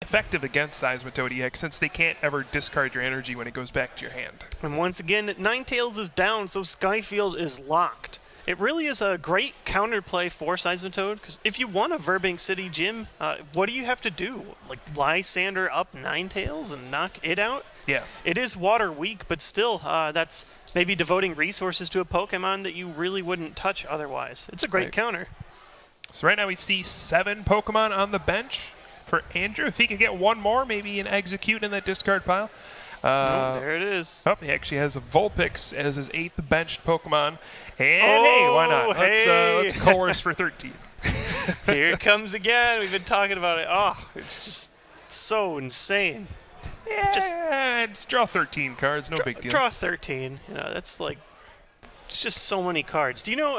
effective against Seismitoad EX since they can't ever discard your energy when it goes back to your hand. And once again, Ninetales is down, so Skyfield is locked. It really is a great counterplay for Seismitoad, because if you want a Verbank City gym, what do you have to do? Like, Lysander up Ninetales and knock it out? Yeah. It is water weak, but still, that's maybe devoting resources to a Pokemon that you really wouldn't touch otherwise. It's a great counter. So right now we see 7 Pokemon on the bench for Andrew. If he can get one more, maybe an Execute in that discard pile. There it is. Oh, he actually has a Vulpix as his 8th benched Pokemon. And hey, why not? Let's coerce for 13. Here it comes again. We've been talking about it. Oh, it's just so insane. Yeah, just draw 13 cards, no big deal. Draw 13. You know, that's like, it's just so many cards. Do you know,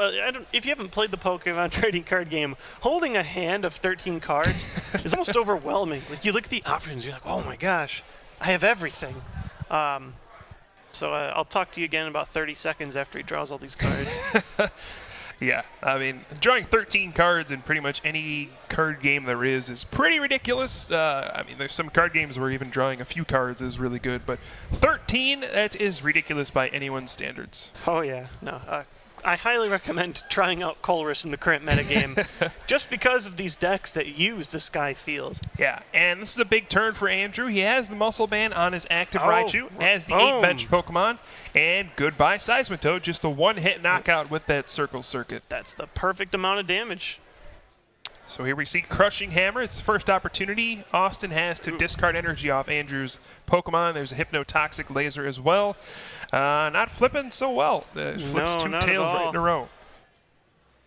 if you haven't played the Pokemon trading card game, holding a hand of 13 cards is almost overwhelming. Like, you look at the options, you're like, oh my gosh, I have everything. So I'll talk to you again in about 30 seconds after he draws all these cards. Yeah, I mean, drawing 13 cards in pretty much any card game there is pretty ridiculous. I mean, there's some card games where even drawing a few cards is really good, but 13, that is ridiculous by anyone's standards. Oh, yeah. No, I highly recommend trying out Colress in the current metagame just because of these decks that use the Sky Field. Yeah, and this is a big turn for Andrew. He has the Muscle Band on his active Raichu, has the 8-bench Pokemon, and goodbye Seismitoad, just a one-hit knockout with that Circle Circuit. That's the perfect amount of damage. So here we see Crushing Hammer. It's the first opportunity Austin has to discard energy off Andrew's Pokemon. There's a Hypnotoxic Laser as well. Not flipping so well. Flips 2 tails right in a row.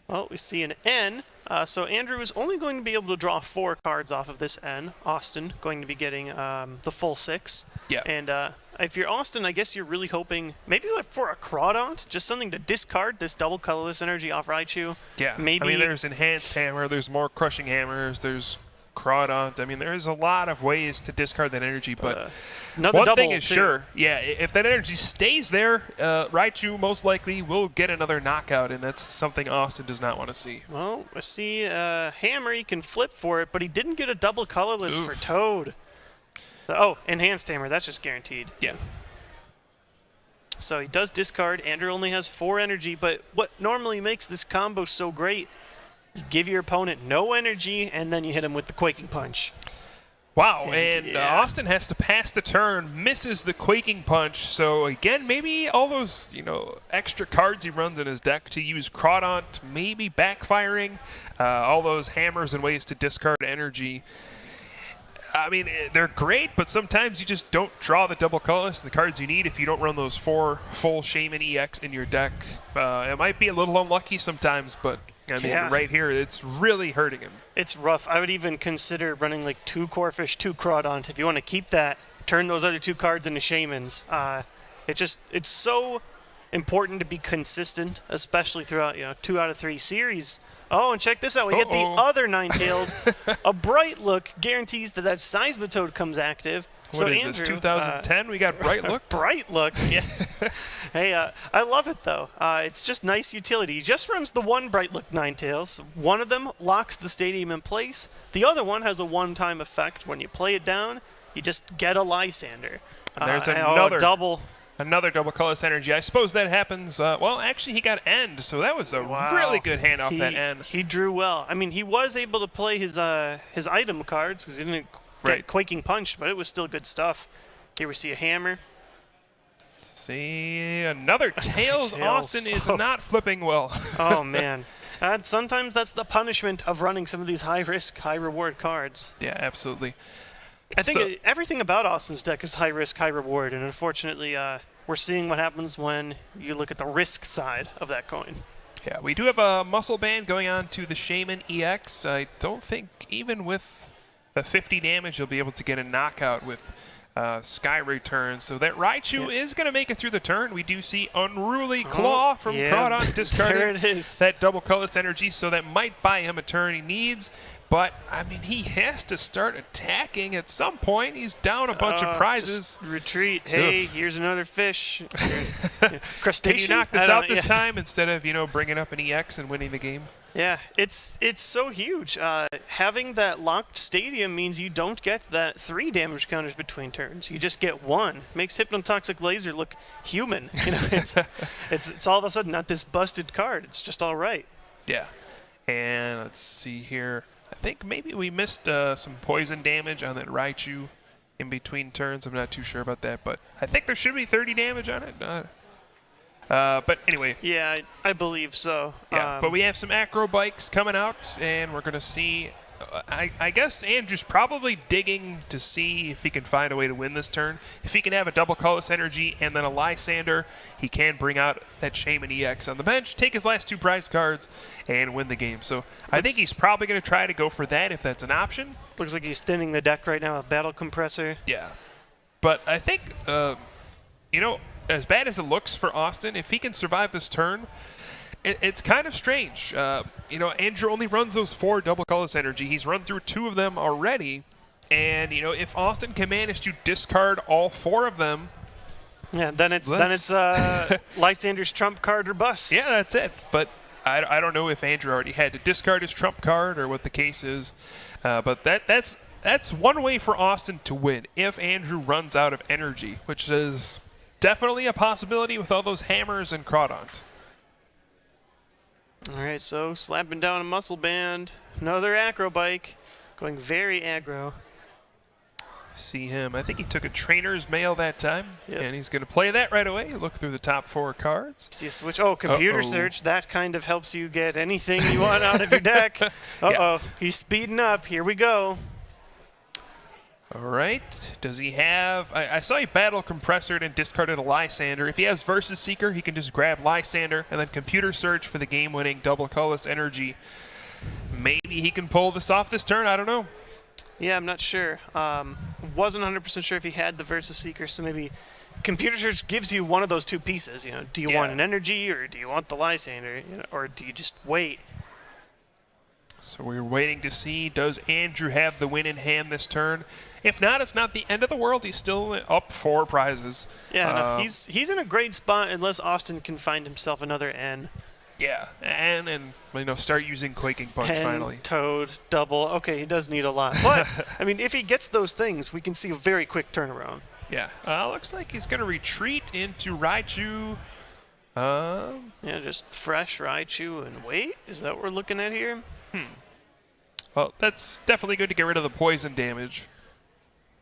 Well, we see an N. So Andrew is only going to be able to draw 4 cards off of this N. Austin going to be getting the full 6. Yeah. And if you're Austin, I guess you're really hoping maybe like for a Crawdaunt, just something to discard this double colorless energy off Raichu. Yeah. Maybe. I mean, there's Enhanced Hammer, there's more Crushing Hammers, there's Crawdaunt. I mean, there's a lot of ways to discard that energy, but one thing is sure, yeah, if that energy stays there, Raichu most likely will get another knockout, and that's something Austin does not want to see. Well, I see Hammer, he can flip for it, but he didn't get a double colorless for Toad. Oh, Enhanced Hammer, that's just guaranteed. Yeah. So he does discard. Andrew only has 4 energy, but what normally makes this combo so great, you give your opponent no energy, and then you hit him with the Quaking Punch. Wow, and Austin has to pass the turn, misses the Quaking Punch, so again, maybe all those, extra cards he runs in his deck to use Crawdaunt, maybe backfiring, all those hammers and ways to discard energy. I mean, they're great, but sometimes you just don't draw the double colorless and the cards you need if you don't run those 4 full Shaman EX in your deck. It might be a little unlucky sometimes, but I mean, right here, it's really hurting him. It's rough. I would even consider running like 2 Corphish, 2 Crawdaunt. If you want to keep that, turn those other 2 cards into Shamans. It's so important to be consistent, especially throughout 2 out of 3 series. Oh, and check this out. We get the other Ninetales. A Bright Look guarantees that Seismitoad comes active. What is this, 2010? We got Bright Look? Bright Look, yeah. Hey, I love it, though. It's just nice utility. He just runs the 1 Bright Look Ninetales. One of them locks the stadium in place. The other one has a one-time effect. When you play it down, you just get a Lysander. And there's another double colorless energy. I suppose that happens. Well, actually, he got End, so that was a really good hand off that End. He drew well. I mean, he was able to play his item cards because he didn't get Quaking Punch, but it was still good stuff. Here we see a Hammer. See, another Tails. Austin is not flipping well. Oh, man. Sometimes that's the punishment of running some of these high-risk, high-reward cards. Yeah, absolutely. I think everything about Austin's deck is high-risk, high-reward, and unfortunately, we're seeing what happens when you look at the risk side of that coin. Yeah, we do have a Muscle Band going on to the Shaman EX. I don't think even with the 50 damage you'll be able to get a knockout with Sky Return. So that Raichu is going to make it through the turn. We do see Unruly Claw from Crawdaunt discarded. There it is. That double colorless energy, so that might buy him a turn he needs. But, I mean, he has to start attacking at some point. He's down a bunch of prizes. Just retreat. Hey, here's another fish. Crustacean? Can you knock this out this time instead of, bringing up an EX and winning the game? Yeah, it's so huge. Having that locked stadium means you don't get that 3 damage counters between turns. You just get 1. Makes Hypnotoxic Laser look human. It's all of a sudden not this busted card. It's just all right. Yeah. And let's see here. I think maybe we missed some poison damage on that Raichu in between turns. I'm not too sure about that, but I think there should be 30 damage on it. But anyway. Yeah, I believe so. Yeah, but we have some acro bikes coming out, and we're going to see. I guess Andrew's probably digging to see if he can find a way to win this turn. If he can have a double colorless energy and then a Lysander, he can bring out that Shaman EX on the bench, take his last 2 prize cards, and win the game. So I think he's probably going to try to go for that if that's an option. Looks like he's thinning the deck right now with Battle Compressor. Yeah. But I think, as bad as it looks for Austin, if he can survive this turn, it's kind of strange. Andrew only runs those 4 double colorless energy. He's run through 2 of them already. And, if Austin can manage to discard all 4 of them. Yeah, then it's Lysander's trump card or bust. Yeah, that's it. But I don't know if Andrew already had to discard his trump card or what the case is. But that's one way for Austin to win if Andrew runs out of energy, which is definitely a possibility with all those hammers and Crawdont. All right, so slapping down a muscle band. Another acro bike. Going very aggro. See him. I think he took a trainer's mail that time, Yep. and he's going to play that right away. Look through the top 4 cards. See a switch. Oh, computer search. That kind of helps you get anything you want out of your deck. Uh-oh. He's speeding up. Here we go. All right. Does he have... I saw he battle compressored and discarded a Lysander. If he has Versus Seeker, he can just grab Lysander and then computer search for the game-winning double colorless energy. Maybe he can pull this off this turn. I don't know. Yeah, I'm not sure. Wasn't 100% sure if he had the Versus Seeker, so maybe computer search gives you one of those 2 pieces. Do you want an energy or do you want the Lysander, or do you just wait? So we're waiting to see, does Andrew have the win in hand this turn? If not, it's not the end of the world. He's still up 4 prizes. Yeah, no, he's in a great spot unless Austin can find himself another N. Yeah, and start using Quaking Punch Pen, finally. Toad, double. Okay, he does need a lot. But, if he gets those things, we can see a very quick turnaround. Yeah, looks like he's going to retreat into Raichu. Yeah, just fresh Raichu and wait. Is that what we're looking at here? Well, that's definitely good to get rid of the poison damage.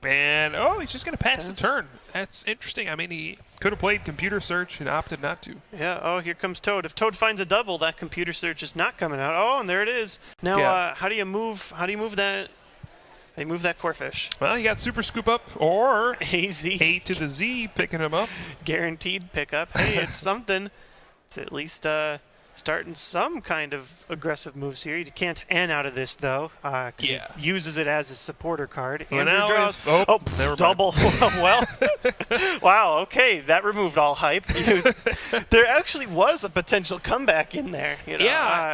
And, he's just going to pass the turn. That's interesting. He could have played computer search and opted not to. Yeah, here comes Toad. If Toad finds a double, that computer search is not coming out. Oh, and there it is. Now, how do you move that? How do you move that Corphish? Well, you got Super Scoop Up or AZ. A to the Z picking him up. Guaranteed pickup. Hey, it's something. It's at least starting some kind of aggressive moves here. You can't N out of this, though, because he uses it as his supporter card. Andrew draws. Double. Well, wow, okay, that removed all hype. There actually was a potential comeback in there.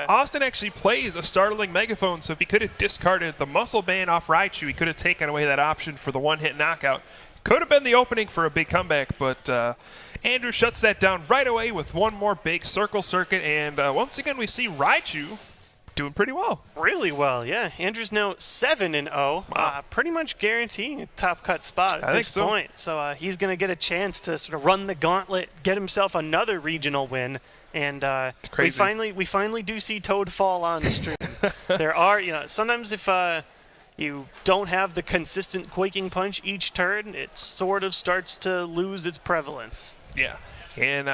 Austin actually plays a startling Megaphone, so if he could have discarded the Muscle Band off Raichu, he could have taken away that option for the one-hit knockout. Could have been the opening for a big comeback, but Andrew shuts that down right away with one more big circle circuit, and once again we see Raichu doing pretty well. Really well, yeah. Andrew's now 7-0, wow. Pretty much guaranteeing a top cut spot at this point. So he's going to get a chance to sort of run the gauntlet, get himself another regional win, and we finally do see Toad fall on the stream. There are, sometimes if you don't have the consistent Quaking Punch each turn, it sort of starts to lose its prevalence. Yeah, and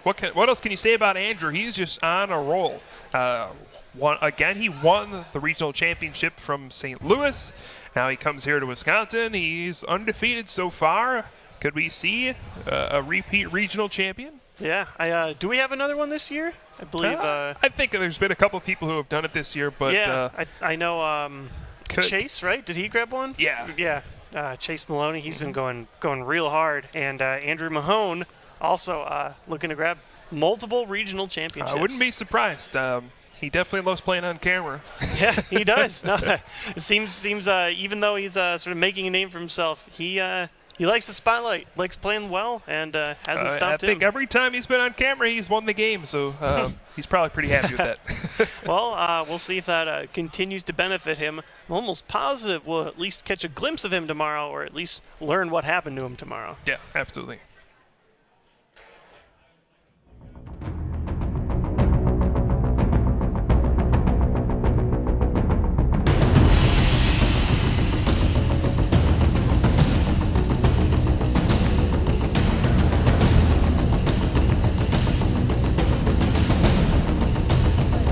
what else can you say about Andrew? He's just on a roll. He won the regional championship from St. Louis. Now he comes here to Wisconsin. He's undefeated so far. Could we see a repeat regional champion? Yeah. Do we have another one this year? I believe. I think there's been a couple of people who have done it this year, but I know. Chase, right? Did he grab one? Yeah. Yeah. Chase Maloney, he's been going real hard, and Andrew Mahone also looking to grab multiple regional championships. I wouldn't be surprised. He definitely loves playing on camera. Yeah, he does. No, it seems even though he's sort of making a name for himself, he He likes the spotlight, likes playing well, and hasn't stopped I think him. every time he's been on camera, he's won the game, so he's probably pretty happy with that. Well, we'll see if that continues to benefit him. I'm almost positive we'll at least catch a glimpse of him tomorrow, or at least learn what happened to him tomorrow. Yeah, absolutely.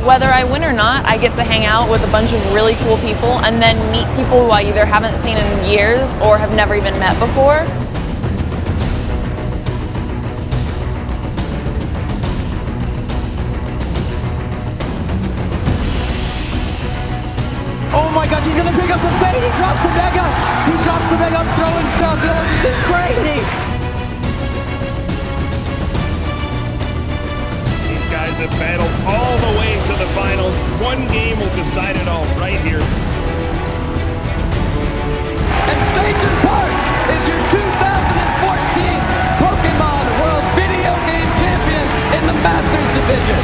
Whether I win or not, I get to hang out with a bunch of really cool people and then meet people who I either haven't seen in years or have never even met before. Oh my gosh, he's gonna pick up the fade, he drops the mega! He drops the mega, I'm throwing stuff, this is crazy! Guys have battled all the way to the finals. One game will decide it all right here. And Station Park is your 2014 Pokemon World Video Game Champion in the Masters Division.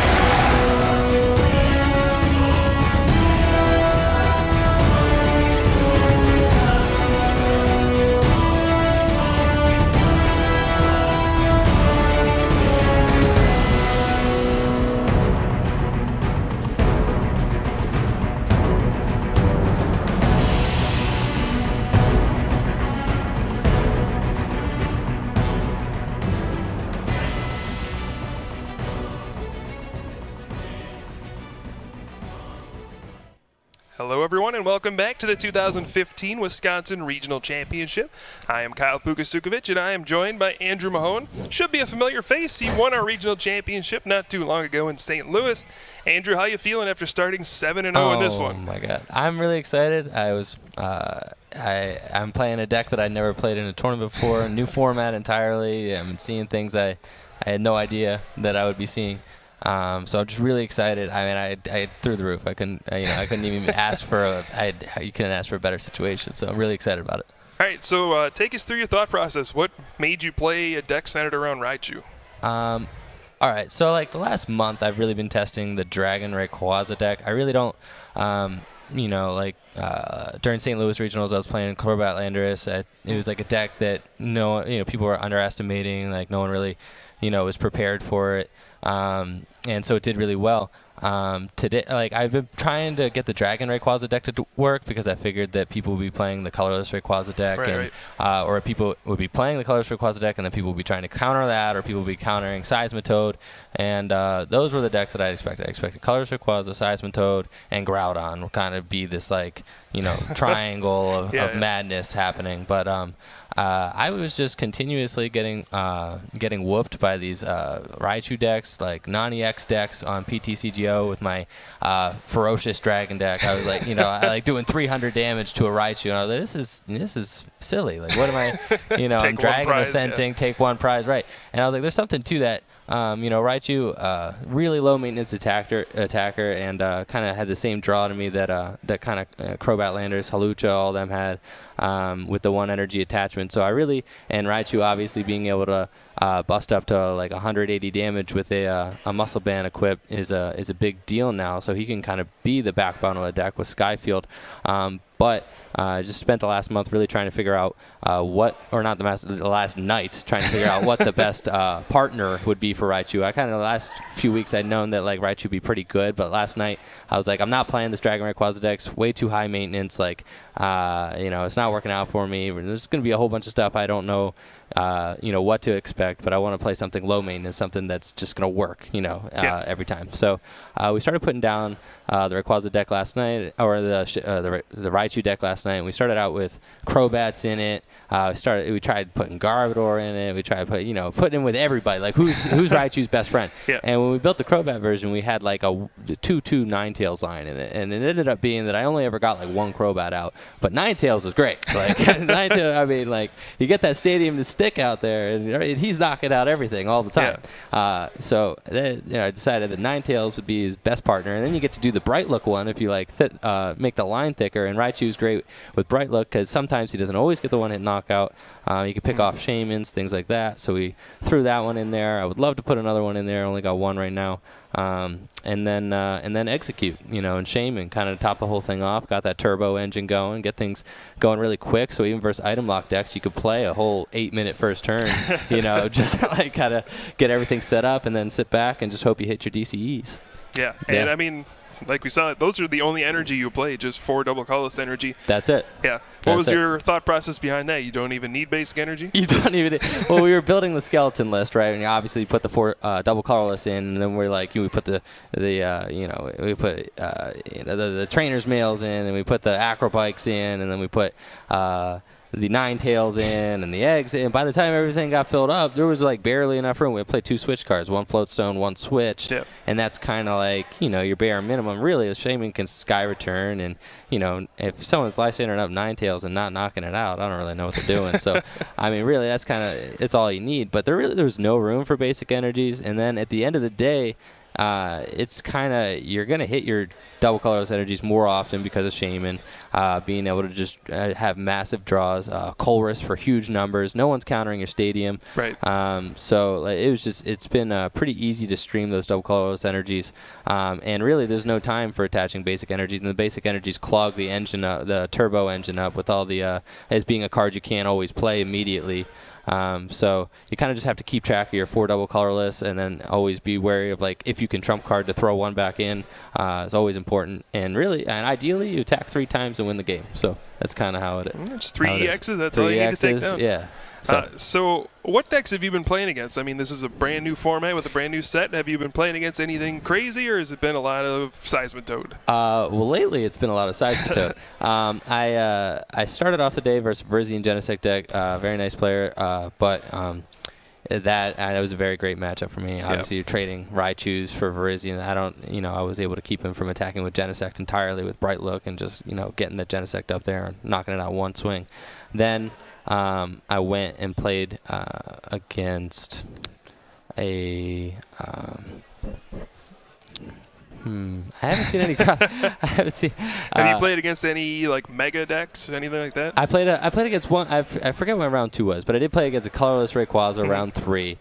Hello, everyone, and welcome back to the 2015 Wisconsin Regional Championship. I am Kyle Pukasukovic, and I am joined by Andrew Mahone. Should be a familiar face. He won our regional championship not too long ago in St. Louis. Andrew, how you feeling after starting 7-0 in this one? Oh my God, I'm really excited. I'm playing a deck that I'd never played in a tournament before. New format entirely. I'm seeing things I had no idea that I would be seeing. So I'm just really excited. I mean, I through the roof. I couldn't even ask for you couldn't ask for a better situation. So I'm really excited about it. All right, so take us through your thought process. What made you play a deck centered around Raichu? All right, so like the last month, I've really been testing the Dragon Rayquaza deck. I really don't, during St. Louis regionals, I was playing Crobat Landorus. It was like a deck that people were underestimating. Like no one really, was prepared for it. And so it did really well. Today, I've been trying to get the Dragon Rayquaza deck to work because I figured that people would be playing the colorless Rayquaza deck, or people would be playing the colorless Rayquaza deck, and then people would be trying to counter that, or people would be countering Seismitoad, and those were the decks that I expected. I expected colorless Rayquaza, Seismitoad, and Groudon would kind of be this triangle of madness happening, but I was just continuously getting whooped by these Raichu decks, like non-EX decks on PTCGO with my ferocious dragon deck. I was I like doing 300 damage to a Raichu, and I was like, this is silly. Like, what am I, I'm dragon ascenting, take one prize, right? And I was like, there's something to that. Raichu, really low maintenance attacker, and kind of had the same draw to me that kind of Crobat Landers, Halucha, all them had with the one energy attachment. So and Raichu obviously being able to bust up to like 180 damage with a muscle band equipped is a big deal now. So he can kind of be the backbone of the deck with Skyfield, but. I just spent the last month really trying to figure out the last night trying to figure out what the best partner would be for Raichu. The last few weeks I'd known that like Raichu would be pretty good, but last night I was like, I'm not playing this Dragon Rayquaza deck. It's way too high maintenance. It's not working out for me. There's going to be a whole bunch of stuff I don't know. What to expect, but I want to play something low maintenance, something that's just going to work, every time. So we started putting down the Rayquaza deck last night, or the Raichu deck last night, and we started out with Crobats in it. We tried putting Garbodor in it. We tried putting in with everybody, like who's Raichu's best friend. Yeah. And when we built the Crobat version, we had like a 2/2 Ninetales line in it, and it ended up being that I only ever got like one Crobat out, but Ninetales was great. Like Ninetales, I mean, like you get that stadium to stick out there, and he's knocking out everything all the time. Yeah. So I decided that Ninetales would be his best partner, and then you get to do the Bright Look one if you like make the line thicker. And Raichu's great with Bright Look because sometimes he doesn't always get the one-hit knockout. You can pick off Shamans, things like that. So we threw that one in there. I would love to put another one in there. I only got one right now. And then Execute, and Shaman kind of top the whole thing off. Got that turbo engine going, get things going really quick. So even versus item lock decks, you could play a whole 8-minute first turn, just like kind of get everything set up and then sit back and just hope you hit your DCEs. Yeah, and I mean, like we saw, those are the only energy you play, just 4 double colorless energy. That's it. Yeah. What was your thought process behind that? You don't even need basic energy? You don't even. Well, we were building the skeleton list, right? And you obviously put the 4 double colorless in, and then we're like, we put the trainer's mails in, and we put the acrobikes in, and then we put the Ninetales in and the eggs in. By the time everything got filled up, there was like barely enough room. We played 2 switch cards, 1 floatstone, 1 switch, and that's kind of like your bare minimum. Really, a Shaman can sky return, and if someone's lifesaving up Ninetales and not knocking it out, I don't really know what they're doing. So, I mean, really, that's it's all you need. But there's no room for basic energies, and then at the end of the day, it's kind of you're gonna hit your double colorless energies more often because of Shaman, being able to just have massive draws, Colress for huge numbers. No one's countering your stadium. Right. So it's been pretty easy to stream those double colorless energies, and really there's no time for attaching basic energies, and the basic energies clog the engine up, the turbo engine up with all the as being a card you can't always play immediately. So you kind of just have to keep track of your 4 double colorless, and then always be wary of if you can trump card to throw one back in. It's always important, and ideally you attack 3 times and win the game. So that's kind of how it is. Just 3 EXs. That's all you need to take down. Yeah. So what decks have you been playing against? I mean, this is a brand new format with a brand new set. Have you been playing against anything crazy, or has it been a lot of Seismitoad? Well, lately it's been a lot of Seismitoad. I started off the day versus Virizion Genesect deck. Very nice player, but that was a very great matchup for me. Obviously, you're trading Raichus for Virizion. I was able to keep him from attacking with Genesect entirely with Bright Look and just getting the Genesect up there and knocking it out one swing. Then I went and played against a. I haven't seen any. I haven't seen. Have you played against any mega decks or anything like that? I played against one. I forget what round 2 was, but I did play against a colorless Rayquaza round 3,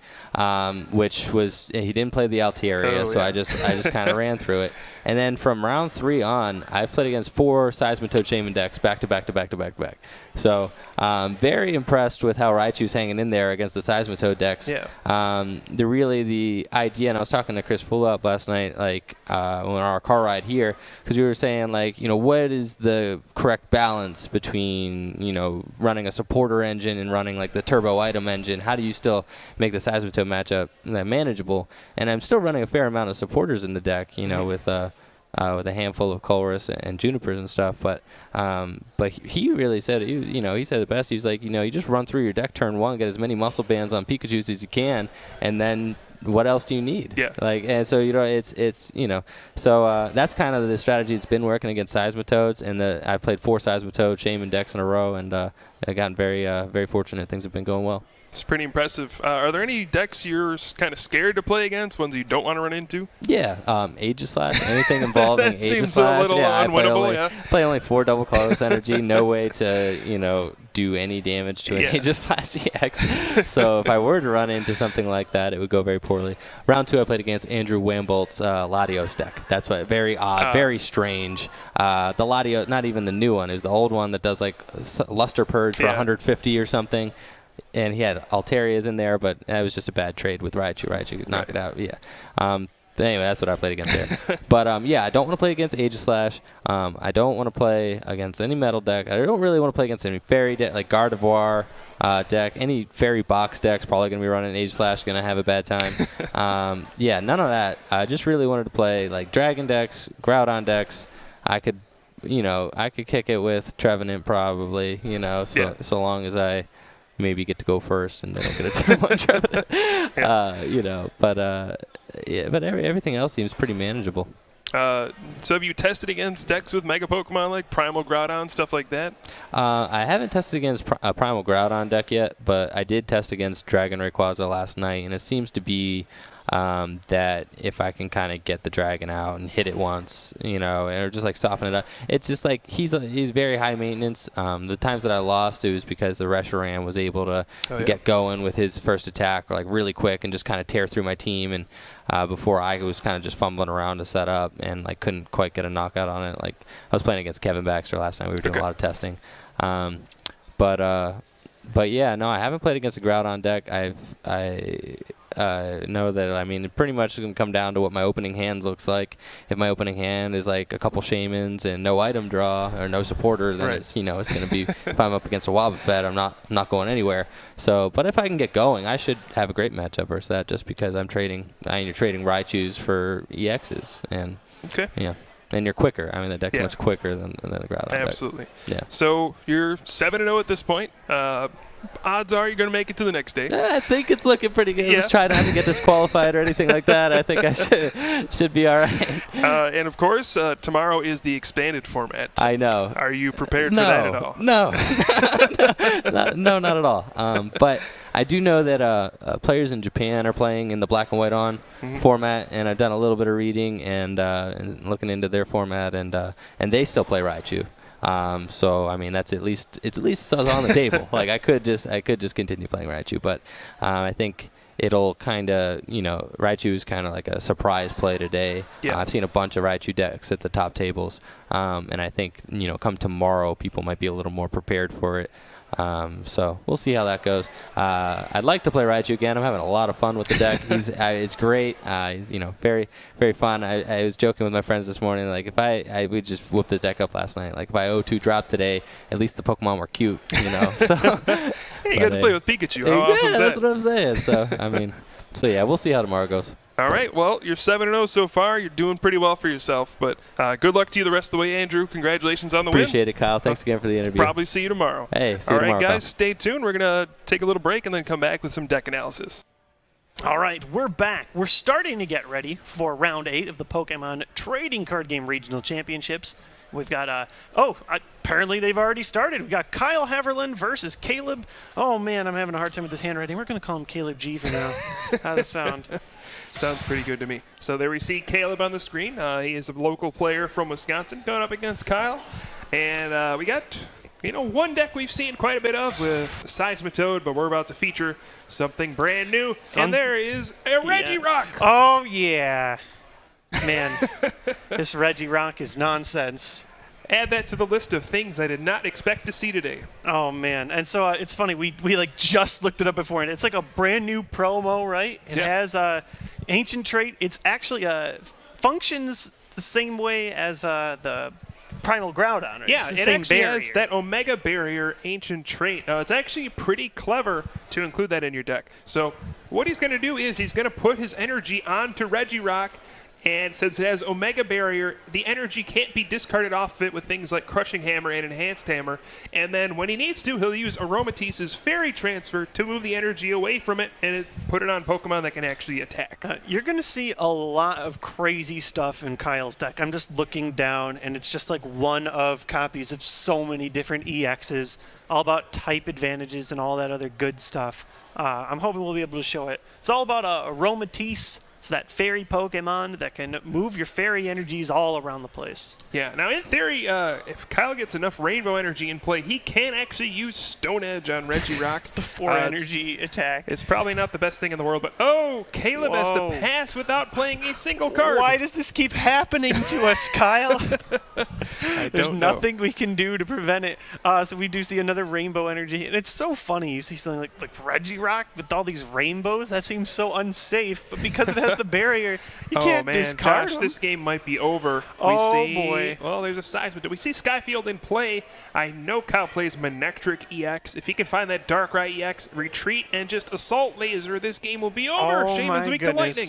which was he didn't play the Altaria, so I just kind of ran through it. And then from round 3 on, I've played against 4 Seismitoad Shaman decks back to back to back to back to back. So very impressed with how Raichu's hanging in there against the Seismitoad decks. Yeah. The idea, and I was talking to Chris Fulop last night, on our car ride here, because we were saying what is the correct balance between running a supporter engine and running the turbo item engine? How do you still make the Seismitoad matchup manageable? And I'm still running a fair amount of supporters in the deck, with a handful of Colress and Junipers and stuff, but he really said he said it best. He was like, you just run through your deck turn 1, get as many muscle bands on Pikachus as you can, and then what else do you need? Yeah. And so so that's kind of the strategy. It's been working against Seismitoads, and I've played 4 Seismitoad Shaman decks in a row, and I've gotten very fortunate. Things have been going well. It's pretty impressive. Are there any decks you're kind of scared to play against, ones you don't want to run into? Yeah, Aegislash, anything involving Aegislash. Seems a little unwinnable, I play only 4 double colorless energy, no way to, do any damage to an Aegislash EX. So if I were to run into something like that, it would go very poorly. Round 2, I played against Andrew Wambolt's Latios deck. That's very odd, very strange. The Latios, not even the new one, is the old one that does Luster Purge for 150 or something. And he had Altarias in there, but that was just a bad trade with Raichu. Raichu could knock it out. Yeah. But anyway, that's what I played against there. But I don't want to play against Aegislash. I don't want to play against any metal deck. I don't really want to play against any fairy deck, like Gardevoir deck. Any fairy box deck's probably going to be running Aegislash, going to have a bad time. None of that. I just really wanted to play dragon decks, Groudon decks. I could kick it with Trevenant probably, so long as I maybe get to go first and they don't get a turn 1 Trevenant. But everything else seems pretty manageable. So have you tested against decks with Mega Pokemon like Primal Groudon, stuff like that? I haven't tested against a Primal Groudon deck yet, but I did test against Dragon Rayquaza last night, and it seems to be that if I can kind of get the dragon out and hit it once, or just like soften it up, it's just like he's very high maintenance. The times that I lost, it was because the Reshiram was able to get going with his first attack like really quick and just kind of tear through my team, and before I was kind of just fumbling around to set up and like couldn't quite get a knockout on it. Like I was playing against Kevin Baxter last night. We were doing a lot of testing, but yeah, no, I haven't played against a Groudon deck. I know that, it pretty much is going to come down to what my opening hand looks like. If my opening hand is like a couple Shamans and no item draw or no supporter, then it's going to be, if I'm up against a Wobbuffet, I'm not going anywhere. So, but if I can get going, I should have a great matchup versus that, just because you're trading Raichus for EXs. And, and you're quicker. The deck's much quicker than the Groudon deck. Absolutely. Yeah. So you're 7-0 at this point. Odds are you're going to make it to the next day. I think it's looking pretty good. Let's try not to get disqualified or anything like that. I think I should be all right. And, of course, tomorrow is the expanded format. I know. Are you prepared for that at all? No. No, not at all. But I do know that players in Japan are playing in the black and white on format, and I've done a little bit of reading and looking into their format, and they still play Raichu. So that's at least on the table. Like I could just continue playing Raichu, but I think it'll kind of Raichu is kind of like a surprise play today. Yeah. I've seen a bunch of Raichu decks at the top tables, and I think come tomorrow people might be a little more prepared for it. So we'll see how that goes. I'd like to play Raichu again. I'm having a lot of fun with the deck. It's great. He's very, very fun. I was joking with my friends this morning. Like if we just whooped the deck up last night. Like if I 0-2 dropped today, at least the Pokemon were cute. So you got to play with Pikachu. How awesome is that? That's what I'm saying. So yeah, we'll see how tomorrow goes. All right. Well, you're 7-0 so far. You're doing pretty well for yourself. But good luck to you the rest of the way, Andrew. Congratulations on the win. Appreciate it, Kyle. Thanks again for the interview. Probably see you tomorrow. Hey, see you tomorrow. All right, guys, Kyle. stay tuned. We're going to take a little break and then come back with some deck analysis. All right, we're back. We're starting to get ready for round 8 of the Pokemon Trading Card Game Regional Championships. We've got, apparently they've already started. We've got Kyle Haverland versus Caleb. Oh, man, I'm having a hard time with this handwriting. We're going to call him Caleb G for now. How's it sound? Sounds pretty good to me. So there we see Caleb on the screen. He is a local player from Wisconsin going up against Kyle. And we got, one deck we've seen quite a bit of with Seismitoad, but we're about to feature something brand new. And there is a Regirock. Oh, yeah. Man, this Regirock is nonsense. Add that to the list of things I did not expect to see today. Oh, man. And so it's funny. We just looked it up before, and it's like a brand new promo, right? It has Ancient Trait. It's actually functions the same way as the Primal Groudon. Right? Yeah, it's the it same actually barrier. has that Omega Barrier Ancient Trait. Now, it's actually pretty clever to include that in your deck. So what he's going to do is he's going to put his energy onto Regirock. And since it has Omega Barrier, the energy can't be discarded off of it with things like Crushing Hammer and Enhanced Hammer. And then when he needs to, he'll use Aromatisse's Fairy Transfer to move the energy away from it and put it on Pokemon that can actually attack. You're going to see a lot of crazy stuff in Kyle's deck. I'm just looking down, and it's just like one of copies of so many different EXs, all about type advantages and all that other good stuff. I'm hoping we'll be able to show it. It's all about Aromatisse. It's that fairy Pokemon that can move your fairy energies all around the place. Yeah, now in theory, if Kyle gets enough rainbow energy in play, he can actually use Stone Edge on Regirock. The 4 energy attack. It's probably not the best thing in the world, but Caleb has to pass without playing a single card. Why does this keep happening to us, Kyle? There's don't know. nothing we can do to prevent it. So we do see another rainbow energy, and it's so funny. You see something like Regirock with all these rainbows. That seems so unsafe, but because it has the barrier, you can't discard Josh, them. this game might be over. Boy. Well, there's a Seismitoad. We see Skyfield in play. I know Kyle plays Manectric EX. If he can find that Darkrai EX, retreat, and just Assault Laser, this game will be over. Shaman's weak to lightning.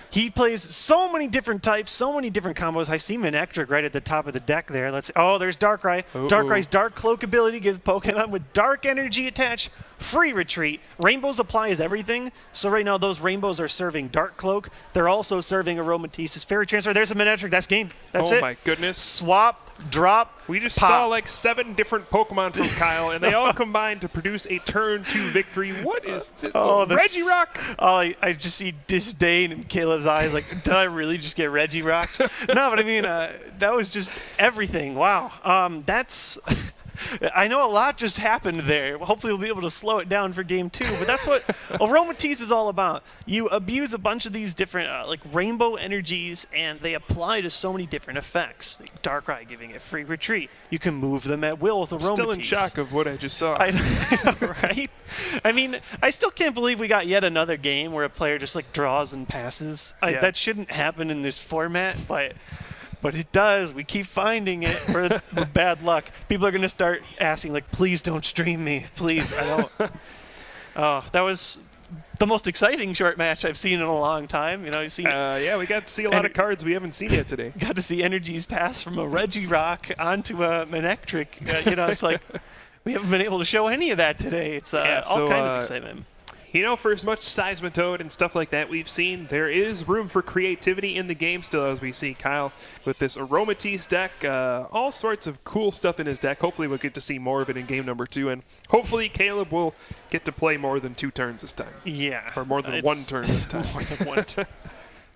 He plays so many different types, so many different combos. I see Manectric right at the top of the deck there. Let's see. Oh, there's Darkrai. Darkrai's Dark Cloak ability gives Pokemon with Dark Energy attached free retreat. Rainbows apply as everything. So right now those rainbows are serving Dark Cloak. They're also serving Aromatisse's Fairy Transfer. There's a Manectric. That's game. That's it. Oh my goodness. Swap drop. We just pop. saw like 7 different Pokemon from Kyle, and they all combined to produce a turn 2 victory. What is this? Regirock? I just see disdain in Caleb's eyes. Like, did I really just get Regirocked? No, but I mean, that was just everything. Wow. That's. I know a lot just happened there. Hopefully we'll be able to slow it down for game 2, but that's what Aromatisse is all about. You abuse a bunch of these different like rainbow energies, and they apply to so many different effects. Like Darkrai giving it free retreat. You can move them at will with Aromatisse. Still in shock of what I just saw. I know, right? I mean, I still can't believe we got yet another game where a player just like draws and passes. That shouldn't happen in this format, but it does. We keep finding it for bad luck. People are going to start asking, like, please don't stream me. Please, I don't. Oh, that was the most exciting short match I've seen in a long time. You know, you've seen yeah, we got to see a lot of cards we haven't seen yet today. Got to see energies pass from a Regirock onto a Manectric. You know, it's like we haven't been able to show any of that today. It's all kind of excitement. You know, for as much Seismitoad and stuff like that we've seen, there is room for creativity in the game still, as we see Kyle with this Aromatisse deck. All sorts of cool stuff in his deck. Hopefully we'll get to see more of it in game number 2, and hopefully Caleb will get to play more than 2 turns this time. Yeah. Or more than 1 turn this time. More than 1 turn.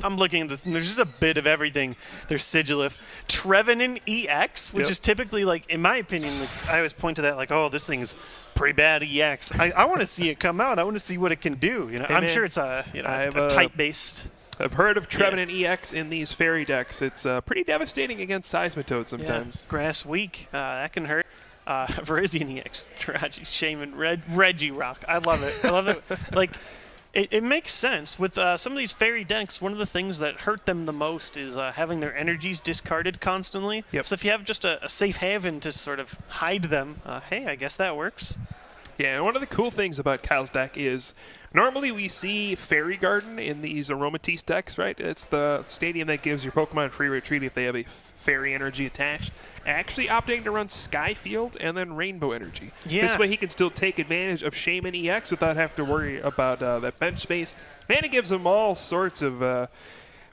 I'm looking at this, and there's just a bit of everything. There's Sigilif, Trevenant EX, which is typically, like, in my opinion, like, I always point to that, like, oh, this thing's pretty bad EX. I want to see it come out. I want to see what it can do. You know, hey, I'm man, sure it's a type-based. I've heard of Trevenant EX in these fairy decks. It's pretty devastating against Seismitoad sometimes. Yeah. Grass weak. That can hurt. Virizion EX, Tragic Shaman, Regirock. I love it. I love it. Like, it makes sense. With some of these fairy decks, one of the things that hurt them the most is having their energies discarded constantly. Yep. So if you have just a safe haven to sort of hide them, hey, I guess that works. Yeah, and one of the cool things about Kyle's deck is normally we see Fairy Garden in these Aromatisse decks, right? It's the stadium that gives your Pokemon free retreat if they have a fairy energy attached. Actually opting to run Sky Field and then Rainbow Energy. Yeah. This way he can still take advantage of Shaman EX without having to worry about that bench space. And it gives him all sorts of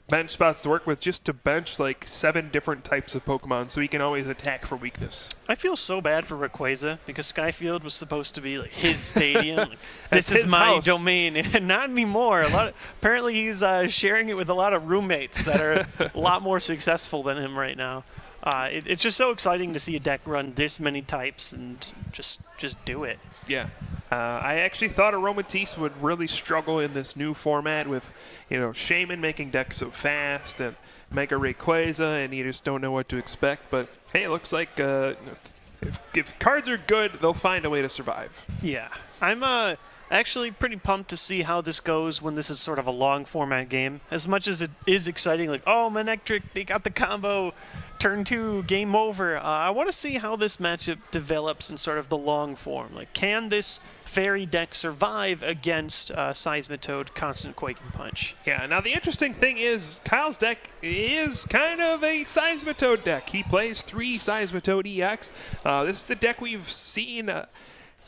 bench spots to work with, just to bench like 7 different types of Pokemon, so he can always attack for weakness. I feel so bad for Rayquaza because Skyfield was supposed to be like his stadium. Like, this is my house. domain, and not anymore. Apparently, he's sharing it with a lot of roommates that are a lot more successful than him right now. It's just so exciting to see a deck run this many types and just do it. Yeah. I actually thought Aromatisse would really struggle in this new format with, Shaman making decks so fast and Mega Rayquaza, and you just don't know what to expect. But hey, it looks like if cards are good, they'll find a way to survive. Yeah. I'm actually pretty pumped to see how this goes when this is sort of a long format game. As much as it is exciting, like, oh, Manectric, they got the combo, turn 2, game over. I want to see how this matchup develops in sort of the long form. Like, can this fairy deck survive against Seismitoad, Constant Quaking Punch? Yeah, now the interesting thing is Kyle's deck is kind of a Seismitoad deck. He plays 3 Seismitoad EX. This is the deck we've seen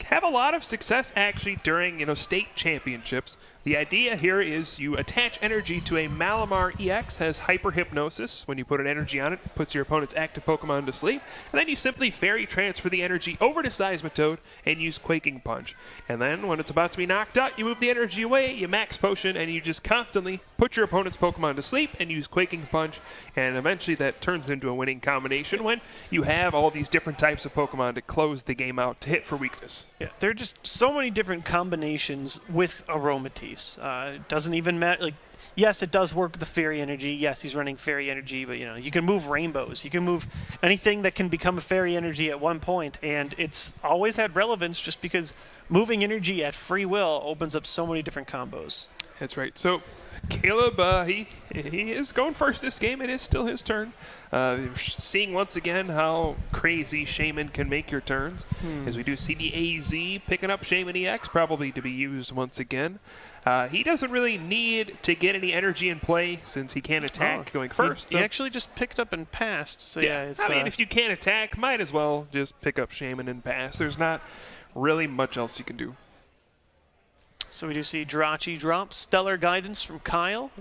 have a lot of success actually during state championships. The idea here is you attach energy to a Malamar EX, has Hyper Hypnosis. When you put an energy on it, it puts your opponent's active Pokemon to sleep, and then you simply fairy transfer the energy over to Seismitoad and use Quaking Punch. And then when it's about to be knocked out, you move the energy away, you max potion, and you just constantly put your opponent's Pokemon to sleep and use Quaking Punch, and eventually that turns into a winning combination when you have all these different types of Pokemon to close the game out to hit for weakness. Yeah, there are just so many different combinations with Aromatisse. It doesn't even matter. Like, yes, it does work with the fairy energy. Yes, he's running fairy energy, but you can move rainbows. You can move anything that can become a fairy energy at one point, and it's always had relevance just because moving energy at free will opens up so many different combos. That's right. So Caleb, he is going first this game. It is still his turn. Seeing once again how crazy Shaman can make your turns, as we do see the AZ picking up Shaman EX, probably to be used once again. He doesn't really need to get any energy in play since he can't attack going first. He actually just picked up and passed. So yeah, I mean, if you can't attack, might as well just pick up Shaman and pass. There's not really much else you can do. So we do see Jirachi drop Stellar Guidance from Kyle.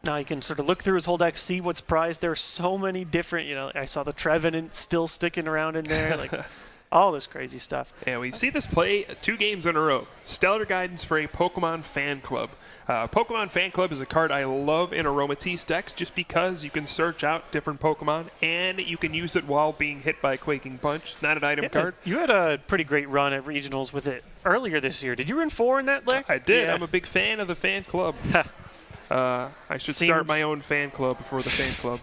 Now you can sort of look through his whole deck, see what's prized. There are so many different, I saw the Trevenant still sticking around in there, like all this crazy stuff. And we see this play 2 games in a row. Stellar Guidance for a Pokemon Fan Club. Pokemon Fan Club is a card I love in Aromatisse decks just because you can search out different Pokemon and you can use it while being hit by Quaking Punch. It's not an item card. You had a pretty great run at regionals with it earlier this year. Did you run 4 in that deck? I did. Yeah. I'm a big fan of the Fan Club. I should start my own fan club before the fan club.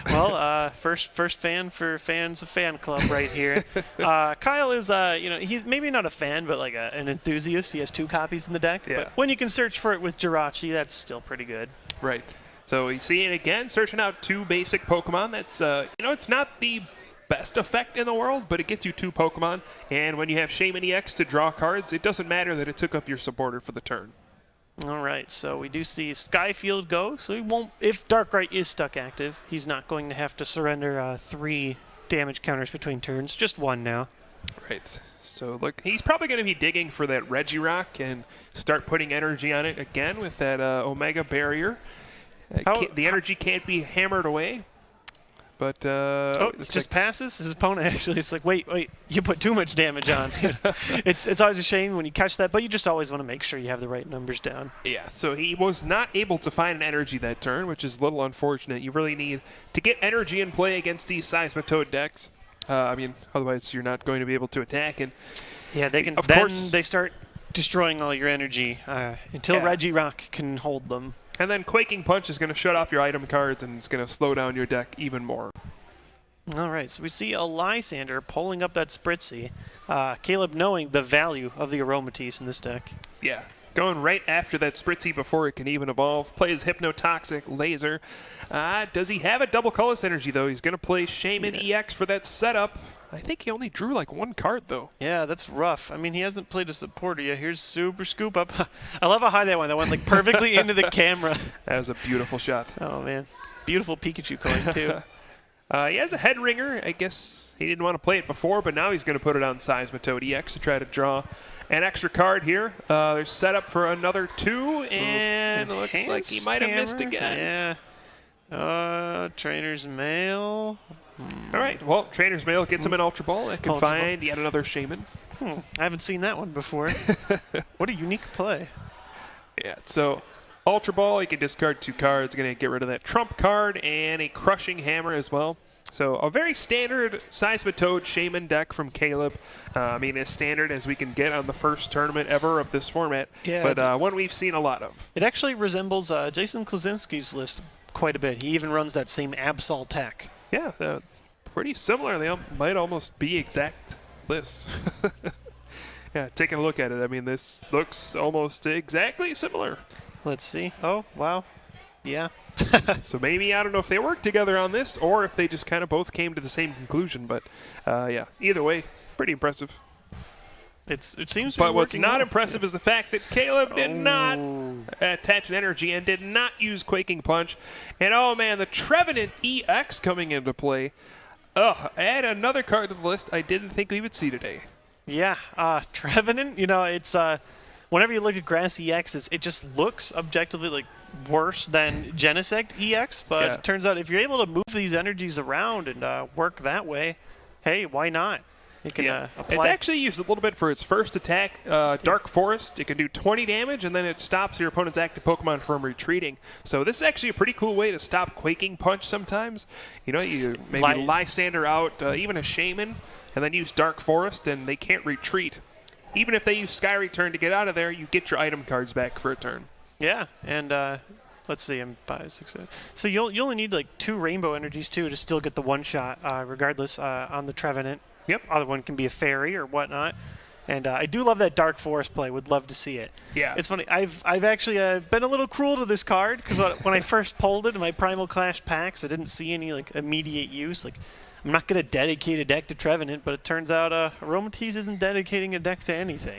Well, first fan for fans of Fan Club right here. Kyle is, he's maybe not a fan, but like an enthusiast. He has 2 copies in the deck. Yeah. But when you can search for it with Jirachi, that's still pretty good. Right. So we see it again, searching out 2 basic Pokemon. That's, it's not the best effect in the world, but it gets you 2 Pokemon. And when you have Shaman EX to draw cards, it doesn't matter that it took up your supporter for the turn. All right, so we do see Skyfield go. So he won't, if Darkrai is stuck active, he's not going to have to surrender 3 damage counters between turns, just 1 now. Right. So look, he's probably going to be digging for that Regirock and start putting energy on it again with that Omega Barrier. The energy can't be hammered away. But it just passes. His opponent actually is like, wait, you put too much damage on. It's always a shame when you catch that, but you just always want to make sure you have the right numbers down. Yeah, so he was not able to find an energy that turn, which is a little unfortunate. You really need to get energy in play against these Seismitoad decks. Otherwise you're not going to be able to attack. And yeah, they can. Of then course, they start destroying all your energy until Regirock can hold them. And then Quaking Punch is going to shut off your item cards, and it's going to slow down your deck even more. All right, so we see a Lysander pulling up that Spritzy. Caleb knowing the value of the Aromatisse in this deck. Yeah, going right after that Spritzy before it can even evolve. Plays Hypnotoxic, Laser. Does he have a double colorless energy, though? He's going to play Shaman EX for that setup. I think he only drew like 1 card, though. Yeah, that's rough. I mean, he hasn't played a supporter yet. Here's Super Scoop Up. I love how high that went. That went like perfectly into the camera. That was a beautiful shot. Oh, man. Beautiful Pikachu coin, too. He has a Head Ringer. I guess he didn't want to play it before, but now he's going to put it on Seismitoad EX to try to draw an extra card here. They're set up for another 2, and it looks like he might have missed again. Yeah. Trainer's Mail. All right. Well, Trainer's Mail gets him an Ultra Ball. It can find yet another Shaman. I haven't seen that one before. What a unique play. Yeah. So Ultra Ball, you can discard 2 cards. Going to get rid of that Trump card and a Crushing Hammer as well. So a very standard Seismitoad Shaman deck from Caleb. As standard as we can get on the first tournament ever of this format. Yeah, but one we've seen a lot of. It actually resembles Jason Klaczynski's list quite a bit. He even runs that same Absol tech. Yeah, pretty similar. They might almost be exact lists. Yeah, taking a look at it, I mean, this looks almost exactly similar. Let's see. Oh, wow. Yeah. So maybe, I don't know if they worked together on this or if they just kind of both came to the same conclusion. But, yeah, either way, pretty impressive. It seems to But be what's working not well. impressive is the fact that Caleb did not attach an energy and did not use Quaking Punch. And, oh, man, the Trevenant EX coming into play. Add another card to the list I didn't think we would see today. Yeah, Trevenant, it's whenever you look at Grass EXs, it just looks objectively like worse than Genesect EX, but it turns out if you're able to move these energies around and work that way, hey, why not? It can apply. It's actually used a little bit for its first attack, Dark Forest. It can do 20 damage, and then it stops your opponent's active Pokemon from retreating. So this is actually a pretty cool way to stop Quaking Punch sometimes. You maybe Lysander out, even a Shaman, and then use Dark Forest, and they can't retreat. Even if they use Sky Return to get out of there, you get your item cards back for a turn. Yeah, and let's see, I'm 5, 6, 7. So you only need like 2 Rainbow Energies, too, to still get the 1-shot, regardless, on the Trevenant. Yep. Other one can be a fairy or whatnot. And I do love that Dark Forest play. Would love to see it. Yeah. It's funny. I've actually been a little cruel to this card because when I first pulled it in my Primal Clash packs, I didn't see any like immediate use. Like, I'm not going to dedicate a deck to Trevenant, but it turns out Aromatisse isn't dedicating a deck to anything.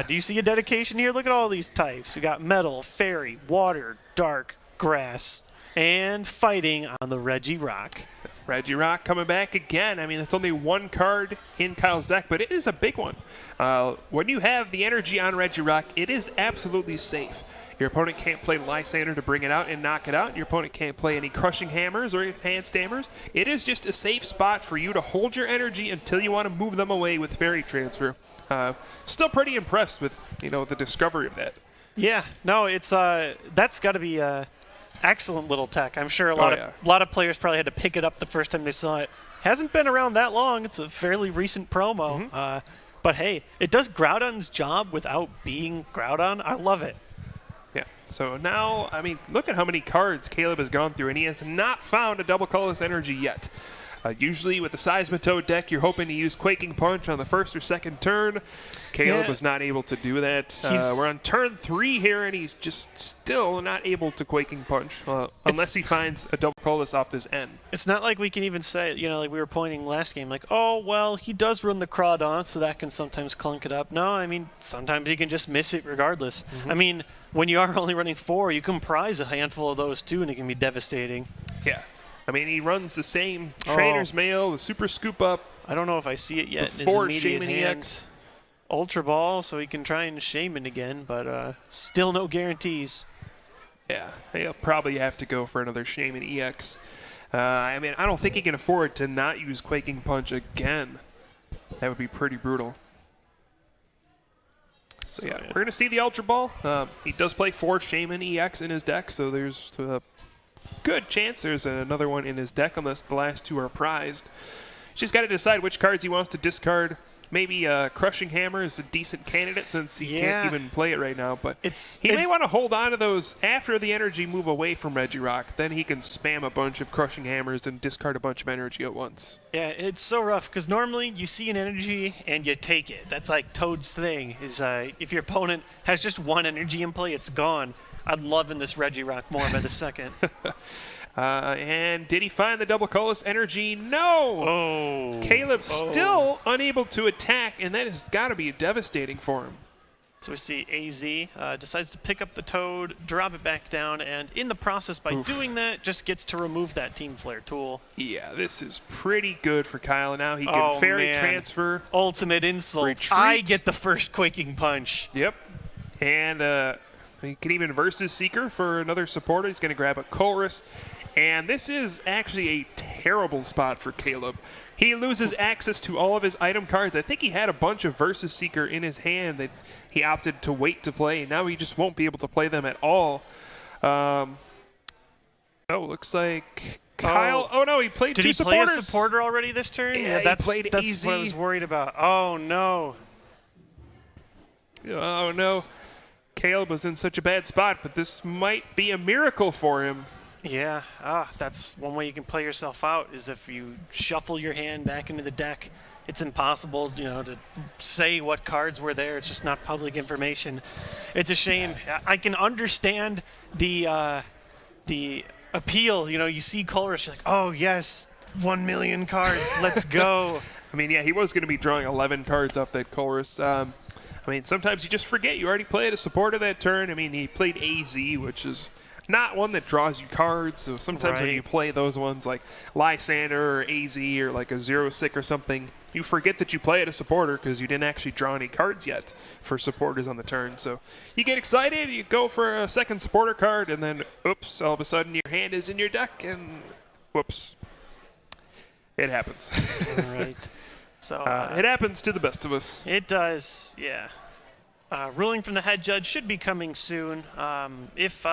Do you see a dedication here? Look at all these types. We got Metal, Fairy, Water, Dark, Grass, and Fighting on the Regirock. Regirock coming back again. I mean, it's only 1 card in Kyle's deck, but it is a big one. When you have the energy on Regirock, it is absolutely safe. Your opponent can't play Lysander to bring it out and knock it out. Your opponent can't play any Crushing Hammers or Enhanced Hammers. It is just a safe spot for you to hold your energy until you want to move them away with Fairy Transfer. Still pretty impressed with, the discovery of that. Yeah, no, it's that's got to be excellent little tech. I'm sure a lot of players probably had to pick it up the first time they saw it. Hasn't been around that long. It's a fairly recent promo. Mm-hmm. But hey, it does Groudon's job without being Groudon. I love it. Yeah. So now, look at how many cards Caleb has gone through, and he has not found a double colorless energy yet. Usually with the Seismitoad deck, you're hoping to use Quaking Punch on the first or second turn. Caleb was not able to do that. We're on turn 3 here, and he's just still not able to Quaking Punch unless he finds a double colorless off this end. It's not like we can even say, like we were pointing last game, like, oh, well, he does run the Crawdon, so that can sometimes clunk it up. No, sometimes he can just miss it regardless. Mm-hmm. When you are only running 4, you can prize a handful of those too, and it can be devastating. Yeah. He runs the same Trainer's Mail, the Super Scoop Up. I don't know if I see it yet. The 4 Shaman hand. EX. Ultra Ball, so he can try and Shaman again, but still no guarantees. Yeah, he'll probably have to go for another Shaman EX. I don't think he can afford to not use Quaking Punch again. That would be pretty brutal. So yeah, we're going to see the Ultra Ball. He does play 4 Shaman EX in his deck, so there's a good chance there's another one in his deck unless the last 2 are prized. He's just got to decide which cards he wants to discard. Maybe Crushing Hammer is a decent candidate since he can't even play it right now. But he may want to hold on to those after the energy move away from Regirock. Then he can spam a bunch of Crushing Hammers and discard a bunch of energy at once. Yeah, it's so rough because normally you see an energy and you take it. That's like Toad's thing is if your opponent has just 1 energy in play, it's gone. I'm loving this Regirock more by the second. And did he find the double colorless energy? No! Oh. Caleb still unable to attack, and that has got to be devastating for him. So we see AZ decides to pick up the Toad, drop it back down, and in the process, by doing that, just gets to remove that Team Flare tool. Yeah, this is pretty good for Kyle. Now he can Fairy Transfer. Ultimate insult. Retreat. I get the first Quaking Punch. Yep. And he can even Versus Seeker for another supporter. He's going to grab a Colress. And this is actually a terrible spot for Caleb. He loses access to all of his item cards. I think he had a bunch of Versus Seeker in his hand that he opted to wait to play. Now he just won't be able to play them at all. Looks like Kyle. Oh, no, he played 2 supporters. Did he play a supporter already this turn? Yeah, that's what I was worried about. Oh, no. Oh, no. Caleb was in such a bad spot, but this might be a miracle for him. Yeah, that's one way you can play yourself out is if you shuffle your hand back into the deck. It's impossible, to say what cards were there. It's just not public information. It's a shame. I can understand the appeal. You see Colress, you're like, oh yes, 1 million cards, let's go. He was going to be drawing 11 cards off that Colress. Sometimes you just forget you already played a supporter that turn. He played AZ, which is not one that draws you cards. So sometimes when you play those ones like Lysander or AZ or like a Zero Sick or something, you forget that you played a supporter because you didn't actually draw any cards yet for supporters on the turn. So you get excited, you go for a second supporter card, and then oops, all of a sudden your hand is in your deck, and whoops. It happens. All right. So it happens to the best of us. It does, yeah. Ruling from the head judge should be coming soon. If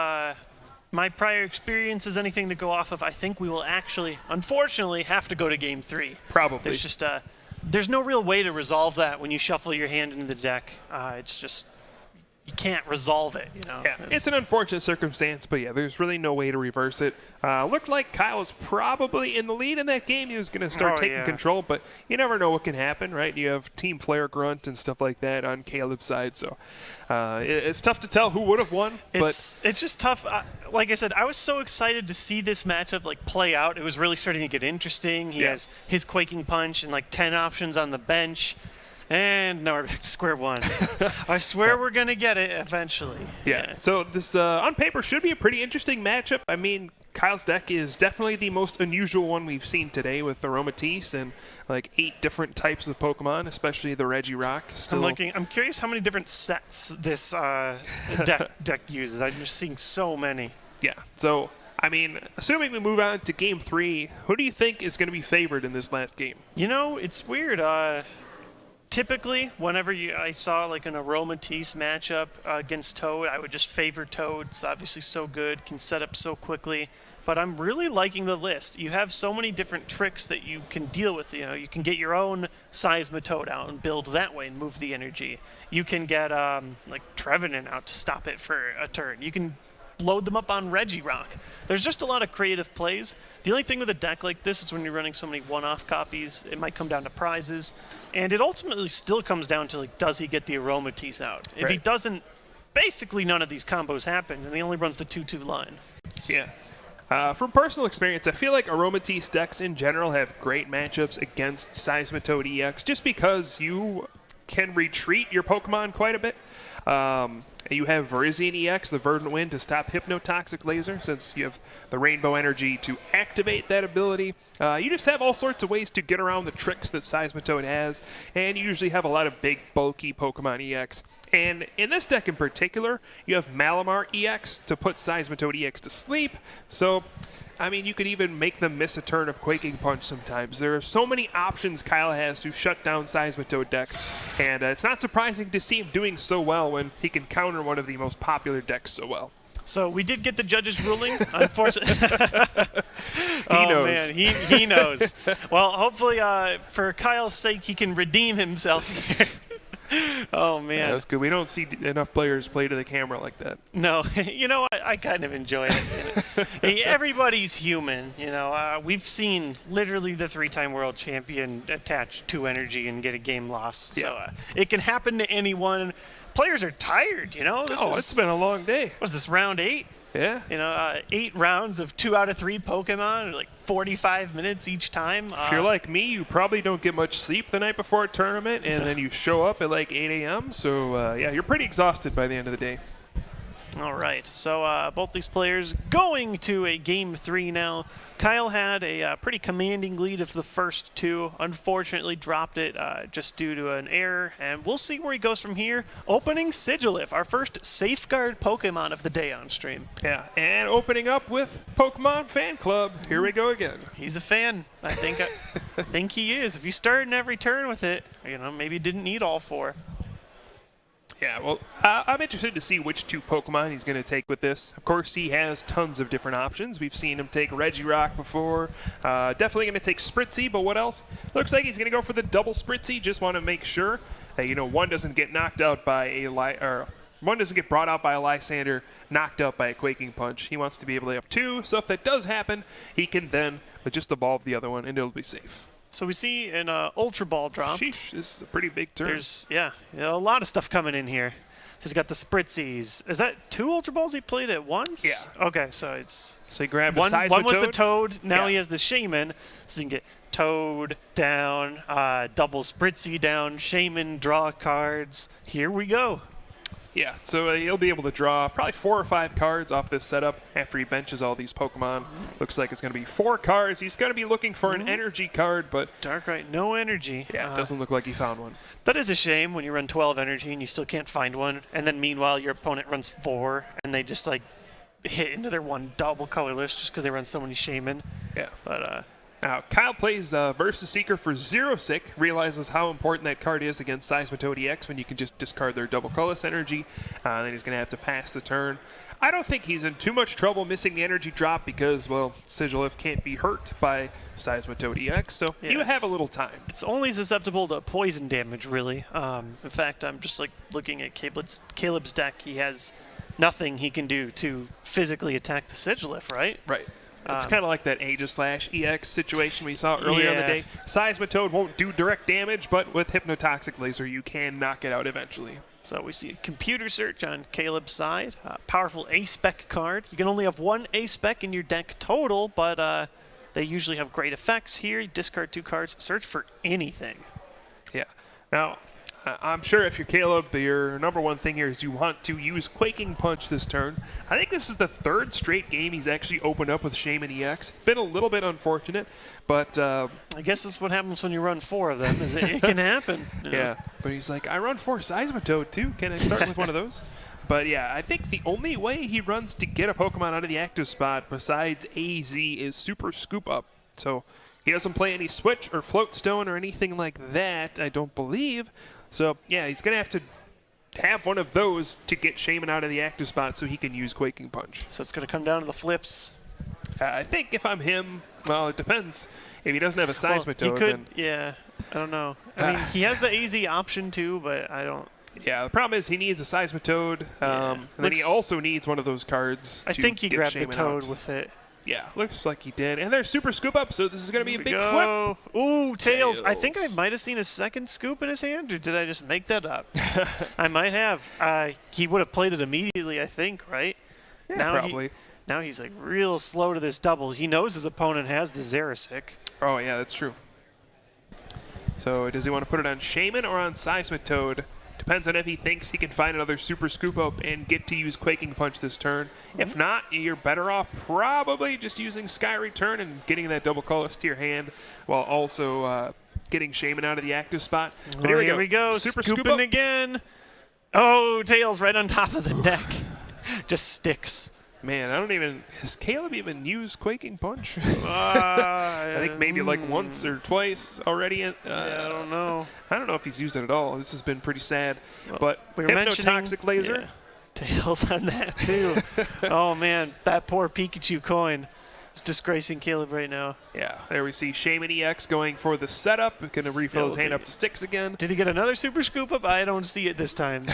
my prior experience is anything to go off of, I think we will actually, unfortunately, have to go to Game 3. Probably. There's just there's no real way to resolve that when you shuffle your hand into the deck. It's just you can't resolve it. Yeah, it's an unfortunate circumstance, but yeah, there's really no way to reverse it. Looked like Kyle was probably in the lead in that game. He was going to start taking control, but you never know what can happen, right? You have Team Flare Grunt and stuff like that on Caleb's side, so it's tough to tell who would have won. It's just tough. Like I said, I was so excited to see this matchup play out. It was really starting to get interesting. He has his Quaking Punch and 10 options on the bench. And now we're back to square one. I swear we're going to get it eventually. Yeah. So this, on paper, should be a pretty interesting matchup. Kyle's deck is definitely the most unusual one we've seen today with Aromatisse and like 8 different types of Pokemon, especially the Regirock. Still, I'm curious how many different sets this deck uses. I'm just seeing so many. Yeah. So, I mean, assuming we move on to Game 3, who do you think is going to be favored in this last game? You know, it's weird. Typically, whenever I saw like an Aromatisse matchup against Toad, I would just favor Toad. It's obviously so good, can set up so quickly. But I'm really liking the list. You have so many different tricks that you can deal with. You know, you can get your own Seismitoad out and build that way and move the energy. You can get like Trevenant out to stop it for a turn. You can load them up on Regirock. There's just a lot of creative plays. The only thing with a deck like this is when you're running so many one-off copies, it might come down to prizes. And it ultimately still comes down to, like, does he get the Aromatisse out? If he doesn't, basically none of these combos happen, and he only runs the 2-2 line. Yeah. From personal experience, I feel like Aromatisse decks in general have great matchups against Seismitoad EX just because you can retreat your Pokemon quite a bit. You have Virizion EX, the Verdant Wind, to stop Hypnotoxic Laser, since you have the Rainbow Energy to activate that ability. You just have all sorts of ways to get around the tricks that Seismitoad has, and you usually have a lot of big, bulky Pokemon EX. And in this deck in particular, you have Malamar EX to put Seismitoad EX to sleep, so I mean, you could even make them miss a turn of Quaking Punch sometimes. There are so many options Kyle has to shut down Seismitoad decks, and it's not surprising to see him doing so well when he can counter one of the most popular decks so well. So we did get the judge's ruling, unfortunately. He knows. Man, he knows. Well, hopefully for Kyle's sake, he can redeem himself here. Oh, man. Yeah, that's good. We don't see enough players play to the camera like that. No, you know what? I kind of enjoy it. Hey, everybody's human. You know, we've seen literally the 3-time world champion attach 2 energy and get a game lost. Yeah. So it can happen to anyone. Players are tired, you know? It's been a long day. Was this round 8? Yeah. You know, 8 rounds of 2 out of 3 Pokemon, like 45 minutes each time. If you're like me, you probably don't get much sleep the night before a tournament, and then you show up at like 8 a.m. So, yeah, you're pretty exhausted by the end of the day. All right, so both these players going to a Game 3 now. Kyle had a pretty commanding lead of the first 2. Unfortunately, dropped it just due to an error, and we'll see where he goes from here. Opening Sigilif, our first Safeguard Pokemon of the day on stream. Yeah, and opening up with Pokemon Fan Club. Here we go again. He's a fan. I think he is. If you start in every turn with it, you know, maybe didn't need all 4. Yeah, well, I'm interested to see which 2 Pokemon he's going to take with this. Of course, he has tons of different options. We've seen him take Regirock before. Definitely going to take Spritzy, but what else? Looks like he's going to go for the double Spritzy. Just want to make sure that, you know, one doesn't get knocked out by one doesn't get brought out by a Lysander, knocked out by a Quaking Punch. He wants to be able to have 2, so if that does happen, he can then just evolve the other one, and it'll be safe. So we see an Ultra Ball drop. Sheesh, this is a pretty big turn. There's, a lot of stuff coming in here. He's got the Spritzies. Is that 2 Ultra Balls he played at once? Yeah. Okay, so it's... So he grabbed one was the Seismitoad. Toad, now he Yeah. has the Shaman. So you can get Toad down, double Spritzy down, Shaman, draw cards. Here we go. Yeah, so he'll be able to draw probably 4 or 5 cards off this setup after he benches all these Pokemon. Looks like it's going to be 4 cards. He's going to be looking for an energy card, but... Darkrai, no energy. Yeah, it doesn't look like he found one. That is a shame when you run 12 energy and you still can't find one. And then meanwhile, your opponent runs 4 and they just like hit into their one double colorless just because they run so many Shaman. Yeah. But Now, Kyle plays Versus Seeker for 0-Sick, realizes how important that card is against Seismitoad EX when you can just discard their double colorless energy. Then he's going to have to pass the turn. I don't think he's in too much trouble missing the energy drop because, well, Sigilif can't be hurt by Seismitoad EX, so you have a little time. It's only susceptible to poison damage, really. In fact, I'm just like looking at Caleb's deck. He has nothing he can do to physically attack the Sigilif, right? Right. It's kind of like that Aegislash EX situation we saw earlier in the day. Seismitoad won't do direct damage, but with Hypnotoxic Laser, you can knock it out eventually. So we see a computer search on Caleb's side. Powerful A-Spec card. You can only have 1 A-Spec in your deck total, but they usually have great effects here. You discard 2 cards, search for anything. Yeah. Now, I'm sure if you're Caleb, your number one thing here is you want to use Quaking Punch this turn. I think this is the third straight game he's actually opened up with Shaman EX. Been a little bit unfortunate, but I guess that's what happens when you run 4 of them. Is it can happen. You know? yeah. But he's like, I run 4 Seismitoad too. Can I start with one of those? But yeah, I think the only way he runs to get a Pokemon out of the active spot besides AZ is Super Scoop Up. So he doesn't play any Switch or Float Stone or anything like that, I don't believe. So yeah, he's going to have one of those to get Shaman out of the active spot so he can use Quaking Punch. So it's going to come down to the flips. I think if I'm him, well, it depends. If he doesn't have a Seismitoad, he could, then... yeah, I don't know. I mean, he has the AZ option too, but I don't... Yeah, the problem is he needs a Seismitoad, and then he also needs one of those cards. I think he grabbed Shaman the Toad out. with it. Yeah, looks like he did. And there's Super Scoop Up, so this is going to be a big flip. Ooh, Tails. I think I might have seen a second scoop in his hand, or did I just make that up? I might have. He would have played it immediately, I think, right? Yeah, now probably. Now he's like real slow to this double. He knows his opponent has the Xerasic. Oh, yeah, that's true. So does he want to put it on Shaman or on Seismitoad? Depends on if he thinks he can find another Super Scoop Up and get to use Quaking Punch this turn. If not, you're better off probably just using Sky Return and getting that double colorless to your hand while also getting Shaman out of the active spot. But Here we go. Super Scooping Scoop Up again. Oh, Tails right on top of the neck. Just sticks. Man, I don't even... Has Caleb even used Quaking Punch? I think maybe like once or twice already. I don't know. I don't know if he's used it at all. This has been pretty sad. But we were Hypnotoxic Laser... Yeah. Tails on that, too. Oh, man. That poor Pikachu coin is disgracing Caleb right now. Yeah, there we see Shaman EX going for the setup. Going to refill his hand up to 6 again. Did he get another Super Scoop Up? I don't see it this time.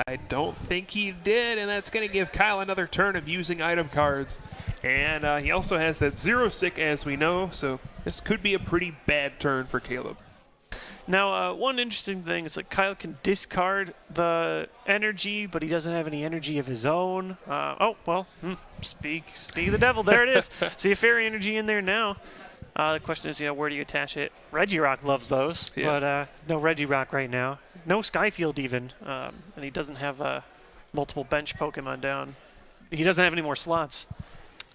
I don't think he did, and that's going to give Kyle another turn of using item cards. And he also has that Xerasic, as we know, so this could be a pretty bad turn for Caleb. Now, one interesting thing is that Kyle can discard the energy, but he doesn't have any energy of his own. Speak of the devil. There it is. See a fairy energy in there now. The question is, where do you attach it? Regirock loves those, but no Regirock right now. No Skyfield even, and he doesn't have multiple bench Pokemon down. He doesn't have any more slots.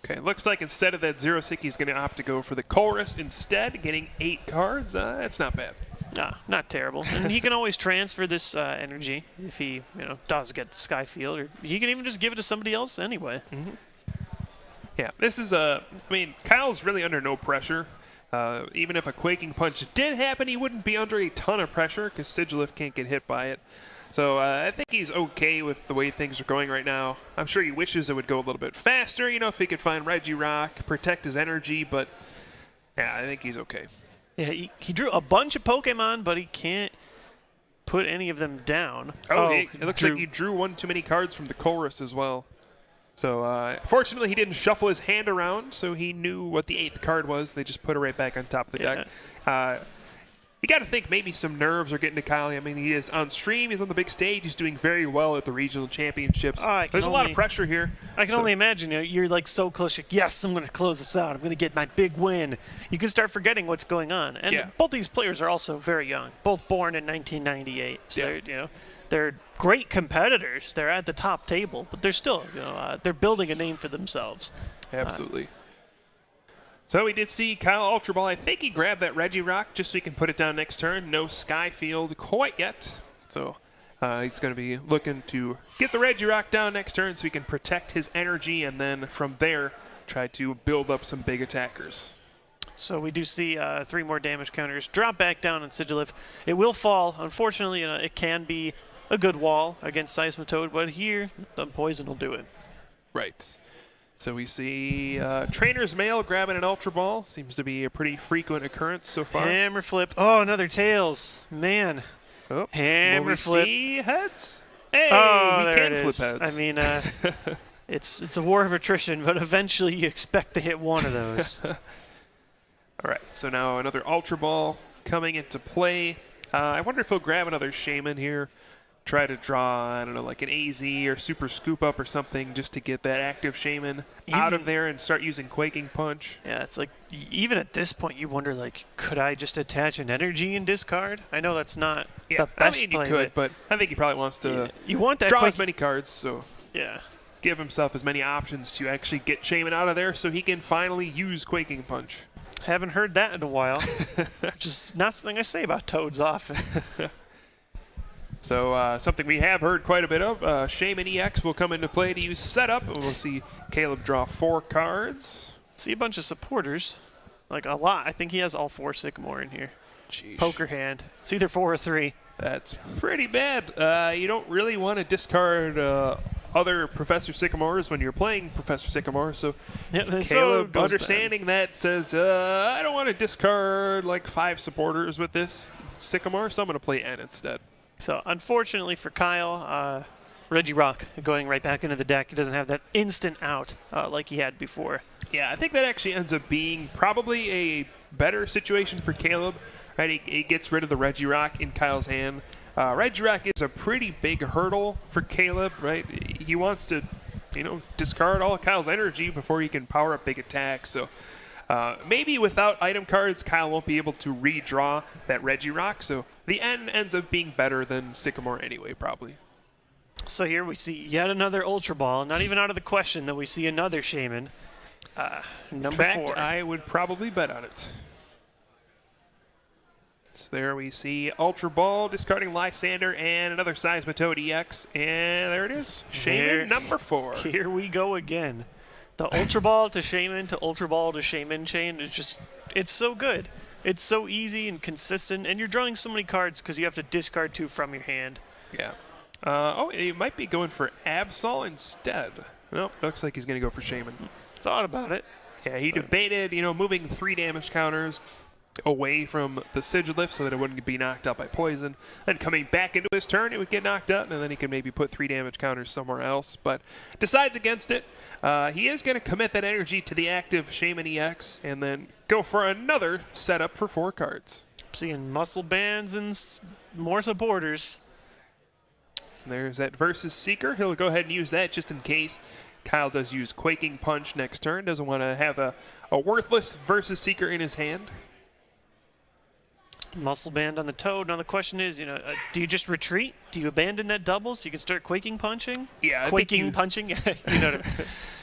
Okay, looks like instead of that Xerasic, he's going to opt to go for the Colress instead, getting 8 cards. That's not bad. No, not terrible. And he can always transfer this energy if he, does get Skyfield, or he can even just give it to somebody else anyway. Mm-hmm. Yeah, this is Kyle's really under no pressure. Even if a Quaking Punch did happen, he wouldn't be under a ton of pressure because Sigilif can't get hit by it. So I think he's okay with the way things are going right now. I'm sure he wishes it would go a little bit faster, if he could find Regirock, protect his energy, but yeah, I think he's okay. Yeah, he drew a bunch of Pokemon, but he can't put any of them down. It looks like he drew one too many cards from the Colress as well. So fortunately, he didn't shuffle his hand around, so he knew what the 8th card was. They just put it right back on top of the deck. You got to think maybe some nerves are getting to Kyle. I mean, he is on stream. He's on the big stage. He's doing very well at the regional championships. There's a lot of pressure here. I can only imagine. You're like so close. Yes, I'm going to close this out. I'm going to get my big win. You can start forgetting what's going on. And both these players are also very young, both born in 1998. So they're great competitors. They're at the top table, but they're still, they're building a name for themselves. Absolutely. So we did see Kyle Ultra Ball. I think he grabbed that Regirock just so he can put it down next turn. No Skyfield quite yet. So he's going to be looking to get the Regirock down next turn so he can protect his energy and then from there try to build up some big attackers. So we do see 3 more damage counters drop back down on Sigilif. It will fall. Unfortunately, it can be a good wall against Seismitoad, but here, the poison will do it. Right. So we see Trainer's Mail grabbing an Ultra Ball. Seems to be a pretty frequent occurrence so far. Hammer Flip. Oh, another Tails. Man. Oh, Hammer Flip. See heads? Hey, he can flip heads. I mean, it's a war of attrition, but eventually you expect to hit one of those. All right, so now another Ultra Ball coming into play. I wonder if he'll grab another Shaman here. try to draw, I don't know, like an AZ or Super Scoop Up or something just to get that active Shaman out of there and start using Quaking Punch. Yeah, it's like, even at this point, you wonder, like, could I just attach an energy and discard? I know that's not the best I mean, play. you could, but I think he probably wants to you want that draw quick, as many cards, so yeah. give himself as many options to actually get Shaman out of there so he can finally use Quaking Punch. Haven't heard that in a while. Which is not something I say about Toads often. So something we have heard quite a bit of, Shaman EX will come into play to use setup, and we'll see Caleb draw 4 cards. See a bunch of supporters. Like, a lot. I think he has all 4 Sycamore in here. Jeez. Poker hand. It's either 4 or 3. That's pretty bad. You don't really want to discard other Professor Sycamores when you're playing Professor Sycamore, so Caleb, understanding that, says, I don't want to discard like 5 supporters with this Sycamore, so I'm going to play N instead. So, unfortunately for Kyle, Reggie Rock going right back into the deck. He doesn't have that instant out like he had before. Yeah, I think that actually ends up being probably a better situation for Caleb. Right, he gets rid of the Reggie Rock in Kyle's hand. Reggie Rock is a pretty big hurdle for Caleb, right? He wants to, discard all of Kyle's energy before he can power up big attacks. So maybe without item cards, Kyle won't be able to redraw that Reggie Rock. So the N ends up being better than Sycamore anyway, probably. So here we see yet another Ultra Ball. Not even out of the question that we see another Shaman. Number 4. I would probably bet on it. So there we see Ultra Ball discarding Lysander and another Seismitoad EX, and there it is, Shaman number 4. Here we go again. The Ultra Ball to Shaman to Ultra Ball to Shaman chain is just, it's so good. It's so easy and consistent, and you're drawing so many cards because you have to discard 2 from your hand. Yeah. He might be going for Absol instead. Nope, looks like he's going to go for Shaman. Thought about it. Yeah, he debated, moving 3 damage counters away from the Sigilift so that it wouldn't be knocked out by poison. Then coming back into his turn, it would get knocked out, and then he can maybe put 3 damage counters somewhere else. But decides against it. He is going to commit that energy to the active Shaman EX and then go for another setup for 4 cards. Seeing muscle bands and more supporters. There's that Versus Seeker. He'll go ahead and use that just in case Kyle does use Quaking Punch next turn. Doesn't want to have a worthless Versus Seeker in his hand. Muscle band on the Toad. Now the question is, do you just retreat? Do you abandon that double so you can start Quaking Punching? Yeah. Quaking Punching?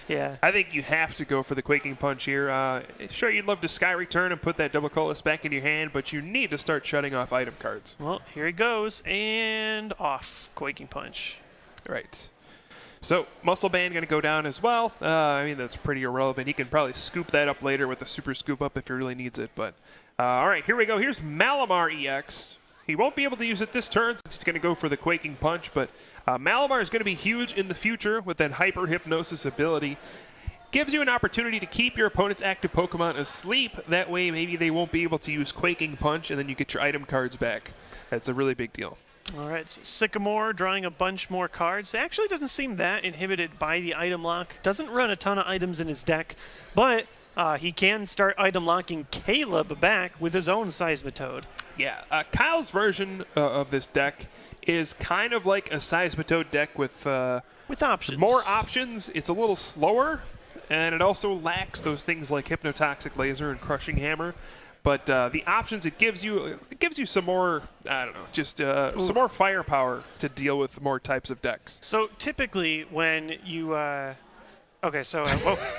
Yeah. I think you have to go for the Quaking Punch here. Sure, you'd love to Sky Return and put that double colorless back in your hand, but you need to start shutting off item cards. Well, here he goes, and off. Quaking Punch. Right. So, Muscle Band going to go down as well. I mean, that's pretty irrelevant. He can probably scoop that up later with the Super Scoop Up if he really needs it. But, all right, here we go. Here's Malamar EX. He won't be able to use it this turn since he's going to go for the Quaking Punch. But Malamar is going to be huge in the future with that Hyper Hypnosis ability. Gives you an opportunity to keep your opponent's active Pokemon asleep. That way, maybe they won't be able to use Quaking Punch, and then you get your item cards back. That's a really big deal. All right, so Sycamore drawing a bunch more cards. It actually doesn't seem that inhibited by the item lock. Doesn't run a ton of items in his deck, but he can start item locking Caleb back with his own Seismitoad. Yeah, Kyle's version of this deck is kind of like a Seismitoad deck with options. More options. It's a little slower, and it also lacks those things like Hypnotoxic Laser and Crushing Hammer. But the options it gives you some more, I don't know, just some more firepower to deal with more types of decks. So typically when you,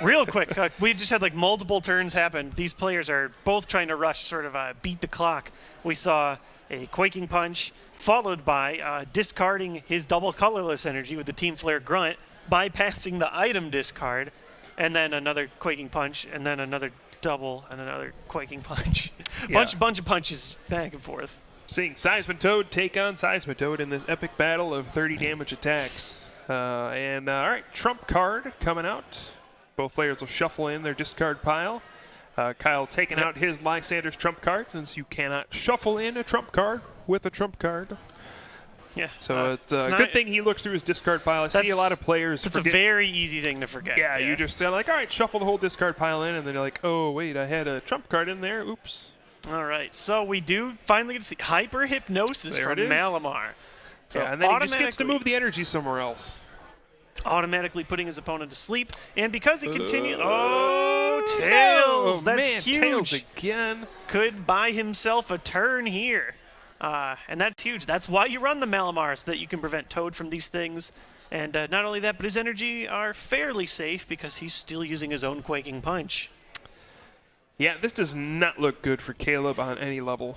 real quick, we just had like multiple turns happen. These players are both trying to rush, sort of beat the clock. We saw a Quaking Punch followed by discarding his double colorless energy with the Team Flare Grunt, bypassing the item discard, and then another Quaking Punch, and then another double and another Quaking Punch. Bunch of punches back and forth. Seeing Seismitoad take on Seismitoad in this epic battle of 30 damage attacks. All right, Trump card coming out. Both players will shuffle in their discard pile. Kyle taking out his Lysander's Trump card since you cannot shuffle in a Trump card with a Trump card. Yeah. So it's a good thing he looks through his discard pile. I see a lot of players It's a very easy thing to forget. Yeah, you just like, all right, shuffle the whole discard pile in, and then you're like, oh, wait, I had a Trump card in there. Oops. All right, so we do finally get to see Hyper Hypnosis from Malamar. So yeah, and then he just gets to move the energy somewhere else. Automatically putting his opponent to sleep. And because he continues... Oh, Tails! No, That's man, huge. Tails again. Could buy himself a turn here. And that's huge. That's why you run the Malamar, so that you can prevent Toad from these things. And not only that, but his energy are fairly safe because he's still using his own Quaking Punch. Yeah, this does not look good for Caleb on any level.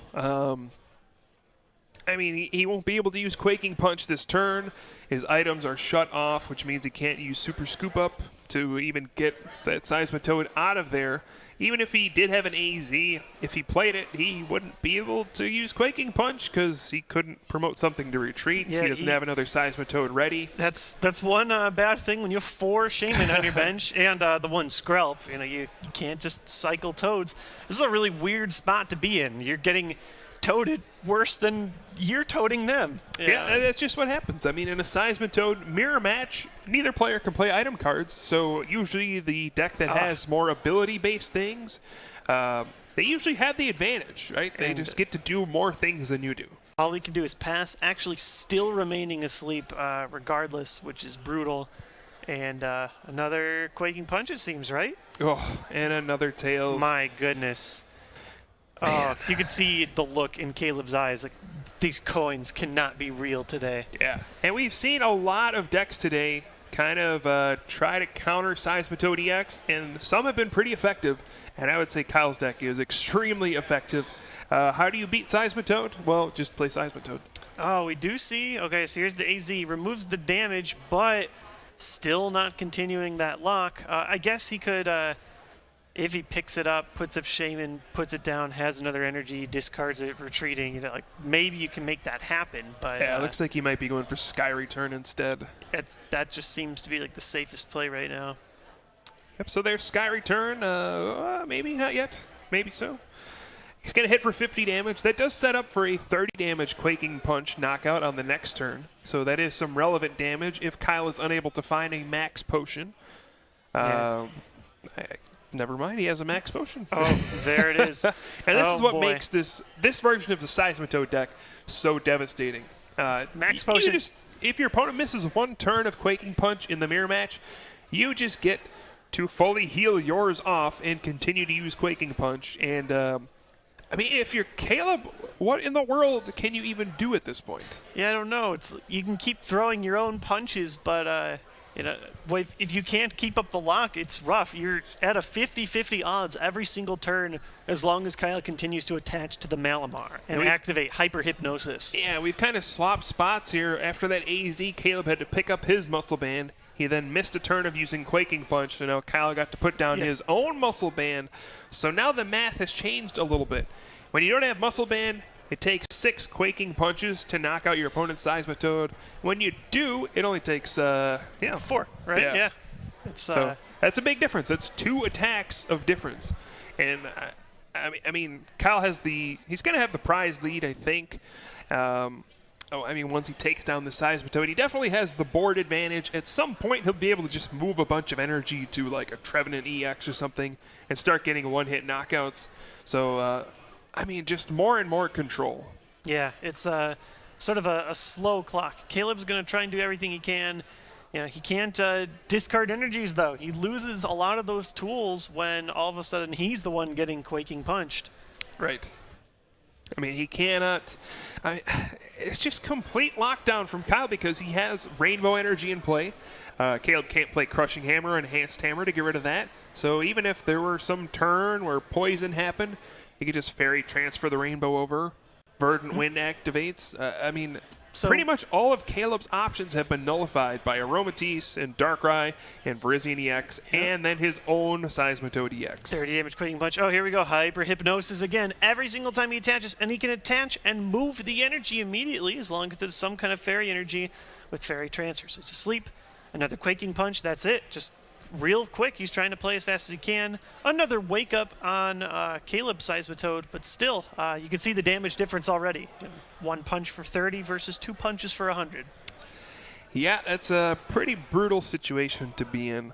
I mean, he won't be able to use Quaking Punch this turn. His items are shut off, which means he can't use Super Scoop Up to even get that Seismitoad out of there. Even if he did have an AZ, if he played it, he wouldn't be able to use Quaking Punch because he couldn't promote something to retreat. Yeah, he doesn't have another Seismitoad ready. That's one bad thing when you have 4 Shaman on your bench and the one Skrelp. You know, you can't just cycle Toads. This is a really weird spot to be in. You're getting toaded worse than you're toading them. Yeah, that's just what happens. I mean, in a Seismitoad mirror match, neither player can play item cards, so usually the deck that has more ability-based things, they usually have the advantage, right? They just get to do more things than you do. All he can do is pass, actually still remaining asleep regardless, which is brutal. And another Quaking Punch, it seems, right? Oh, and another Tails. My goodness. Oh, you could see the look in Caleb's eyes, like, these coins cannot be real today. Yeah, and we've seen a lot of decks today kind of try to counter Seismitoad EX, and some have been pretty effective, and I would say Kyle's deck is extremely effective. How do you beat Seismitoad? Well, just play Seismitoad. Oh, we do see, okay, so here's the AZ, removes the damage, but still not continuing that lock. I guess he could... if he picks it up, puts up Shaman, puts it down, has another energy, discards it, retreating, you know, like maybe you can make that happen. But yeah, it looks like he might be going for Sky Return instead. That just seems to be like the safest play right now. Yep. So there's Sky Return. Maybe not yet. Maybe so. He's gonna hit for 50 damage. That does set up for a 30 damage Quaking Punch knockout on the next turn. So that is some relevant damage if Kyle is unable to find a max potion. Never mind, he has a max potion. Oh, there it is. And this is what boy. makes this version of the Seismitoad deck so devastating. Max potion. If your opponent misses one turn of Quaking Punch in the mirror match, you just get to fully heal yours off and continue to use Quaking Punch. And, I mean, if you're Caleb, what in the world can you even do at this point? Yeah, I don't know. You can keep throwing your own punches, but... you know, if you can't keep up the lock, it's rough. You're at a 50-50 odds every single turn as long as Kyle continues to attach to the Malamar and activate Hyper Hypnosis. Yeah, we've kind of swapped spots here. After that AZ, Caleb had to pick up his Muscle Band. He then missed a turn of using Quaking Punch, so now Kyle got to put down his own Muscle Band. So now the math has changed a little bit. When you don't have Muscle Band, it takes 6 Quaking Punches to knock out your opponent's Seismitoad. When you do, it only takes 4, right? Yeah. It's, so that's a big difference. That's 2 attacks of difference. And I mean, Kyle has he's going to have the prize lead, I think. Once he takes down the Seismitoad, he definitely has the board advantage. At some point, he'll be able to just move a bunch of energy to like a Trevenant EX or something and start getting one-hit knockouts. So, just more and more control. Yeah, it's sort of a slow clock. Caleb's going to try and do everything he can. You know, he can't discard energies, though. He loses a lot of those tools when all of a sudden he's the one getting Quaking Punched. Right. I mean, he cannot... it's just complete lockdown from Kyle because he has Rainbow Energy in play. Caleb can't play Crushing Hammer or Enhanced Hammer to get rid of that. So even if there were some turn where poison happened, he could just Fairy Transfer the Rainbow over. Verdant Wind activates. Pretty much all of Caleb's options have been nullified by Aromatisse and Darkrai and Virizion EX and then his own Seismitoad EX. 30 damage Quaking Punch. Oh, here we go. Hyper Hypnosis again. Every single time he attaches, and he can attach and move the energy immediately as long as it's some kind of fairy energy with Fairy Transfer. So it's asleep. Another Quaking Punch. That's it. Just real quick. He's trying to play as fast as he can. Another Wake Up on Caleb's Seismitoad, but still, you can see the damage difference already. 1 punch for 30 versus 2 punches for 100. Yeah, that's a pretty brutal situation to be in.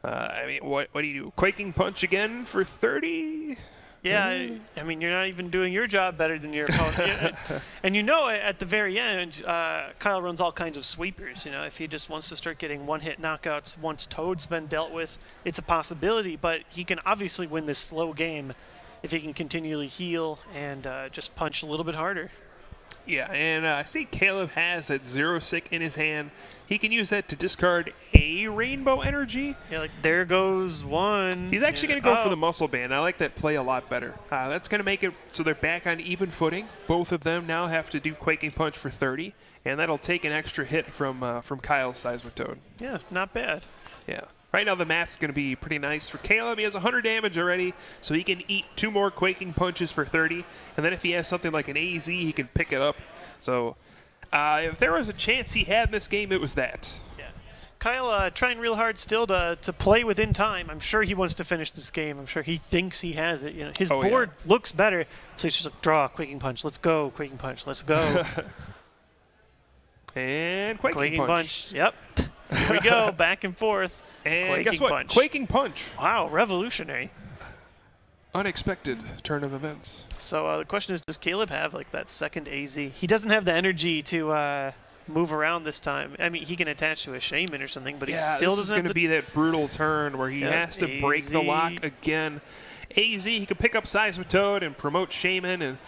What do you do? Quaking Punch again for 30? Yeah, I mean, you're not even doing your job better than your opponent. And at the very end, Kyle runs all kinds of sweepers. If he just wants to start getting one-hit knockouts once Toad's been dealt with, it's a possibility. But he can obviously win this slow game if he can continually heal and just punch a little bit harder. Yeah, and I see Caleb has that 0-6 in his hand. He can use that to discard a rainbow energy. Yeah, like there goes one. He's actually going to go for the muscle band. I like that play a lot better. That's going to make it so they're back on even footing. Both of them now have to do Quaking Punch for 30, and that'll take an extra hit from Kyle's Seismitoad. Yeah, not bad. Yeah. Right now the math's going to be pretty nice for Caleb. He has 100 damage already, so he can eat 2 more Quaking Punches for 30. And then if he has something like an AZ, he can pick it up. So if there was a chance he had in this game, it was that. Yeah. Kyle trying real hard still to play within time. I'm sure he wants to finish this game. I'm sure he thinks he has it. His board looks better, so he's just like, draw, Quaking Punch, let's go, Quaking Punch, let's go. And Quaking Punch. Yep. Here we go, back and forth. And Quaking guess what? Punch. Quaking Punch. Wow, revolutionary. Unexpected turn of events. So the question is, does Caleb have like that second AZ? He doesn't have the energy to move around this time. I mean, he can attach to a Shaman or something, but he still doesn't have this is going to be that brutal turn where he has to break the lock again. AZ, he can pick up Seismitoad and promote Shaman and,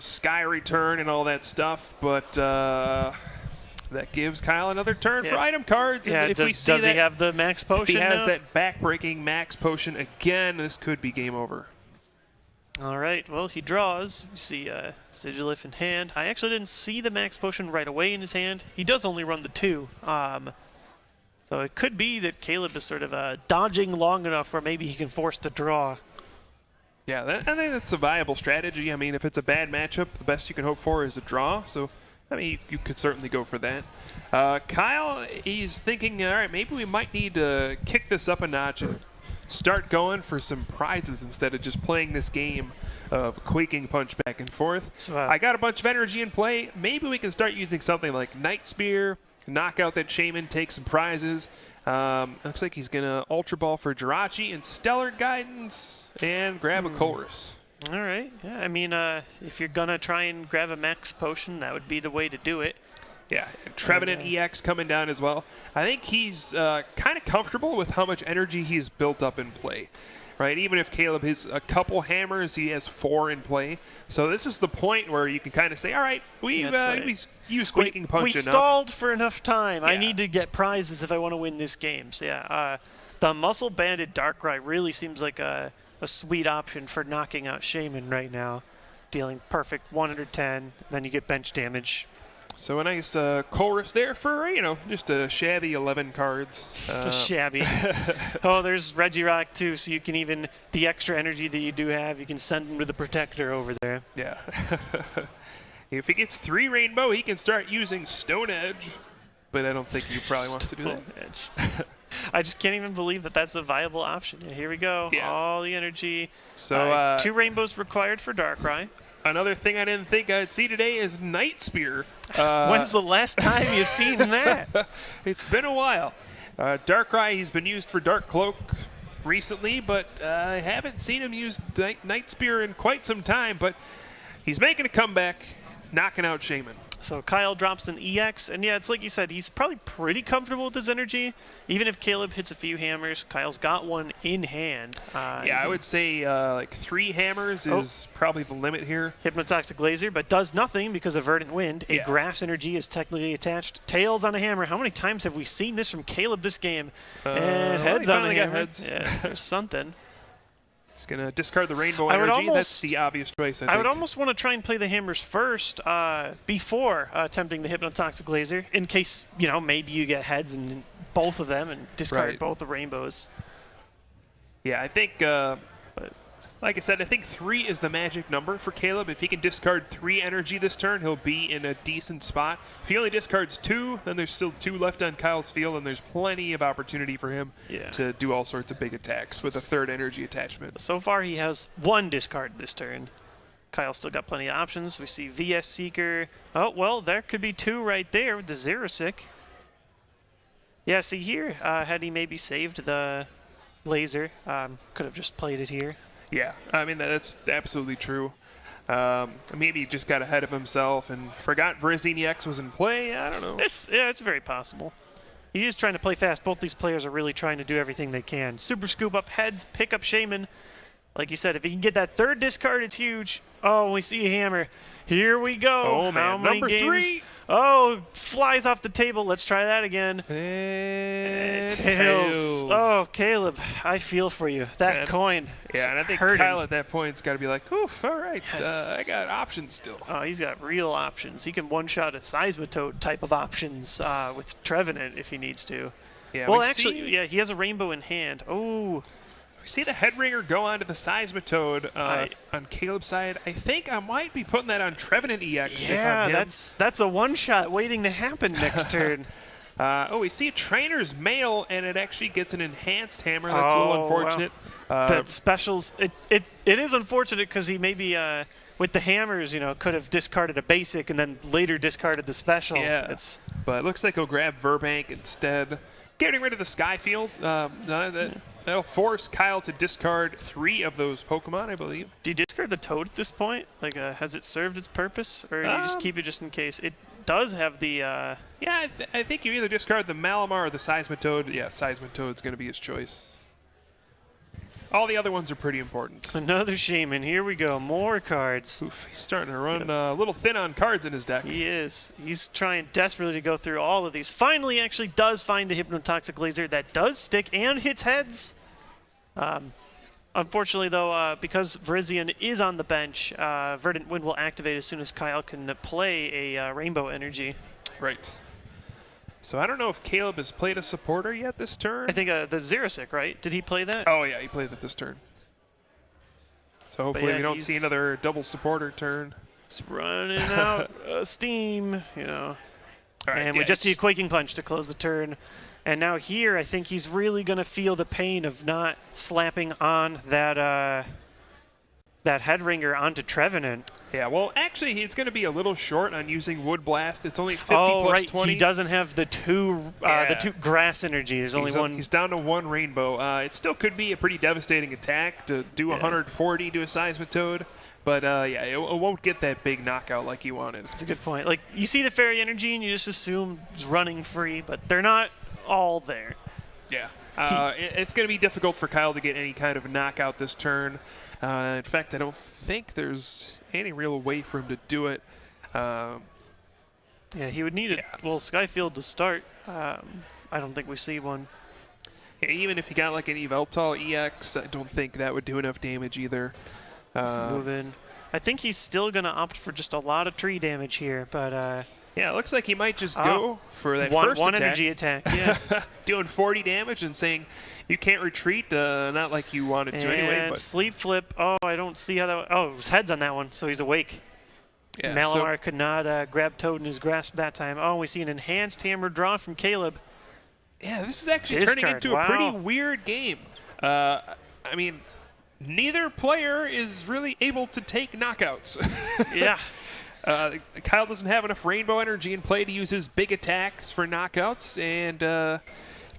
Sky Return and all that stuff, but that gives Kyle another turn for item cards. Yeah, and if does he have the max potion If he has now? that back-breaking max potion again, this could be game over. All right, well, he draws. You see Sigilif in hand. I actually didn't see the max potion right away in his hand. He does only run the 2. So it could be that Caleb is sort of dodging long enough where maybe he can force the draw. Yeah, I think that's a viable strategy. I mean, if it's a bad matchup, the best you can hope for is a draw. So, I mean, you could certainly go for that. Kyle, he's thinking, all right, maybe we might need to kick this up a notch and start going for some prizes instead of just playing this game of Quaking Punch back and forth. So, I got a bunch of energy in play. Maybe we can start using something like Night Spear, knock out that Shaman, take some prizes. Looks like he's going to Ultra Ball for Jirachi and Stellar Guidance and grab a Chorus. All right. Yeah, I mean, if you're going to try and grab a max potion, that would be the way to do it. Yeah, and Trevenant EX coming down as well. I think he's kind of comfortable with how much energy he's built up in play, right? Even if Caleb has a couple hammers, he has 4 in play. So this is the point where you can kind of say, all right, we use Quaking Punch we enough. Stalled for enough time. Yeah. I need to get prizes if I want to win this game. So yeah, the Muscle Banded Darkrai really seems like a sweet option for knocking out Shaman right now. Dealing perfect 110, then you get bench damage. So a nice chorus there for, just a shabby 11 cards. Just shabby. Oh, there's Regirock too, so you can even, the extra energy that you do have, you can send him to the Protector over there. Yeah. If he gets 3 Rainbow, he can start using Stone Edge, but I don't think he probably wants to do that. Edge. I just can't even believe that that's a viable option. Yeah, here we go. Yeah. All the energy. So 2 rainbows required for Darkrai. Another thing I didn't think I'd see today is Night Spear. When's the last time you've seen that? It's been a while. Darkrai, he's been used for Dark Cloak recently, but I haven't seen him use Night Spear in quite some time, but he's making a comeback, knocking out Shaman. So Kyle drops an EX, and yeah, it's like you said, he's probably pretty comfortable with his energy. Even if Caleb hits a few hammers, Kyle's got one in hand. Yeah, I would say like 3 hammers is probably the limit here. Hypnotoxic Laser, but does nothing because of Verdant Wind. A grass energy is technically attached. Tails on a hammer. How many times have we seen this from Caleb this game? And heads on a hammer. Heads. Yeah, there's something. He's going to discard the Rainbow Energy. That's the obvious choice, I think. I would almost want to try and play the hammers first before attempting the Hypnotoxic Laser, in case, maybe you get heads and both of them and discard both the rainbows. Yeah, I think, like I said, I think 3 is the magic number for Caleb. If he can discard 3 energy this turn, he'll be in a decent spot. If he only discards 2, then there's still 2 left on Kyle's field, and there's plenty of opportunity for him to do all sorts of big attacks with a 3rd energy attachment. So far, he has 1 discard this turn. Kyle's still got plenty of options. We see VS Seeker. Oh, well, there could be 2 right there with the Xerosic. Yeah, see here, had he maybe saved the laser, could have just played it here. Yeah, I mean, that's absolutely true. Maybe he just got ahead of himself and forgot Virizion EX was in play. I don't know. It's very possible. He is trying to play fast. Both these players are really trying to do everything they can. Super scoop up heads, pick up Shaman. Like you said, if he can get that third discard, it's huge. Oh, we see a hammer. Here we go. Oh, man. How many Number games? 3. Oh, flies off the table. Let's try that again. And Tails. Oh, Caleb, I feel for you. That And- coin. Yeah, and I think hurting. Kyle at that point's got to be like, oof, all right, Yes. I got options still. Oh, he's got real options. He can one-shot a Seismitoad type of options with Trevenant if he needs to. Yeah, Well, we actually, see, yeah, he has a rainbow in hand. Oh, we see the Headringer go onto the Seismitoad on Caleb's side. I think I might be putting that on Trevenant EX. if yeah, I'm him. that's a one-shot waiting to happen next turn. We see a Trainer's Mail, and it actually gets an enhanced hammer. That's a little Oh, unfortunate. That specials. It is unfortunate because he maybe with the hammers, could have discarded a basic and then later discarded the special. Yeah, but it looks like he'll grab Verbank instead, getting rid of the Skyfield. That'll force Kyle to discard 3 of those Pokemon, I believe. Do you discard the Toad at this point? Like, has it served its purpose, or do you just keep it just in case? It does have the. Yeah, I think you either discard the Malamar or the Seismitoad. Yeah, Seismitoad's going to be his choice. All the other ones are pretty important. Another Shaman. Here we go. More cards. Oof, he's starting to run a little thin on cards in his deck. He is. He's trying desperately to go through all of these. Finally, actually does find a Hypnotoxic Laser that does stick and hits heads. Unfortunately, though, because Virizion is on the bench, Verdant Wind will activate as soon as Kyle can play a Rainbow Energy. Right. So I don't know if Caleb has played a supporter yet this turn. I think the Xerosic, right? Did he play that? Oh, yeah, he played it this turn. So hopefully yeah, we don't see he's- another double supporter turn. He's running out steam, All right, and yeah, we just see a it's- Quaking Punch to close the turn. And now here, I think he's really going to feel the pain of not slapping on that that Headringer onto Trevenant. Yeah, well, actually, he's going to be a little short on using Wood Blast. It's only 50 Oh, plus right. 20. He doesn't have the two grass energy. There's only one. He's down to 1 rainbow. It still could be a pretty devastating attack to do 140 to a Seismitoad. But, yeah, it won't get that big knockout like you wanted. That's a good point. Like, you see the Fairy Energy and you just assume it's running free, but they're not all there. Yeah. It's going to be difficult for Kyle to get any kind of knockout this turn. In fact, I don't think there's any real way for him to do it. Yeah, he would need it. Well, Skyfield to start. I don't think we see one. Yeah, even if he got like an Yveltal EX, I don't think that would do enough damage either. Let's move in. I think he's still going to opt for just a lot of tree damage here, but Yeah, it looks like he might just go for that one first attack. energy attack. Yeah. Doing 40 damage and saying you can't retreat, not like you wanted to anyway. And But sleep flip. Oh, I don't see how that. Oh, his head's on that one, so he's awake. yeah, Malamar could not grab Toad in his grasp that time. Oh, we see an enhanced hammer draw from Caleb. yeah, this is actually Discard, turning into wow. a pretty weird game. I mean, neither player is really able to take knockouts. Yeah. Kyle doesn't have enough rainbow energy in play to use his big attacks for knockouts, and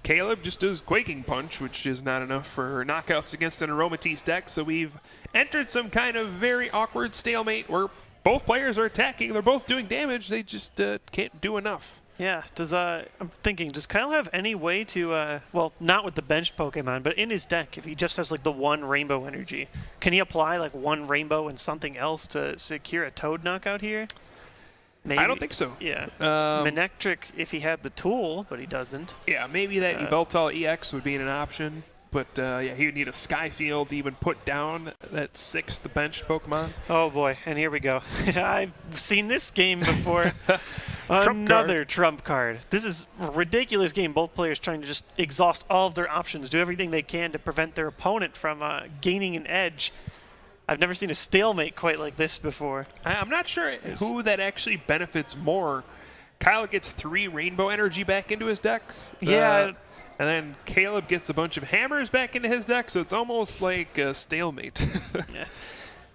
Caleb just does Quaking Punch, which is not enough for knockouts against an Aromatisse deck. So we've entered some kind of very awkward stalemate where both players are attacking. They're both doing damage. They just can't do enough. Yeah. I'm thinking, does Kyle have any way to, well, not with the benched Pokemon, but in his deck, if he just has like the one rainbow energy, can he apply like one rainbow and something else to secure a Toad knockout here? Maybe. I don't think so. Yeah. Manectric, if he had the tool, but he doesn't. Yeah, maybe that Yveltal EX would be an option. But, yeah, he would need a Skyfield to even put down that 6th benched Pokemon. Oh, boy. And here we go. I've seen this game before. Trump Another trump card. This is a ridiculous game. Both players trying to just exhaust all of their options, do everything they can to prevent their opponent from gaining an edge. I've never seen a stalemate quite like this before. I'm not sure who that actually benefits more. Kyle gets 3 rainbow energy back into his deck. Yeah. And then Caleb gets a bunch of hammers back into his deck, so it's almost like a stalemate.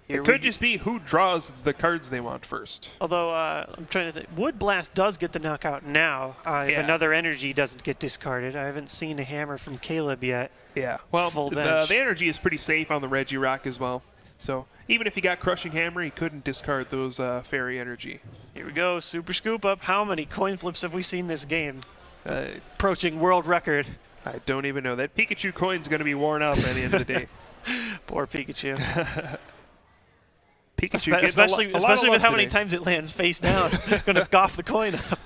Here It we could go. just be who draws the cards they want first. Although I'm trying to think, Wood Blast does get the knockout now. If Yeah. another energy doesn't get discarded, I haven't seen a hammer from Caleb yet. Yeah, well, Full the bench. energy is pretty safe on the Regirock as well. So even if he got Crushing Hammer, he couldn't discard those Fairy energy. Here we go, super scoop up. How many coin flips have we seen this game? Uh, Approaching world record. I don't even know. That Pikachu coin's going to be worn out by the end of the day. Poor Pikachu. Pikachu getting especially a lot of with love how many today. times it lands face down. Gonna scoff the coin up.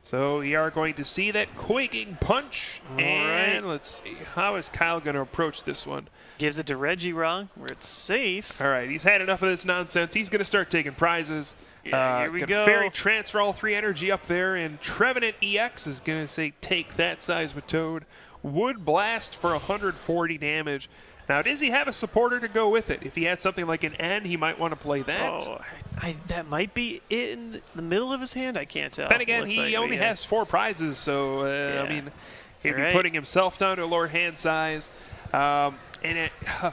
So we are going to see that Quaking Punch. And right. let's see. How is Kyle going to approach this one? Gives it to Regirock, where it's safe. All right, he's had enough of this nonsense. He's going to start taking prizes. Yeah, here we Gonna go. Fairy transfer all 3 energy up there, and Trevenant EX is going to say take that Seismitoad. Wood Blast for 140 damage. Now, does he have a supporter to go with it? If he had something like an N, he might want to play that. Oh, that might be it in the middle of his hand. I can't tell. Then again, Looks he like only we, has 4 prizes, so, Yeah. I mean, he'd be Right. putting himself down to a lower hand size.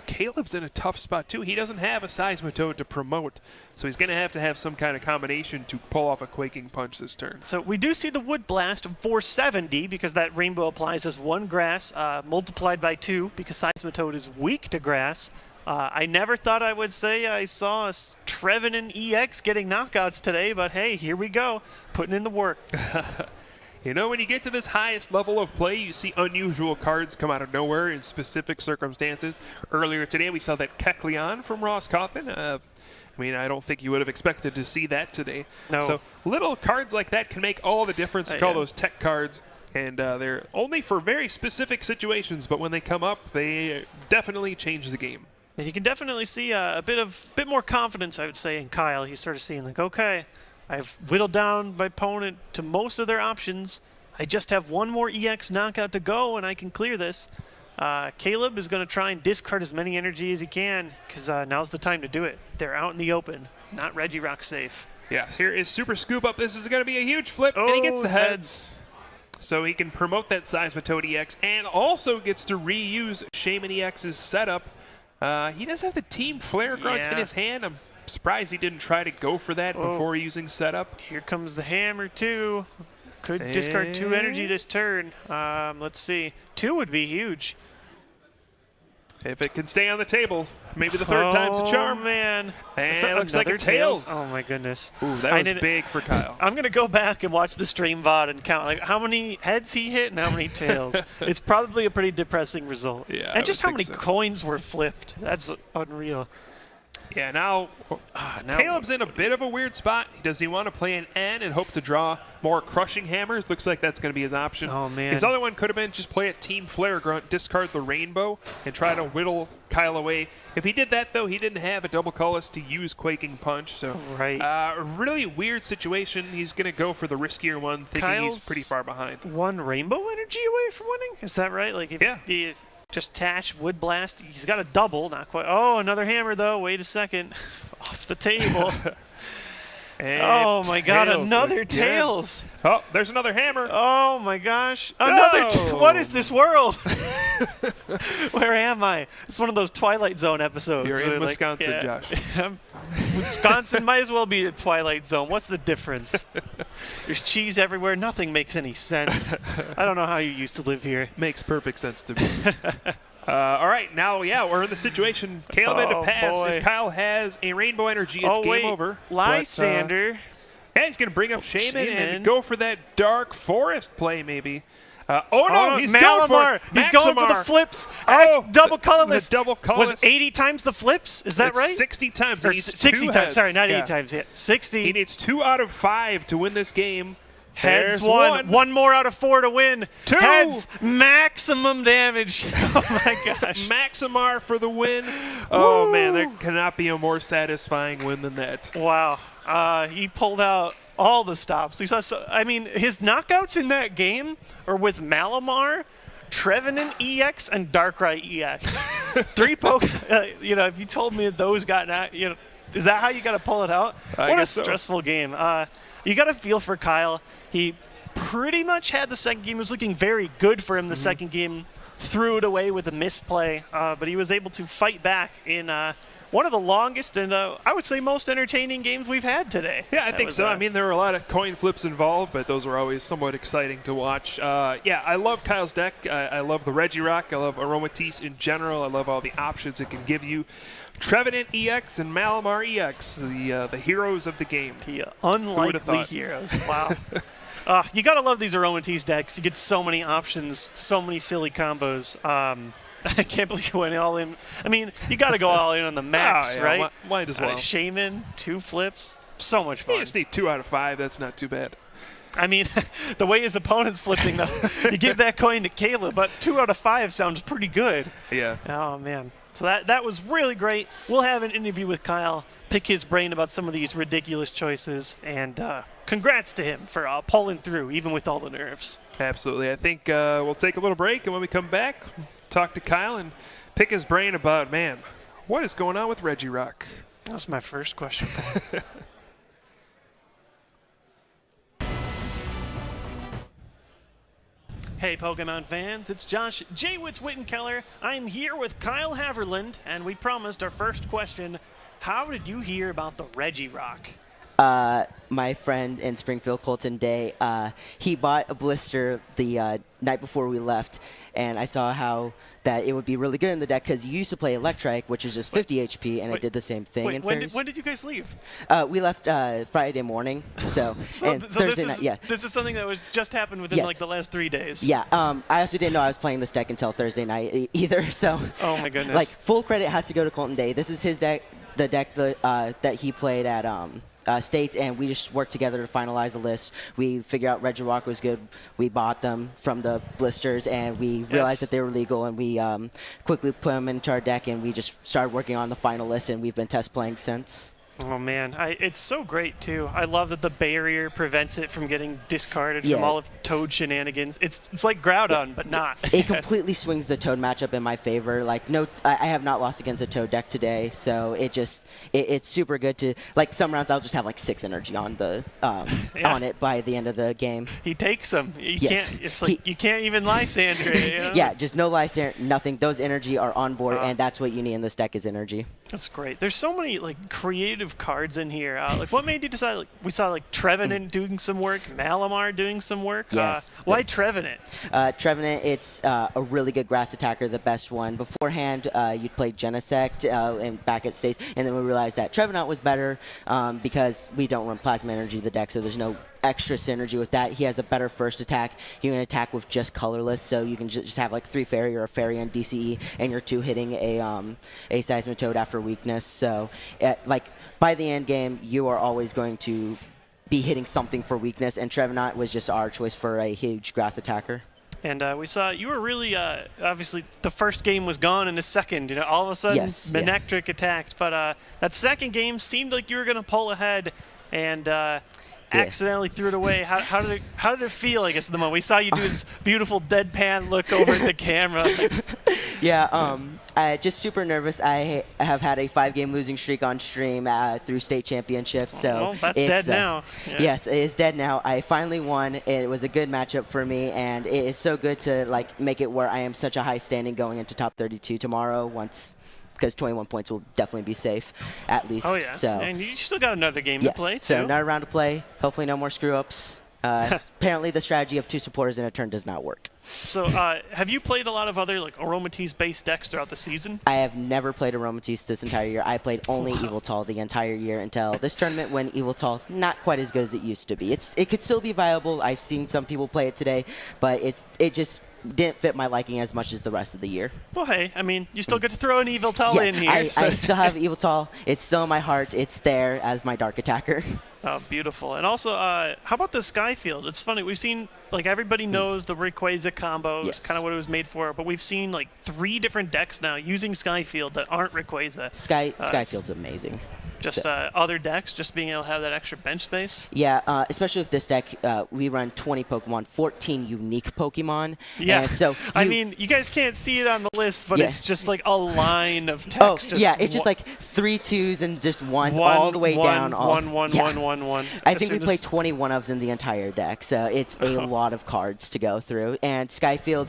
Caleb's in a tough spot, too. He doesn't have a Seismitoad to promote, so he's going to have some kind of combination to pull off a Quaking Punch this turn. So we do see the Wood Blast 470 because that rainbow applies as 1 grass multiplied by 2 because Seismitoad is weak to grass. I never thought I would say I saw a Trevenant EX getting knockouts today, but hey, here we go, putting in the work. You know, when you get to this highest level of play, you see unusual cards come out of nowhere in specific circumstances. Earlier today, we saw that Kecleon from Ross Coffin. I mean, I don't think you would have expected to see that today. No. So little cards like that can make all the difference. We call those tech cards, and they're only for very specific situations, but when they come up, they definitely change the game. And you can definitely see a bit more confidence, I would say, in Kyle. He's sort of seeing like, okay, I've whittled down my opponent to most of their options. I just have 1 more EX knockout to go, and I can clear this. Caleb is going to try and discard as many energy as he can, because now's the time to do it. They're out in the open, not Regirock safe. Yes, here is Super Scoop Up. This is going to be a huge flip, and he gets the heads. So he can promote that Seismitoad EX, and also gets to reuse Shaman EX's setup. He does have the Team Flare Grunt in his hand. I'm surprised he didn't try to go for that before using setup. Here comes the hammer, too. Could discard 2 energy this turn. Let's see. 2 would be huge. If it can stay on the table, maybe the 3rd time's a charm. Oh, man. And Is it that looks like a another Tails. Oh, my goodness. Ooh, that was big for Kyle. I'm going to go back and watch the stream VOD and count like how many heads he hit and how many tails. It's probably a pretty depressing result. Yeah, I and just would how many think so. coins were flipped. That's unreal. Yeah, now Caleb's in a bit of a weird spot. Does he want to play an N and hope to draw more Crushing Hammers? Looks like that's going to be his option. Oh, man. His other one could have been just play a Team Flare Grunt, discard the Rainbow, and try to whittle Kyle away. If he did that, though, he didn't have a double colorless to use Quaking Punch. So, Right. really weird situation. He's going to go for the riskier one, thinking he's Kyle's pretty far behind. 1 rainbow energy away from winning? Is that right? Like if he just Tash, Wood Blast, he's got a double, not quite. Oh, another hammer, though. Wait a second. Off the table. And oh, my God. Tails. Another Yeah. Tails. Oh, there's another hammer. Oh, my gosh. Another No. What is this world? Where am I? It's one of those Twilight Zone episodes. You're where, in like, Wisconsin, Josh. Wisconsin might as well be the Twilight Zone. What's the difference? There's cheese everywhere. Nothing makes any sense. I don't know how you used to live here. Makes perfect sense to me. All right, now, we're in the situation. Caleb had to pass. Boy. If Kyle has a Rainbow Energy, it's game wait. over. Lysander. Yeah, he's going to bring up Shaman Shaman. and go for that Dark Forest play, maybe. Oh, no, he's Malamar. going for it. He's going for the Maximar. flips. Oh, double colorless. the double Was colorless. it 80 times the flips? Is that It's right? 60 times. Or He needs 60 2 times. heads. Sorry, not Yeah. 80 times. Yeah, 60. He needs 2 out of 5 to win this game. Heads There's one. 1 more out of 4 to win. 2. Heads maximum damage. Oh my gosh. Maximar for the win. Oh, man, there cannot be a more satisfying win than that. Wow. He pulled out all the stops. We saw. I mean, his knockouts in that game are with Malamar, Trevenant EX, and Darkrai EX. 3 poke. If you told me that those got is that how you got to pull it out? I What a guess so. stressful game. You got to feel for Kyle. He pretty much had the second game. It was looking very good for him the second game. threw it away with a misplay, but he was able to fight back in one of the longest and I would say most entertaining games we've had today. Yeah, I think so. I mean, there were a lot of coin flips involved, but those were always somewhat exciting to watch. Yeah, I love Kyle's deck. I love the Regirock. I love Aromatisse in general. I love all the options it can give you. Trevenant EX and Malamar EX, the heroes of the game. The unlikely heroes. Wow. You got to love these Aromatisse decks. You get so many options, so many silly combos. I can't believe you went all in. I mean, you got to go all in on the max, right? Might as well. Shaman, 2 flips, so much fun. You just need 2 out of 5. That's not too bad. I mean, the way his opponent's flipping, though, you give that coin to Caleb, but 2 out of 5 sounds pretty good. Yeah. Oh, man. So that was really great. We'll have an interview with Kyle, pick his brain about some of these ridiculous choices, and congrats to him for pulling through, even with all the nerves. Absolutely. I think we'll take a little break, and when we come back, talk to Kyle and pick his brain about, man, what is going on with Regirock? That's my first question. Hey Pokemon fans, it's Josh Jaywitz Wittenkeller. I'm here with Kyle Haverland, and we promised our first question. How did you hear about the Regirock? My friend in Springfield, Colton Day, he bought a blister the night before we left, and I saw how that it would be really good in the deck because you used to play Electrike, which is just 50 HP, and it did the same thing. When did you guys leave? We left Friday morning, so Thursday night. Yeah, this is something that was just happened within like the last 3 days. Yeah, I also didn't know I was playing this deck until Thursday night either. So, oh my goodness! Like full credit has to go to Colton Day. This is his deck, the deck that he played at States, and we just worked together to finalize the list. We figured out Regirock was good. We bought them from the blisters, and we realized that they were legal, and we quickly put them into our deck, and we just started working on the final list, and we've been test playing since. Oh man, it's so great too. I love that the barrier prevents it from getting discarded from all of Toad shenanigans. It's like Groudon, but not. It completely swings the Toad matchup in my favor. Like I have not lost against a Toad deck today, so it's super good to like some rounds I'll just have like 6 energy on the on it by the end of the game. He takes them. You can't. It's like you can't even Lysander it. You know? Yeah, just no Lysander, nothing. Those energy are on board, and that's what you need in this deck is energy. That's great. There's so many like creative cards in here. Like, what made you decide? Like, we saw like Trevenant doing some work, Malamar doing some work. Yes. Why Trevenant? Trevenant, it's a really good grass attacker, the best one. Beforehand, you'd play Genesect and back at States, and then we realized that Trevenant was better because we don't run Plasma Energy the deck, so there's no extra synergy with that. He has a better first attack. You can attack with just colorless, so you can just have like 3 fairy or a fairy on DCE, and you're 2 hitting a Seismitoad after weakness. So like by the end game, you are always going to be hitting something for weakness, and Trevenant was just our choice for a huge grass attacker. And we saw you were really obviously the first game was gone in the second. You know, all of a sudden Manectric attacked, but that second game seemed like you were going to pull ahead, and accidentally threw it away. How did it feel? I guess at the moment we saw you do this beautiful deadpan look over at the camera. Yeah, just super nervous. I have had a 5-game losing streak on stream through state championships. So well, that's dead now. Yeah. Yes, it is dead now. I finally won. It was a good matchup for me, and it is so good to like make it where I am such a high standing going into top 32 tomorrow. Because 21 points will definitely be safe, at least. Oh yeah. So, and you still got another game to play too. So another round to play. Hopefully no more screw-ups. Apparently the strategy of 2 supporters in a turn does not work. So have you played a lot of other like Aromatisse-based decks throughout the season? I have never played Aromatisse this entire year. I played only Eviltal the entire year until this tournament when Eviltal's not quite as good as it used to be. It could still be viable. I've seen some people play it today, but it just didn't fit my liking as much as the rest of the year. Well, hey, I mean, you still get to throw an Eviltal in here. I still have Eviltal. It's still in my heart. It's there as my dark attacker. Oh, beautiful. And also, how about the Skyfield? It's funny. We've seen, like, everybody knows the Rayquaza combos, kind of what it was made for, but we've seen, like, 3 different decks now using Skyfield that aren't Rayquaza. Skyfield's amazing. Just other decks, just being able to have that extra bench space. Yeah, especially with this deck, we run 20 Pokemon, 14 unique Pokemon. Yeah, and so I mean, you guys can't see it on the list, but Yeah. it's just like a line of Oh, text. yeah, it's just like 3 2s and just ones all the way down. One. I think we play 21 ofs in the entire deck, so it's a lot of cards to go through. And Skyfield,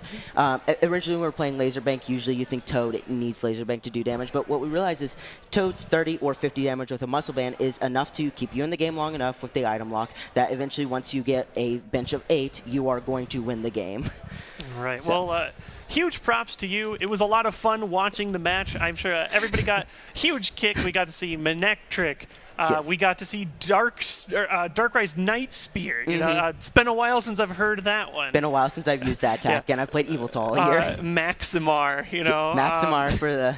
originally when we were playing Laserbank, usually you think Toad needs Laserbank to do damage, but what we realize is Toad's 30 or 50 damage with a Muscle Band is enough to keep you in the game long enough with the item lock that eventually once you get a bench of 8, you are going to win the game. Right. So. Well, huge props to you. It was a lot of fun watching the match. I'm sure everybody got a huge kick. We got to see Manectric. Yes. We got to see Darkrai's Night Spear. You know, it's been a while since I've heard that one. Been a while since I've used that attack, and I've played Yveltal all year. Maximar, you know. Maximar for the...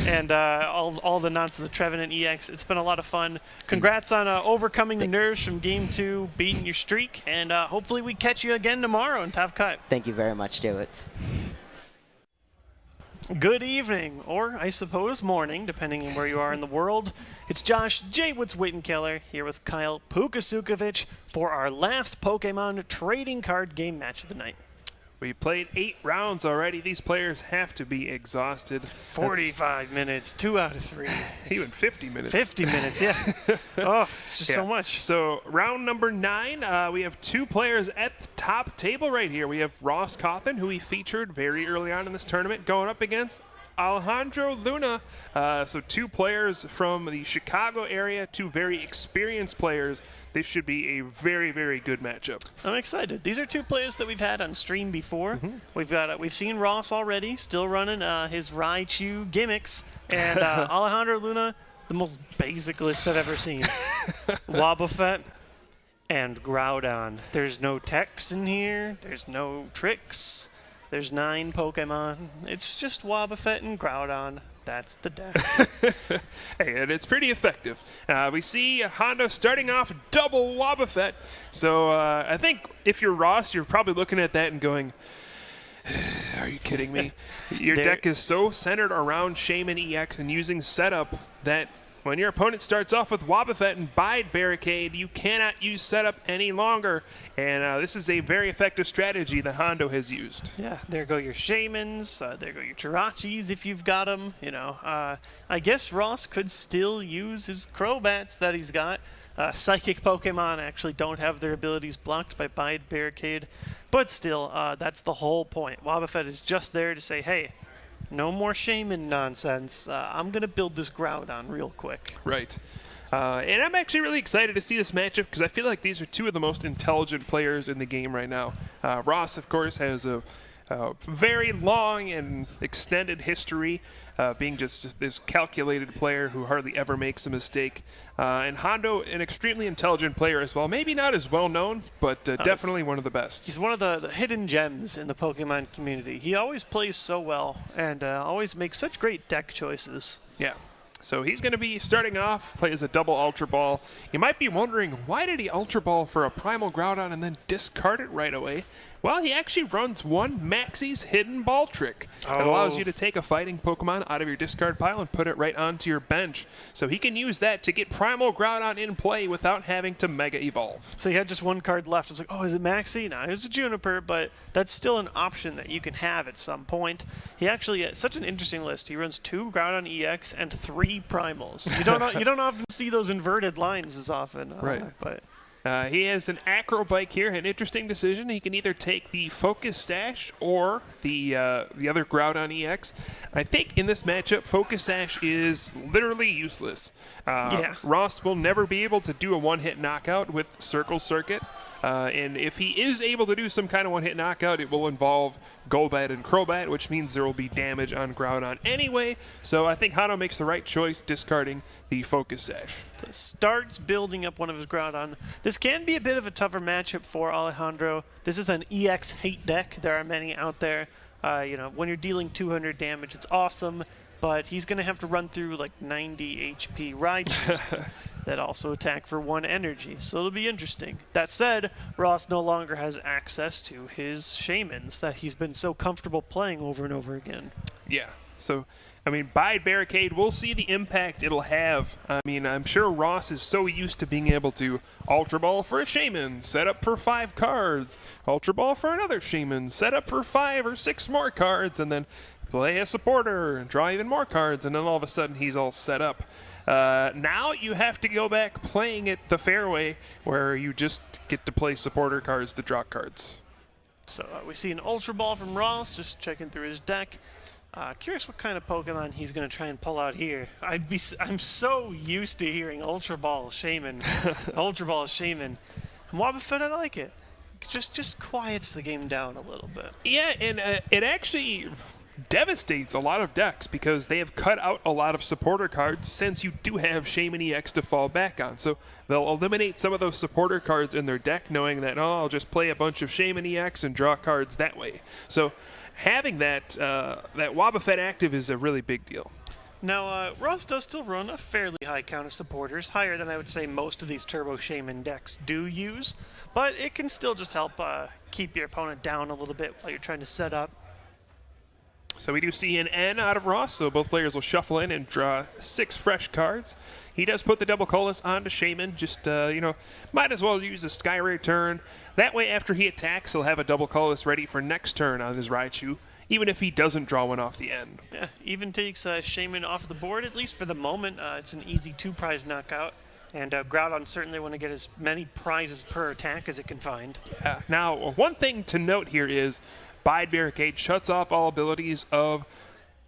And all the knots of the Trevenant EX. It's been a lot of fun. Congrats on overcoming the nerves from Game 2, beating your streak, and hopefully we catch you again tomorrow in Top Cut. Thank you very much, Jowitz. Good evening, or I suppose morning, depending on where you are in the world. It's Josh Jaywitz Wittenkiller here with Kyle Pukasukovic for our last Pokemon trading card game match of the night. We've played 8 rounds already. These players have to be exhausted. 45 minutes, 2 out of 3. Even 50 minutes. 50 minutes, yeah. Oh, it's just so much. So round number 9, we have 2 players at the top table right here. We have Ross Cawthon, who we featured very early on in this tournament, going up against Alejandro Luna. So 2 players from the Chicago area, 2 very experienced players. This should be a very, very good matchup. I'm excited. These are 2 players that we've had on stream before. We've seen Ross already, still running his Raichu gimmicks, and Alejandro Luna, the most basic list I've ever seen. Wobbuffet and Groudon. There's no techs in here. There's no tricks. There's 9 Pokemon. It's just Wobbuffet and Groudon. That's the deck. Hey, and it's pretty effective. We see Honda starting off double Wobbuffet. So I think if you're Ross, you're probably looking at that and going, are you kidding me? Your deck is so centered around Shaman EX and using setup that when your opponent starts off with Wobbuffet and Bide Barricade, you cannot use setup any longer. And this is a very effective strategy that Hondo has used. Yeah, there go your Shamans, there go your Jirachis if you've got them. You know, I guess Ross could still use his Crobats that he's got. Psychic Pokemon actually don't have their abilities blocked by Bide Barricade. But still, that's the whole point. Wobbuffet is just there to say, hey, no more Shaman nonsense. I'm going to build this Groudon real quick. Right. And I'm actually really excited to see this matchup because I feel like these are 2 of the most intelligent players in the game right now. Ross, of course, has a very long and extended history, being just this calculated player who hardly ever makes a mistake. And Hondo, an extremely intelligent player as well. Maybe not as well known, but definitely one of the best. He's one of the hidden gems in the Pokemon community. He always plays so well and always makes such great deck choices. Yeah. So he's going to be starting off, plays a double Ultra Ball. You might be wondering, why did he Ultra Ball for a Primal Groudon and then discard it right away? Well, he actually runs one Maxie's Hidden Ball trick. It allows you to take a fighting Pokemon out of your discard pile and put it right onto your bench. So he can use that to get Primal Groudon in play without having to Mega Evolve. So he had just 1 card left. It's like, oh, is it Maxie? No, it's a Juniper, but that's still an option that you can have at some point. He actually has such an interesting list. He runs 2 Groudon EX and 3 Primals. You don't often see those inverted lines as often. Right. But he has an Acro Bike here, an interesting decision. He can either take the Focus Sash or the other Groudon EX. I think in this matchup, Focus Sash is literally useless. Ross will never be able to do a one-hit knockout with Circle Circuit. And if he is able to do some kind of one-hit knockout, it will involve Golbat and Crobat, which means there will be damage on Groudon anyway. So I think Hano makes the right choice discarding the Focus Sash. Starts building up one of his Groudon. This can be a bit of a tougher matchup for Alejandro. This is an EX hate deck. There are many out there. When you're dealing 200 damage, it's awesome, but he's going to have to run through like 90 HP Raichus that also attack for 1 energy, so it'll be interesting. That said, Ross no longer has access to his Shamans that he's been so comfortable playing over and over again. Yeah. So, I mean, Bide Barricade, we'll see the impact it'll have. I mean, I'm sure Ross is so used to being able to Ultra Ball for a Shaman, set up for 5 cards, Ultra Ball for another Shaman, set up for 5 or 6 more cards, and then play a supporter and draw even more cards, and then all of a sudden he's all set up. Now you have to go back playing it the fair way, where you just get to play supporter cards to draw cards. So we see an Ultra Ball from Ross, just checking through his deck. Curious what kind of Pokemon he's going to try and pull out here. I'm so used to hearing Ultra Ball Shaman, Ultra Ball Shaman. And Wobbuffet, I like it. Just quiets the game down a little bit. Yeah, and it actually devastates a lot of decks because they have cut out a lot of supporter cards since you do have Shaman EX to fall back on. So they'll eliminate some of those supporter cards in their deck knowing that, oh, I'll just play a bunch of Shaman EX and draw cards that way. So having that Wobbuffet active is a really big deal. Now, Ross does still run a fairly high count of supporters, higher than I would say most of these Turbo Shaman decks do use, but it can still just help keep your opponent down a little bit while you're trying to set up. So we do see an N out of Ross, so both players will shuffle in and draw 6 fresh cards. He does put the double colorless onto Shaman, just, might as well use a Sky Ray turn. That way, after he attacks, he'll have a double colorless ready for next turn on his Raichu, even if he doesn't draw one off the end. Yeah, even takes Shaman off the board, at least for the moment. It's an easy 2-prize knockout, and Groudon certainly want to get as many prizes per attack as it can find. Yeah. Now, one thing to note here is Bide Barricade shuts off all abilities of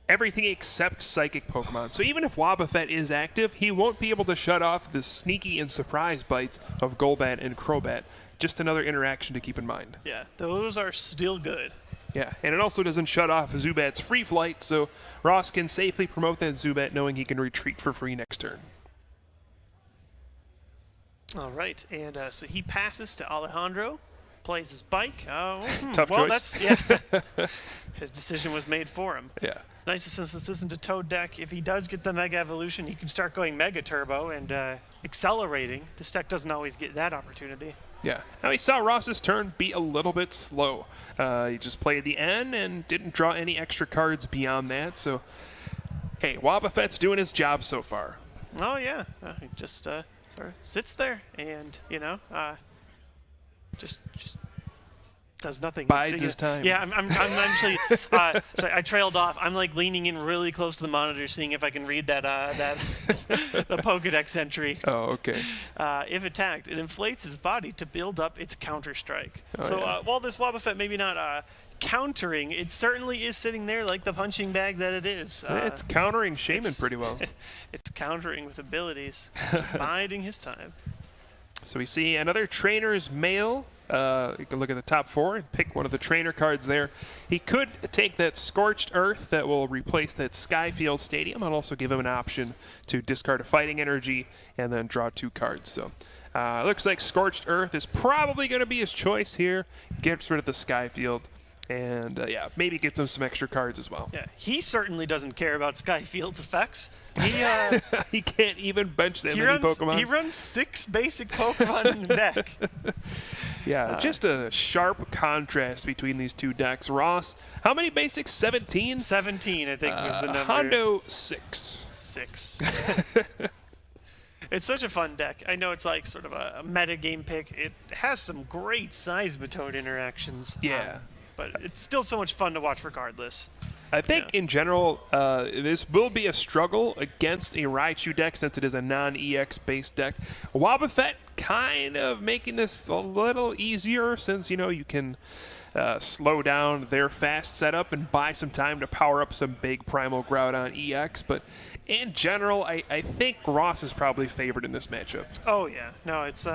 everything except Psychic Pokemon. So even if Wobbuffet is active, he won't be able to shut off the sneaky and surprise bites of Golbat and Crobat. Just another interaction to keep in mind. Yeah, those are still good. Yeah, and it also doesn't shut off Zubat's free flight, so Ross can safely promote that Zubat knowing he can retreat for free next turn. All right, and so he passes to Alejandro. Plays his bike. Tough choice. His decision was made for him. Yeah. It's nice that since this isn't a Toad deck, if he does get the Mega Evolution, he can start going Mega Turbo and accelerating. This deck doesn't always get that opportunity. Yeah. Now, he saw Ross's turn be a little bit slow. He just played the N and didn't draw any extra cards beyond that. So, hey, Wobbuffet's doing his job so far. Oh, yeah. He just sort of sits there and, just does nothing. Bides his time. Yeah, I'm actually. Sorry, I trailed off. I'm like leaning in really close to the monitor, seeing if I can read that the Pokedex entry. Oh, okay. If attacked, it inflates his body to build up its counter strike. Oh, while this Wobbuffet maybe not countering, it certainly is sitting there like the punching bag that it is. It's countering Shaman pretty well. It's countering with abilities, biding his time. So we see another Trainer's Mail. You can look at the top 4 and pick one of the trainer cards there. He could take that Scorched Earth that will replace that Skyfield Stadium and also give him an option to discard a Fighting Energy and then draw 2 cards. So looks like Scorched Earth is probably going to be his choice here. Gets rid of the Skyfield. And, maybe gets him some extra cards as well. Yeah, he certainly doesn't care about Skyfield's effects. He he can't even bench that many Pokemon. He runs 6 basic Pokemon in the deck. Yeah, just a sharp contrast between these two decks. Ross, how many basics? 17? 17, I think, was the number. Hondo, 6. 6. It's such a fun deck. I know it's like sort of a meta game pick. It has some great Seismitoad interactions. Yeah. But it's still so much fun to watch regardless. I think in general, this will be a struggle against a Raichu deck since it is a non-EX based deck. Wobbuffet kind of making this a little easier since, you can slow down their fast setup and buy some time to power up some big Primal Groudon EX. But in general, I think Ross is probably favored in this matchup. Oh, yeah. No, it's...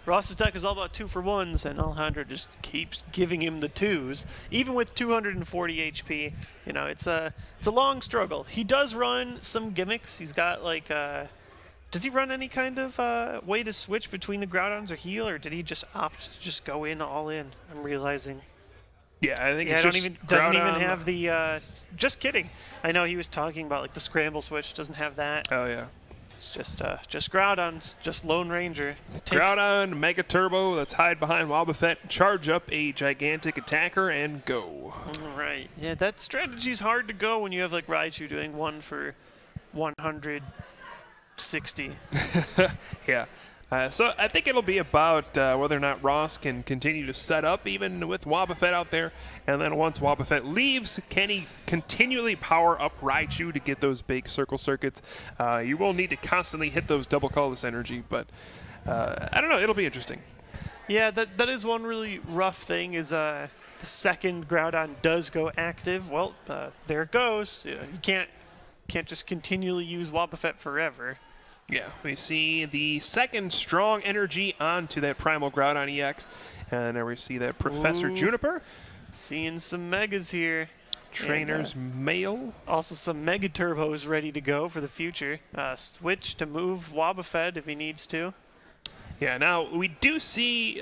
Ross's deck is all about 2-for-1s, and Alejandro just keeps giving him the 2s. Even with 240 HP, it's a long struggle. He does run some gimmicks. He's got does he run any kind of way to switch between the Groudons or heal, or did he just opt to just go in all in? I'm realizing. Yeah, I think it's doesn't even have the. Just kidding. I know he was talking about the scramble switch. Doesn't have that. Oh yeah. It's just Groudon, just Lone Ranger. Groudon, Mega Turbo, let's hide behind Wobbuffet, charge up a gigantic attacker, and go. All right. Yeah, that strategy's hard to go when you have like Raichu doing 1 for 160. Yeah. So I think it'll be about whether or not Ross can continue to set up even with Wobbuffet out there. And then once Wobbuffet leaves, can he continually power up Raichu to get those big circle circuits? You will need to constantly hit those double colorless energy, but I don't know. It'll be interesting. Yeah, that is one really rough thing is the second Groudon does go active. Well, there it goes. You can't just continually use Wobbuffet forever. Yeah, we see the second strong energy onto that Primal Groudon EX. And there we see that Professor Juniper. Seeing some Megas here. Trainer's Mail. Also some Mega Turbos ready to go for the future. Switch to move Wobbuffet if he needs to. Yeah, now we do see...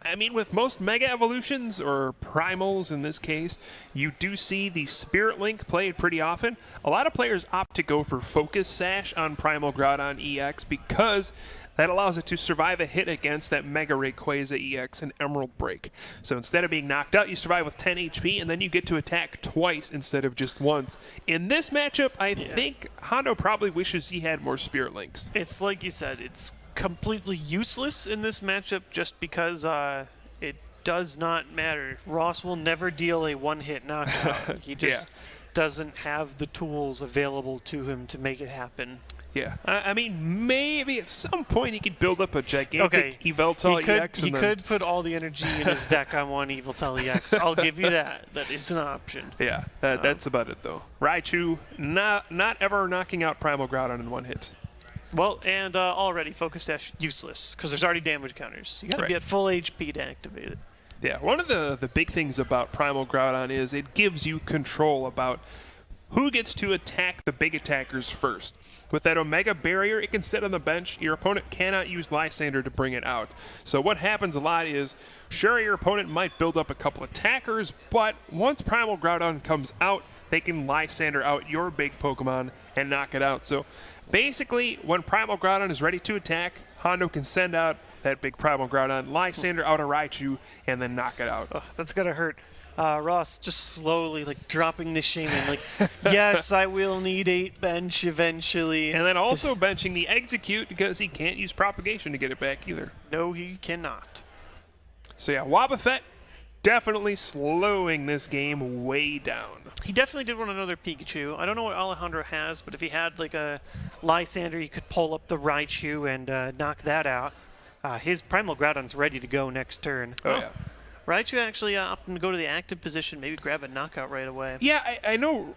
I mean, with most Mega Evolutions, or Primals in this case, you do see the Spirit Link played pretty often. A lot of players opt to go for Focus Sash on Primal Groudon EX because that allows it to survive a hit against that Mega Rayquaza EX and Emerald Break. So instead of being knocked out, you survive with 10 HP, and then you get to attack twice instead of just once. In this matchup, I think Hondo probably wishes he had more Spirit Links. It's like you said, it's completely useless in this matchup just because it does not matter. Ross will never deal a one-hit knockout. He just doesn't have the tools available to him to make it happen. Yeah, I mean, maybe at some point he could build up a gigantic Yveltal EX. He could put all the energy in his deck on one Yveltal EX. I'll give you that. That is an option. Yeah, that's about it, though. Raichu, not ever knocking out Primal Groudon in one hit. Well, and already Focus Dash useless because there's already damage counters. You got to be at full HP to activate it. Yeah, one of the big things about Primal Groudon is it gives you control about who gets to attack the big attackers first. With that Omega Barrier, it can sit on the bench. Your opponent cannot use Lysander to bring it out. So what happens a lot is, sure, your opponent might build up a couple attackers, but once Primal Groudon comes out, they can Lysander out your big Pokemon and knock it out. So basically, when Primal Groudon is ready to attack, Hondo can send out that big Primal Groudon, Lysander out a Raichu, and then knock it out. Oh, that's going to hurt. Ross just slowly dropping the Shaman. Yes, I will need 8 bench eventually. And then also benching the Execute because he can't use Propagation to get it back either. No, he cannot. So yeah, Wobbuffet definitely slowing this game way down. He definitely did want another Pikachu. I don't know what Alejandro has, but if he had a Lysander, he could pull up the Raichu and knock that out. His Primal Groudon's ready to go next turn. Oh yeah. Raichu actually opting to go to the active position, maybe grab a knockout right away. Yeah, I know.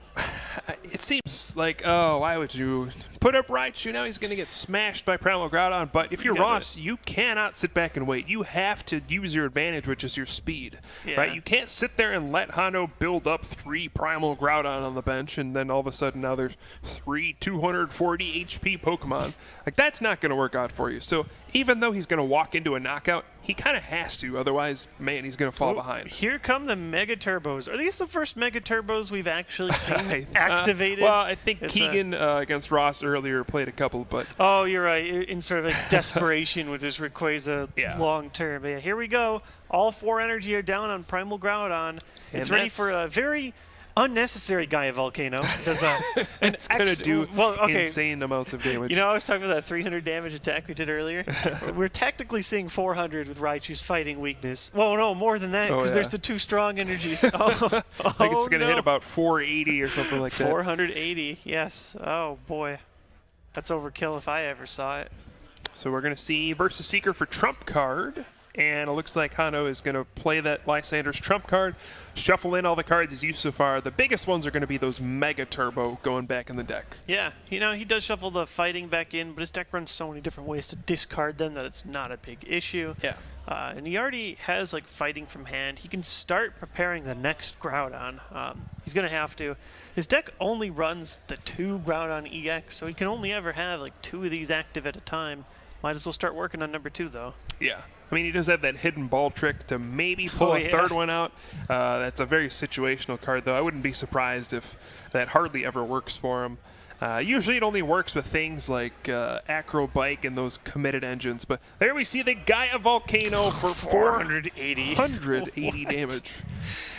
It seems like, oh, why would you put up Raichu? Now he's going to get smashed by Primal Groudon. But if you're Ross, you cannot sit back and wait. You have to use your advantage, which is your speed. Yeah. Right? You can't sit there and let Hondo build up 3 Primal Groudon on the bench, and then all of a sudden now there's 3 240 HP Pokemon. That's not going to work out for you. So even though he's going to walk into a knockout, he kind of has to. Otherwise, man, he's going to fall behind. Here come the Mega Turbos. Are these the first Mega Turbos we've actually seen activated? Well, I think Keegan against Ross earlier played a couple, but... Oh, you're right. In sort of desperation with his Rayquaza long term. But yeah, here we go. All 4 energy are down on Primal Groudon. It's ready for a very unnecessary Gaia Volcano. It's going to do insane amounts of damage. You know, I was talking about that 300 damage attack we did earlier. We're technically seeing 400 with Raichu's fighting weakness. Well, no, more than that, because there's the 2 strong energies. It's going to hit about 480 or something like that. 480, yes. Oh, boy. That's overkill if I ever saw it. So we're going to see Versus Seeker for Trump card. And it looks like Hondo is going to play that Lysander's Trump card, shuffle in all the cards he's used so far. The biggest ones are going to be those Mega Turbo going back in the deck. Yeah, he does shuffle the fighting back in, but his deck runs so many different ways to discard them that it's not a big issue. Yeah. And he already has fighting from hand. He can start preparing the next Groudon. He's going to have to. His deck only runs the 2 Groudon EX, so he can only ever have 2 of these active at a time. Might as well start working on number 2, though. Yeah. I mean, he does have that hidden ball trick to maybe pull a third one out. That's a very situational card, though. I wouldn't be surprised if that hardly ever works for him. Usually it only works with things like Acro Bike and those committed engines, but there we see the Gaia Volcano for 480. 480 damage.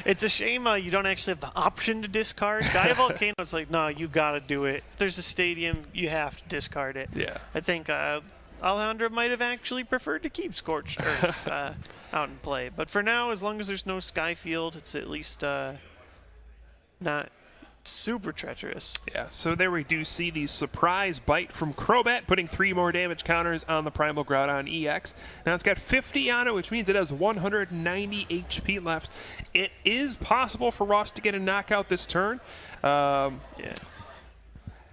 It's a shame you don't actually have the option to discard. Gaia Volcano's like, no, you got to do it. If there's a stadium, you have to discard it. Yeah. I think Alejandro might have actually preferred to keep Scorched Earth out in play. But for now, as long as there's no Skyfield, it's at least not super treacherous. Yeah, so there we do see the surprise bite from Crobat, putting 3 more damage counters on the Primal Groudon EX. Now it's got 50 on it, which means it has 190 HP left. It is possible for Ross to get a knockout this turn. Yeah.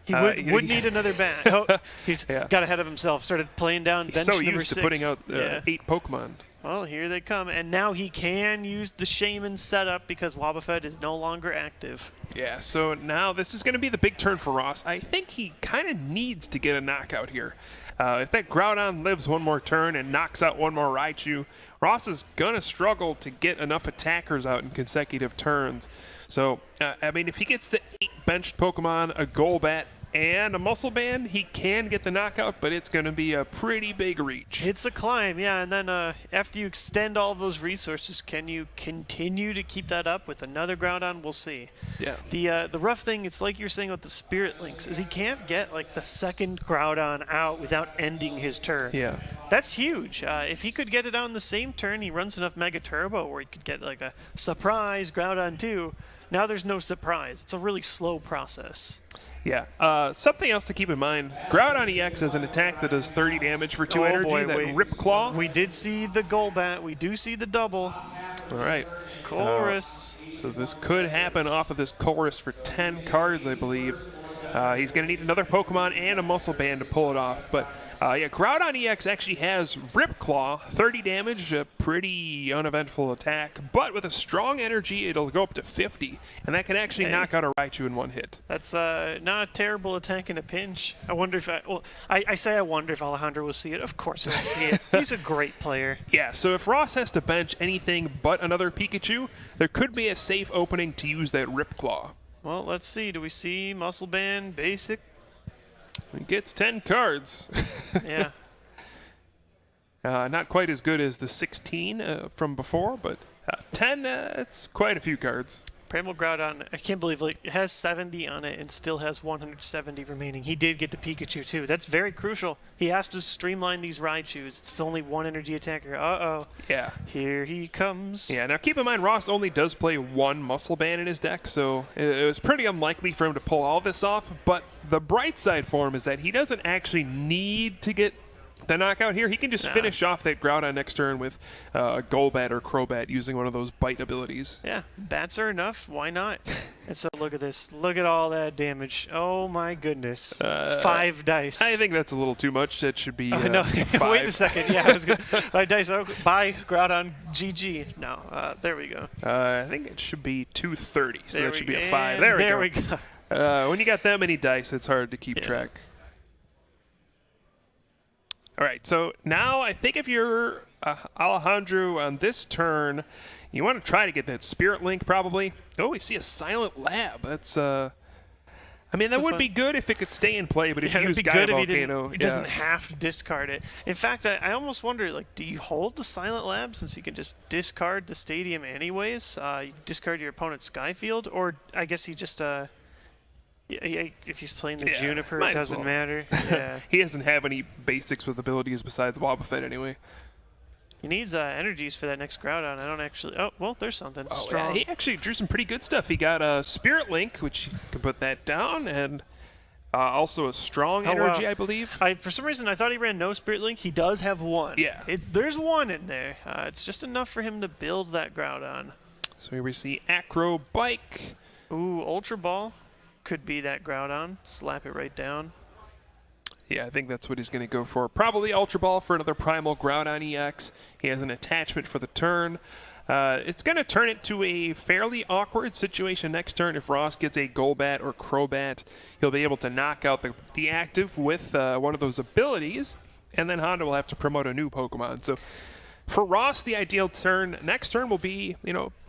He would need another bat. Oh, he's got ahead of himself, started playing down bench so number used 6. to putting out 8 Pokemon. Well, here they come, and now he can use the Shaman setup because Wobbuffet is no longer active. Yeah, so now this is going to be the big turn for Ross. I think he kind of needs to get a knockout here. If that Groudon lives one more turn and knocks out one more Raichu, Ross is going to struggle to get enough attackers out in consecutive turns. So, I mean, if he gets the 8 benched Pokemon, a Golbat, and a Muscle Band, he can get the knockout, but it's going to be a pretty big reach. It's a climb, yeah, and then after you extend all of those resources, can you continue to keep that up with another Groudon? We'll see. Yeah. The rough thing, it's like you're saying with the Spirit Links, is he can't get like the second Groudon out without ending his turn. Yeah. That's huge. If he could get it out in the same turn, he runs enough Mega Turbo where he could get like a surprise Groudon 2. Now there's no surprise. It's a really slow process. Yeah. Something else to keep in mind, Groudon EX has an attack that does 30 damage for 2 energy, that Rip Claw. We did see the Golbat. We do see the double. All right. Chorus. So this could happen off of this Chorus for 10 cards, I believe. He's going to need another Pokemon and a Muscle Band to pull it off. But yeah, Groudon EX actually has Rip Claw, 30 damage, a pretty uneventful attack. But with a strong energy, it'll go up to 50. And that can actually knock out a Raichu in one hit. That's not a terrible attack in a pinch. I wonder if I say I wonder if Alejandro will see it. Of course he'll see it. He's a great player. Yeah, so if Ross has to bench anything but another Pikachu, there could be a safe opening to use that Rip Claw. Well, let's see. Do we see Muscle Band Basic? He gets 10 cards. Yeah. Not quite as good as the 16 from before, but 10, it's quite a few cards. Primal Groudon, I can't believe it has 70 on it and still has 170 remaining. He did get the Pikachu too. That's very crucial. He has to streamline these Raichus. It's only 1 energy attacker. Uh-oh. Yeah. Here he comes. Yeah, now keep in mind, Ross only does play 1 Muscle Band in his deck, so it was pretty unlikely for him to pull all this off, but the bright side for him is that he doesn't actually need to get the knockout here. He can just finish off that Groudon next turn with a Golbat or Crobat using one of those bite abilities. Yeah, bats are enough. Why not? And so look at this. Look at all that damage. Oh my goodness. 5 dice. I think that's a little too much. That should be no, 5. wait a second. Yeah, I was good. 5 dice. Oh, bye, Groudon GG. No, there we go. I think it should be 230, so There that should we- be a 5. and There we go. go. When you got that many dice, it's hard to keep track. All right, so now I think if you're Alejandro on this turn, you want to try to get that Spirit Link probably. Oh, we see a Silent Lab. That's, I mean, that would be good if it could stay in play, but if you use Gaia Volcano, he doesn't have to discard it. In fact, I almost wonder, like, do you hold the Silent Lab since you can just discard the stadium anyways? You discard your opponent's Skyfield, or I guess he just if he's playing the Juniper, it doesn't matter. Yeah. He doesn't have any basics with abilities besides Wobbuffet anyway. He needs energies for that next Groudon. I don't actually... Oh, well, there's something strong. Yeah, he actually drew some pretty good stuff. He got a Spirit Link, which you can put that down, and also a strong energy, I believe. For some reason, I thought he ran no Spirit Link. He does have 1. Yeah. There's 1 in there. It's just enough for him to build that Groudon. So here we see Acro Bike. Ooh, Ultra Ball. Could be that Groudon. Slap it right down. Yeah, I think that's what he's going to go for. Probably Ultra Ball for another Primal Groudon EX. He has an attachment for the turn. It's going to turn it to a fairly awkward situation next turn. If Ross gets a Golbat or Crobat, he'll be able to knock out the active with one of those abilities, and then Honda will have to promote a new Pokemon. So for Ross, the ideal turn next turn will be,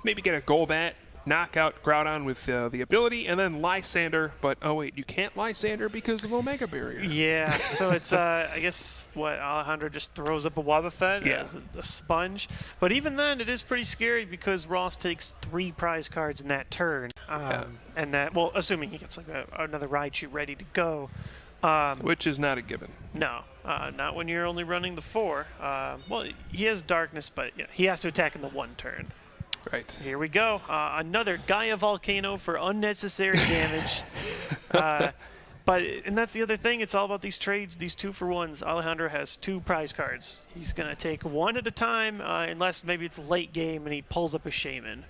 maybe get a Golbat, knock out Groudon with the ability, and then Lysander. But, oh, wait, you can't Lysander because of Omega Barrier. Yeah, so it's, I guess, Alejandro just throws up a Wobbuffet Yeah. as a sponge. But even then, it is pretty scary because Ross takes 3 prize cards in that turn. And that, well, assuming he gets like another Raichu ready to go. Which is not a given. No, not when you're only running the 4. Well, he has Darkness, but yeah, he has to attack in the 1 turn. Right. Here we go. Another Gaia Volcano for unnecessary damage. And that's the other thing. It's all about these trades, these 2-for-1s. Alejandro has 2 prize cards. He's going to take 1 at a time, unless maybe it's late game and he pulls up a Shaman.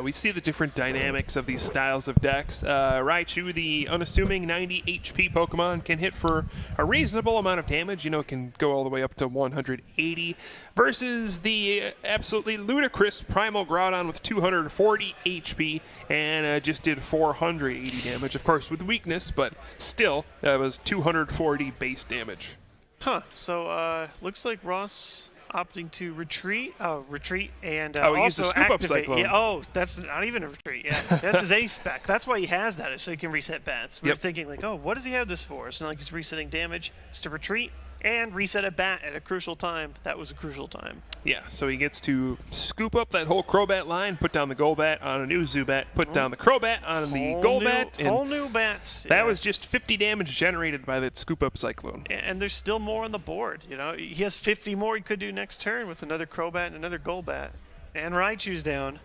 We see the different dynamics of these styles of decks. Raichu, the unassuming 90 HP Pokemon, can hit for a reasonable amount of damage. You know, it can go all the way up to 180, versus the absolutely ludicrous Primal Groudon with 240 HP and just did 480 damage. Of course, with weakness, but still, that was 240 base damage. Huh. So, looks like Ross opting to retreat and he used also the scoop up activate. cyclone. Yeah, oh, that's not even a retreat. Yeah, that's his ace spec. That's why he has that, so he can reset bats. We're thinking like, oh, what does he have this for? It's not like he's resetting damage. It's to retreat and reset a bat at a crucial time. That was a crucial time. Yeah, so he gets to scoop up that whole Crobat line, put down the Golbat on a new Zubat, put down the Crobat on the Golbat, and whole new bats. that was just 50 damage generated by that scoop up cyclone. And there's still more on the board. You know, he has 50 more he could do next turn with another Crobat and another Golbat. And Raichu's down.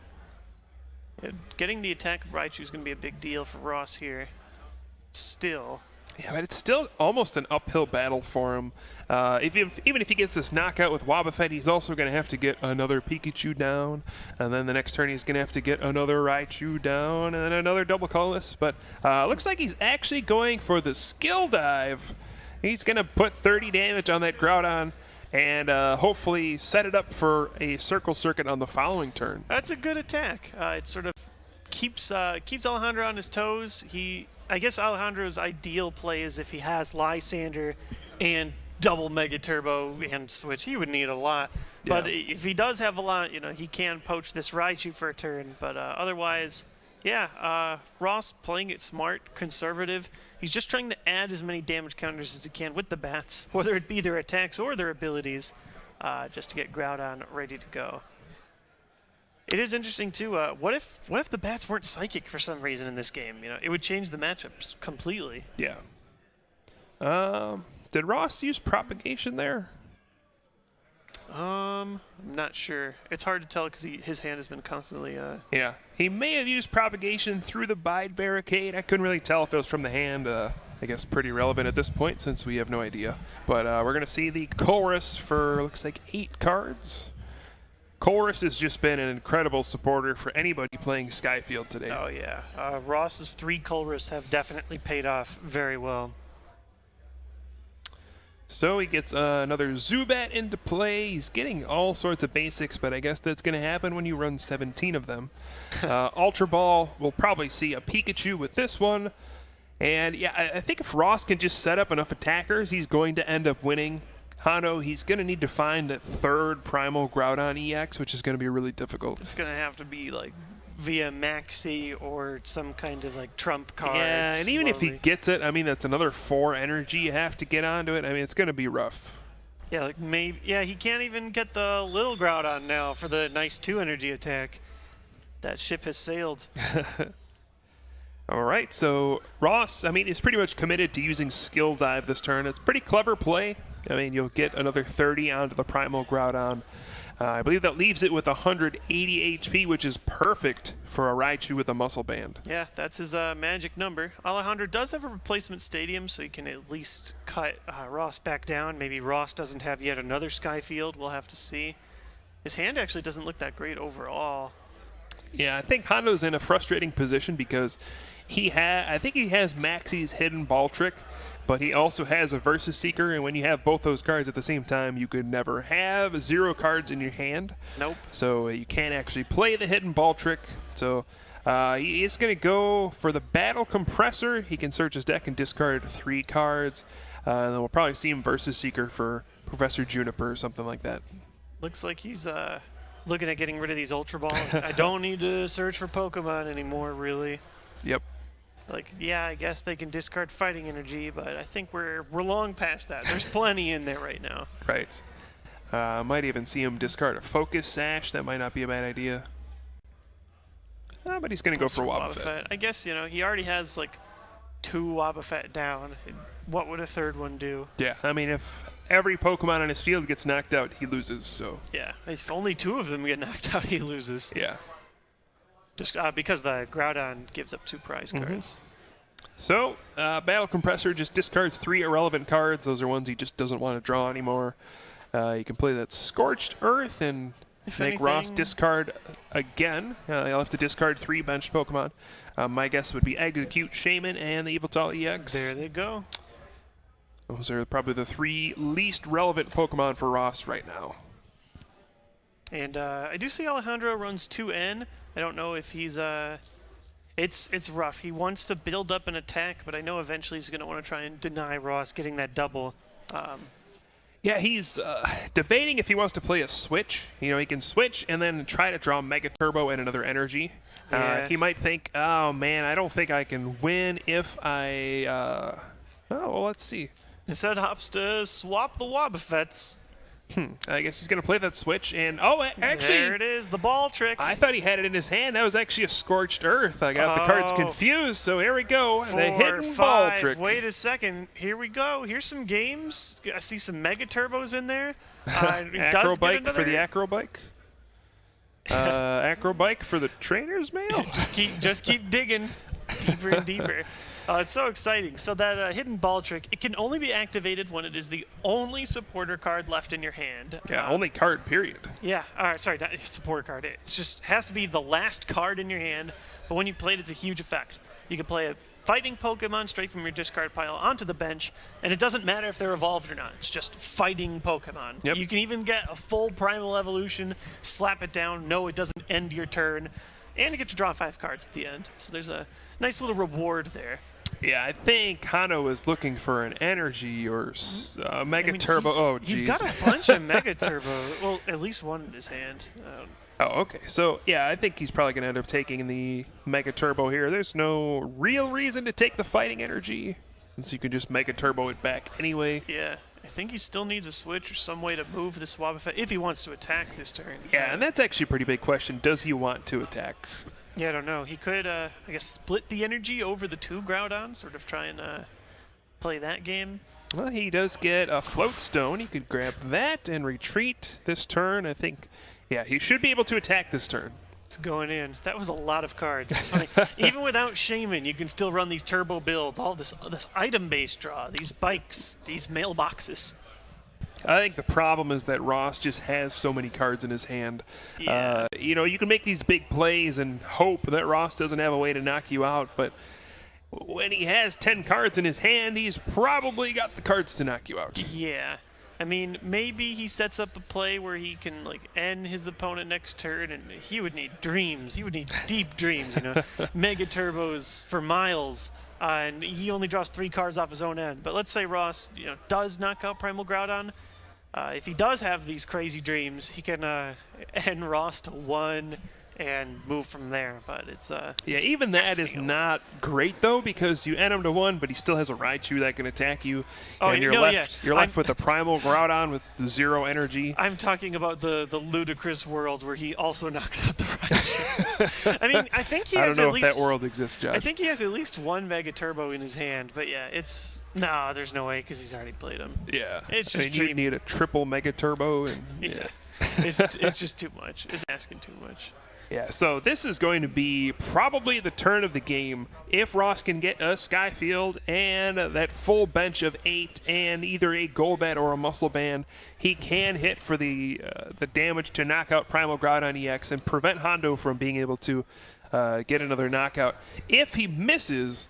Getting the attack of Raichu is going to be a big deal for Ross here. Still. Yeah, but it's still almost an uphill battle for him. Even if he gets this knockout with Wobbuffet, he's also going to have to get another Pikachu down, and then the next turn he's going to have to get another Raichu down, and then another double colorless. But looks like he's actually going for the skill dive. He's going to put 30 damage on that Groudon, and hopefully set it up for a Circle Circuit on the following turn. That's a good attack. It sort of keeps Alejandro on his toes. I guess Alejandro's ideal play is if he has Lysander and double Mega Turbo and Switch. He would need a lot. Yeah. But if he does have a lot, you know, he can poach this Raichu for a turn. But otherwise, yeah, Ross playing it smart, conservative. He's just trying to add as many damage counters as he can with the bats, whether it be their attacks or their abilities, just to get Groudon ready to go. It is interesting too. What if the bats weren't psychic for some reason in this game? You know, it would change the matchups completely. Yeah. Did Ross use propagation there? I'm not sure. It's hard to tell because his hand has been constantly. Yeah, he may have used propagation through the Bide Barricade. I couldn't really tell if it was from the hand. I guess pretty relevant at this point since we have no idea. But we're going to see the Colress for, looks like 8 cards. Colress has just been an incredible supporter for anybody playing Skyfield today. Oh, yeah. Ross's 3 Colress have definitely paid off very well. So he gets another Zubat into play. He's getting all sorts of basics, but I guess that's going to happen when you run 17 of them. Ultra Ball, we'll probably see a Pikachu with this one. And yeah, I think if Ross can just set up enough attackers, he's going to end up winning. Hano, he's going to need to find that 3rd Primal Groudon EX, which is going to be really difficult. It's going to have to be like via Maxi or some kind of like trump card. Yeah, and even if he gets it, I mean, that's another 4 energy you have to get onto it. I mean, it's going to be rough. Yeah, like maybe. Yeah, he can't even get the little Groudon now for the nice 2 energy attack. That ship has sailed. All right, so Ross, I mean, is pretty much committed to using Skill Dive this turn. It's a pretty clever play. I mean, you'll get another 30 onto the Primal Groudon. I believe that leaves it with 180 HP, which is perfect for a Raichu with a Muscle Band. Yeah, that's his magic number. Alejandro does have a replacement stadium, so you can at least cut Ross back down. Maybe Ross doesn't have yet another Skyfield. We'll have to see. His hand actually doesn't look that great overall. Yeah, I think Hondo's in a frustrating position because I think he has Maxi's Hidden Ball Trick, but he also has a Versus Seeker, and when you have both those cards at the same time, you could never have 0 cards in your hand. Nope. So you can't actually play the Hidden Ball Trick. So he is going to go for the Battle Compressor. He can search his deck and discard 3 cards. And then we'll probably see him Versus Seeker for Professor Juniper or something like that. Looks like he's looking at getting rid of these Ultra Ball. I don't need to search for Pokemon anymore, really. Yep. Like, yeah, I guess they can discard fighting energy, but I think we're long past that. There's plenty in there right now. Right. Might even see him discard a Focus Sash. That might not be a bad idea. But he's going to go for Wobbuffet. I guess, he already has, like, 2 Wobbuffet down. What would a third one do? Yeah, I mean, if every Pokemon on his field gets knocked out, he loses, so... Yeah, if only 2 of them get knocked out, he loses. Yeah. Just because the Groudon gives up 2 prize cards. So, Battle Compressor just discards 3 irrelevant cards. Those are ones he just doesn't want to draw anymore. You can play that Scorched Earth and make Ross discard again. He'll have to discard 3 benched Pokemon. My guess would be Execute, Shaman, and the Yveltal EX. There they go. Those are probably the 3 least relevant Pokemon for Ross right now. And I do see Alejandro runs 2N. I don't know if he's... It's rough. He wants to build up an attack, but I know eventually he's going to want to try and deny Ross getting that double. Yeah, he's debating if he wants to play a switch. He can switch and then try to draw Mega Turbo and another energy. Yeah. He might think, oh, man, I don't think I can win if I... oh, well, let's see. Instead opts to swap the Wobbuffets. I guess he's going to play that switch, and actually... There it is, the ball trick. I thought he had it in his hand. That was actually a Scorched Earth. I got the cards confused, so here we go. 4, The hidden 5. ball trick. Wait a second. Here we go. Here's some games. I see some Mega Turbos in there. Acrobike for the Acrobike. Acrobike for the Trainer's Mail. just keep digging deeper and deeper. It's so exciting. So that hidden ball trick, it can only be activated when it is the only supporter card left in your hand. Yeah, only card, period. Yeah, all right, sorry, not supporter card. It just has to be the last card in your hand, but when you play it, it's a huge effect. You can play a fighting Pokemon straight from your discard pile onto the bench, and it doesn't matter if they're evolved or not. It's just fighting Pokemon. Yep. You can even get a full Primal Evolution, slap it down, no, it doesn't end your turn, and you get to draw 5 cards at the end. So there's a nice little reward there. Yeah, I think Hano is looking for an energy or Mega Turbo. Oh, geez. He's got a bunch of Mega Turbo. Well, at least one in his hand. Oh, okay. So, yeah, I think he's probably going to end up taking the Mega Turbo here. There's no real reason to take the fighting energy, since you can just Mega Turbo it back anyway. Yeah, I think he still needs a switch or some way to move the Wobbuffet if he wants to attack this turn. Yeah, and that's actually a pretty big question. Does he want to attack? Yeah, I don't know. He could, I guess, split the energy over the 2 Groudon, sort of try and play that game. Well, he does get a Float Stone. He could grab that and retreat this turn. I think, yeah, he should be able to attack this turn. It's going in. That was a lot of cards. It's funny. Even without Shaman, you can still run these turbo builds, all this item-based draw, these bikes, these mailboxes. I think the problem is that Ross just has so many cards in his hand. Yeah. You can make these big plays and hope that Ross doesn't have a way to knock you out, but when he has 10 cards in his hand, he's probably got the cards to knock you out. Yeah. I mean, maybe he sets up a play where he can, end his opponent next turn, and he would need dreams. He would need deep dreams, Mega Turbos for miles. And he only draws 3 cards off his own end. But let's say Ross, does knock out Primal Groudon. If he does have these crazy dreams, he can end Ross to 1 and move from there. But it's even that is not great though, because you end him to 1, but he still has a Raichu that can attack you, and you're left with a Primal Groudon with 0 energy. I'm talking about the ludicrous world where he also knocks out the Raichu. I mean, I think he has I don't know if that world exists, Josh. I think he has at least 1 Mega Turbo in his hand, but yeah, there's no way because he's already played him. Yeah, it's just you need a triple Mega Turbo, and it's just too much. It's asking too much. Yeah, so this is going to be probably the turn of the game. If Ross can get a Skyfield and that full bench of 8 and either a Golbat or a Muscle Band, he can hit for the damage to knock out Primal Groudon EX and prevent Hondo from being able to get another knockout. If he misses,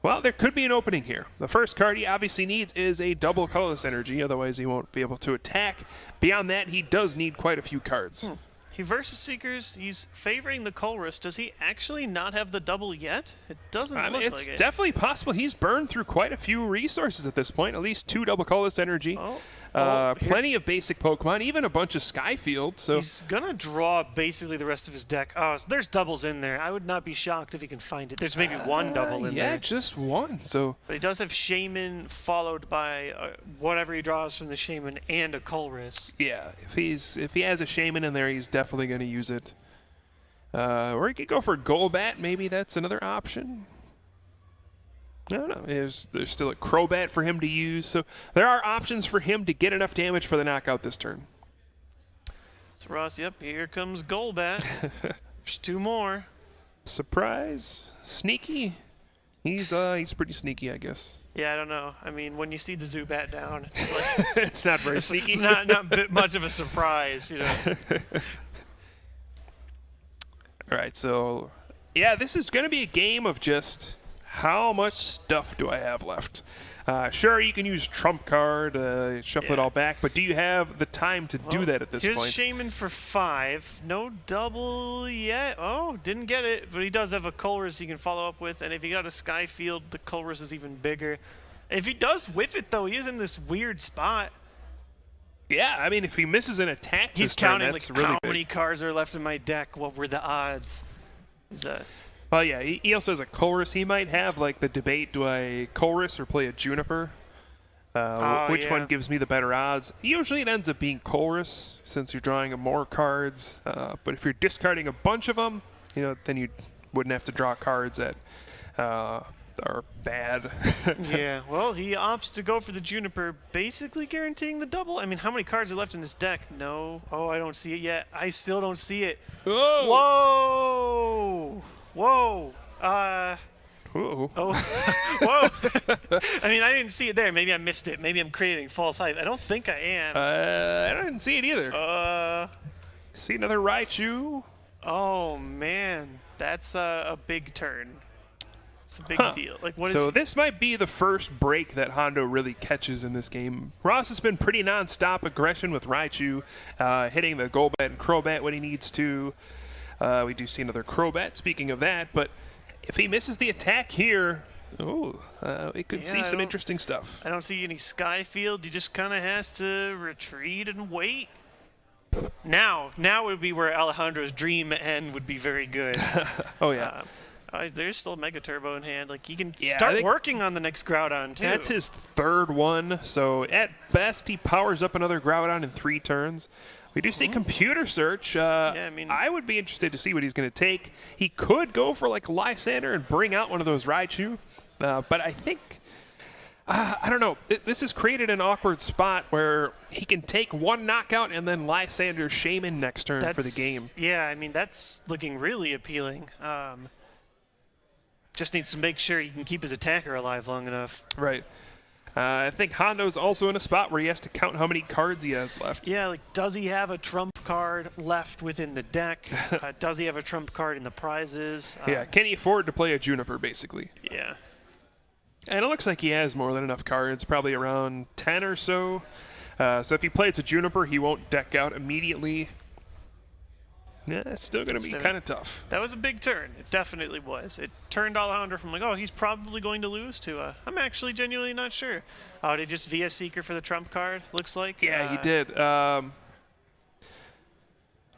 well, there could be an opening here. The first card he obviously needs is a double colorless energy, otherwise he won't be able to attack. Beyond that, he does need quite a few cards. He versus Seekers, he's favoring the Colress. Does he actually not have the double yet? It doesn't look like it. It's definitely possible. He's burned through quite a few resources at this point, at least 2 double colorless energy. Oh. plenty of basic Pokemon, even a bunch of Skyfield. So he's gonna draw basically the rest of his deck. Oh, so there's doubles in there. I would not be shocked if he can find it. There's maybe one double in there. Yeah, just one. So, but he does have Shaman followed by whatever he draws from the Shaman and a Colress. yeah, if he has a Shaman in there, he's definitely going to use it. Or he could go for Golbat. Maybe that's another option. I don't know. There's still a Crobat for him to use. So there are options for him to get enough damage for the knockout this turn. So Ross, yep, here comes Golbat. There's two more. Surprise. Sneaky. He's pretty sneaky, I guess. Yeah, I don't know. I mean, when you see the Zubat down, it's like It's not very sneaky. it's not bit much of a surprise, you know. All right, so yeah, this is going to be a game of just how much stuff do I have left? Sure, you can use Trump card, shuffle it all back, but do you have the time to do that at this Here's point? Shaman for 5. No double yet. Oh, didn't get it, but he does have a Colress he can follow up with, and if he got a Skyfield, the Colress is even bigger. If he does whip it, though, he is in this weird spot. Yeah, I mean, if he misses an attack He's this turn, counting that's like really how big. many cards are left in my deck. What were the odds? Well, yeah, he also has a Colress. He might have, like, the debate, do I Colress or play a Juniper? Which one gives me the better odds? Usually it ends up being Colress, since you're drawing more cards. But if you're discarding a bunch of them, you know, then you wouldn't have to draw cards that are bad. Yeah, well, he opts to go for the Juniper, basically guaranteeing the double. I mean, how many cards are left in his deck? No. Oh, I don't see it yet. I still don't see it. Whoa! Whoa! Whoa. Oh. Whoa! I mean, I didn't see it there. Maybe I missed it. Maybe I'm creating false hype. I don't think I am. I didn't see it either. See another Raichu? Oh, man. That's a big turn. It's a big deal. Like, what So is... this might be the first break that Hondo really catches in this game. Ross has been pretty non-stop aggression with Raichu, hitting the Golbat and Crobat when he needs to. We do see another Crobat, speaking of that, but if he misses the attack here, we could see some interesting stuff. I don't see any Skyfield. He just kind of has to retreat and wait. Now would be where Alejandro's dream end would be very good. Oh, yeah. There's still Mega Turbo in hand. Like, he can Yeah, start working on the next Groudon, too. That's his third one, so at best he powers up another Groudon in 3 turns. We do see Computer Search. I mean, I would be interested to see what he's going to take. He could go for like Lysander and bring out one of those Raichu, but I think, I don't know. This has created an awkward spot where he can take one knockout and then Lysander Shaman next turn for the game. Yeah, I mean, that's looking really appealing. Just needs to make sure he can keep his attacker alive long enough. Right. I think Hondo's also in a spot where he has to count how many cards he has left. Yeah, like, does he have a trump card left within the deck? Does he have a trump card in the prizes? Yeah, can he afford to play a Juniper, basically? Yeah. And it looks like he has more than enough cards, probably around 10 or so. So if he plays a Juniper, he won't deck out immediately. Yeah, it's still going to be kind of tough. That was a big turn. It definitely was. It turned Alejandro from like, oh, he's probably going to lose to I'm actually genuinely not sure. Oh, did he just via Seeker for the trump card, looks like? Yeah, he did.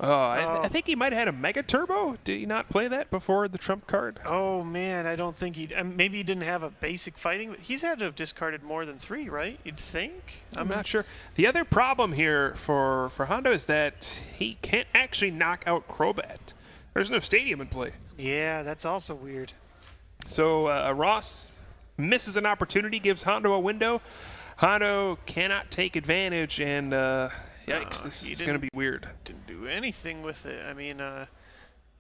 I think he might have had a Mega Turbo. Did he not play that before the trump card? Oh, man, I don't think he... maybe he didn't have a basic fighting. He's had to have discarded more than 3, right? You'd think? I'm not sure. The other problem here for Hondo is that he can't actually knock out Crobat. There's no stadium in play. Yeah, that's also weird. So Ross misses an opportunity, gives Hondo a window. Hondo cannot take advantage, and yikes, this is going to be weird. Didn't do anything with it. I mean,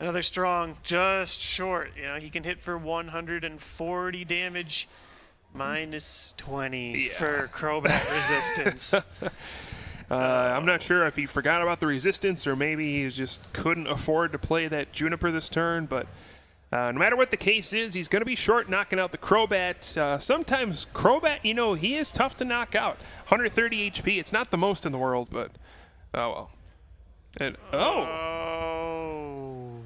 another strong, just short. You know, he can hit for 140 damage, minus 20 for Crobat resistance. I'm not sure if he forgot about the resistance or maybe he just couldn't afford to play that Juniper this turn, but no matter what the case is, he's going to be short knocking out the Crobat. Sometimes Crobat, you know, he is tough to knock out. 130 HP, it's not the most in the world, but oh well. And Whoa.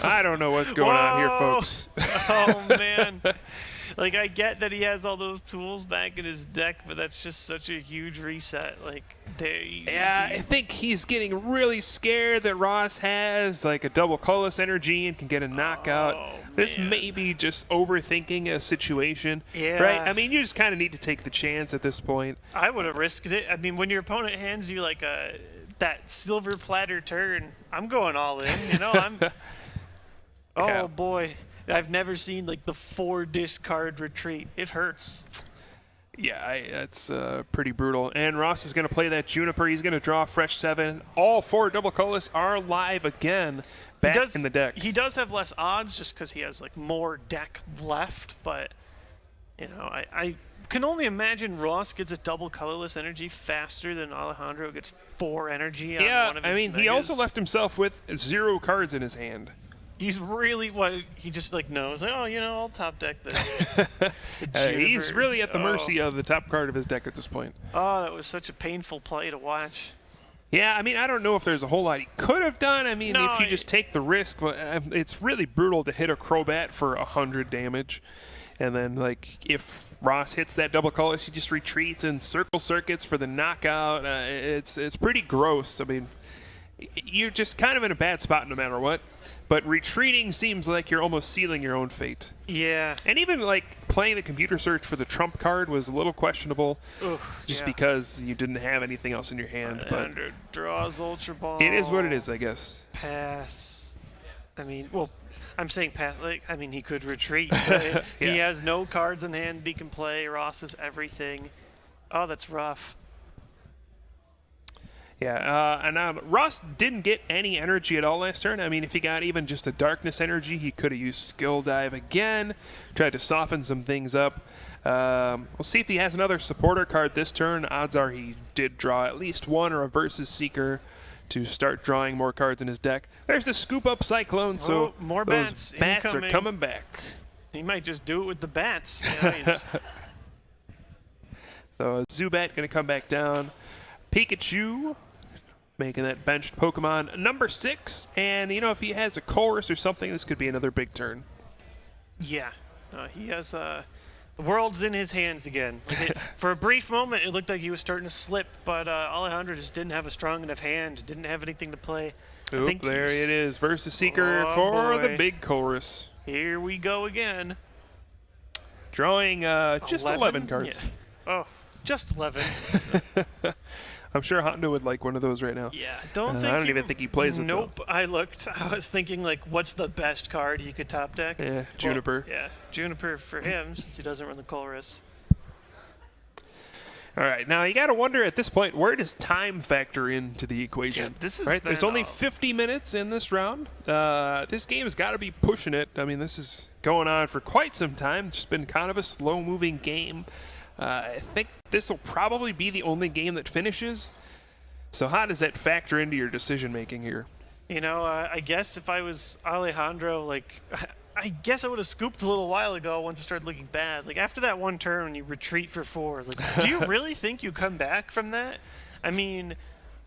I don't know what's going on here, folks. Oh, man. Like, I get that he has all those tools back in his deck, but that's just such a huge reset. Like, Yeah, I think he's getting really scared that Ross has like a double colorless energy and can get a knockout. This may be just overthinking a situation, Yeah. right? I mean, you just kind of need to take the chance at this point. I would have risked it. I mean, when your opponent hands you like that silver platter turn, I'm going all in. You know, Oh Yeah. boy, I've never seen like the 4 discard retreat. It hurts. Yeah, it's pretty brutal. And Ross is going to play that Juniper. He's going to draw a fresh 7. All 4 double colorless are live again back in the deck. He does have less odds just because he has like more deck left, but you know, I can only imagine Ross gets a double colorless energy faster than Alejandro gets 4 energy on Yeah, one of I his mean, he also megas. left himself with 0 cards in his hand. He's really he just like knows like, oh, you know, I'll top deck the He's Juniper. really at the mercy of the top card of his deck at this point. Oh, that was such a painful play to watch. Yeah, I mean, I don't know if there's a whole lot he could have done. I mean, No, if you just take the risk, it's really brutal to hit a Crobat for 100 damage. And then, like, if Ross hits that double colorless, he just retreats and circle circuits for the knockout. It's pretty gross. I mean, you're just kind of in a bad spot no matter what. But retreating seems like you're almost sealing your own fate. Yeah. And even, like, playing the computer search for the trump card was a little questionable just yeah. because you didn't have anything else in your hand. But Under draws Ultra Ball. it is what it is, I guess. Pass. I mean, well, I'm saying pass. Like, I mean, he could retreat. But He has no cards in hand he can play. Ross has everything. Oh, that's rough. Yeah, and Ross didn't get any energy at all last turn. I mean, if he got even just a darkness energy, he could have used Skill Dive again, tried to soften some things up. We'll see if he has another supporter card this turn. Odds are he did draw at least one or a Versus Seeker to start drawing more cards in his deck. There's the Scoop Up Cyclone, so more those bats are incoming. coming back. He might just do it with the bats. You know, So Zubat going to come back down. Pikachu making that benched Pokemon number 6. And, you know, if he has a Chorus or something, this could be another big turn. yeah. He has the world's in his hands again. Like for a brief moment, it looked like he was starting to slip, but Alejandro just didn't have a strong enough hand, didn't have anything to play. Oop, there it is. Versus Seeker Oh, for the boy. big Chorus. Here we go again. Drawing just 11 cards. Yeah. Oh, just 11. I'm sure Hondo would like one of those right now. Yeah, don't think. I don't even think he plays it, though. Nope. I looked. I was thinking like, what's the best card he could top deck? Yeah, Well, Juniper. yeah, Juniper for him since he doesn't run the Colress. All right, now you got to wonder at this point, where does time factor into the equation? Yeah, this has right. There's been only a- 50 minutes in this round. This game has got to be pushing it. I mean, this is going on for quite some time. Just been kind of a slow-moving game. I think this will probably be the only game that finishes. So how does that factor into your decision-making here? You know, I guess if I was Alejandro, like, I guess I would have scooped a little while ago once it started looking bad. Like, after that one turn when you retreat for 4, like, do you really think you come back from that? I mean,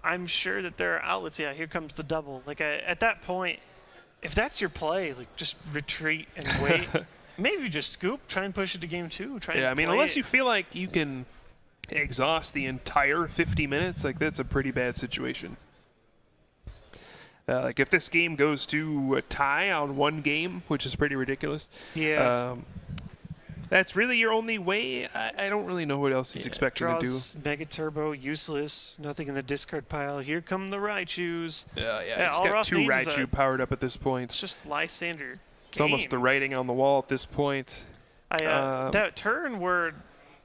I'm sure that there are outlets. Yeah, here comes the double. Like, at that point, if that's your play, like, just retreat and wait. Maybe just scoop, try and push it to game 2. Yeah, I mean, unless you feel like you can exhaust the entire 50 minutes, like, that's a pretty bad situation. Like, if this game goes to a tie on one game, which is pretty ridiculous, Yeah. that's really your only way. I don't really know what else he's expecting to do. Draws Mega Turbo, useless, nothing in the discard pile. Here come the Raichus. Yeah, he's all got Ross 2 needs is Raichu powered up at this point. It's just Lysander. It's almost the writing on the wall at this point. That turn where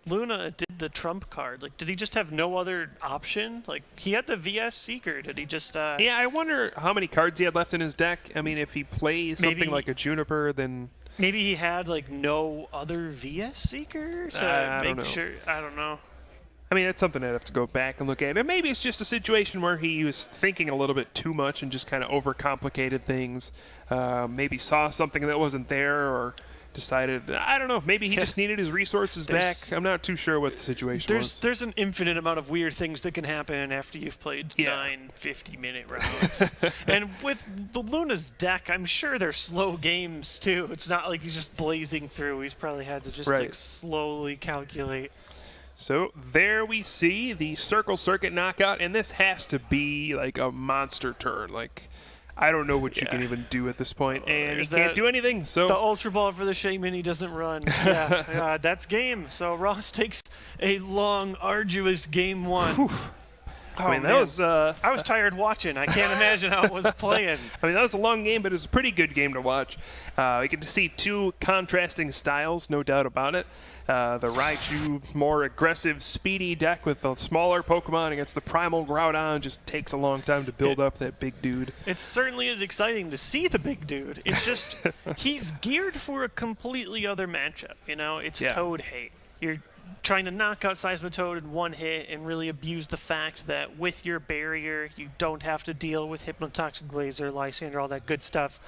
Luna did the trump card, like, did he just have no other option? Like, he had the VS Seeker. Did he just? Yeah, I wonder how many cards he had left in his deck. I mean, if he plays something Maybe- like a Juniper, then Maybe he had like no other VS Seeker to I don't make know. sure. I don't know. I mean, that's something I'd have to go back and look at. And maybe it's just a situation where he was thinking a little bit too much and just kind of overcomplicated things. Maybe saw something that wasn't there or decided, I don't know, maybe he just needed his resources back. I'm not too sure what the situation was. There's an infinite amount of weird things that can happen after you've played 9 50-minute rounds. And with the Luna's deck, I'm sure they're slow games too. It's not like he's just blazing through. He's probably had to just like slowly calculate. So there we see the Circle Circuit knockout, and this has to be like a monster turn. Like, I don't know what you can even do at this point, and he can't do anything. So the Ultra Ball for the Shaman, he doesn't run. Yeah, that's game. So Ross takes a long, arduous game 1. I mean, that was. I was tired watching. I can't imagine how it was playing. I mean, that was a long game, but it was a pretty good game to watch. We get to see 2 contrasting styles, no doubt about it. The Raichu, more aggressive, speedy deck with a smaller Pokemon against the Primal Groudon. Just takes a long time to build up that big dude. It certainly is exciting to see the big dude. It's just, he's geared for a completely other matchup. You know, it's Toad hate. You're trying to knock out Seismitoad in 1 hit and really abuse the fact that with your barrier, you don't have to deal with Hypnotoxic Glazer, Lysander, all that good stuff.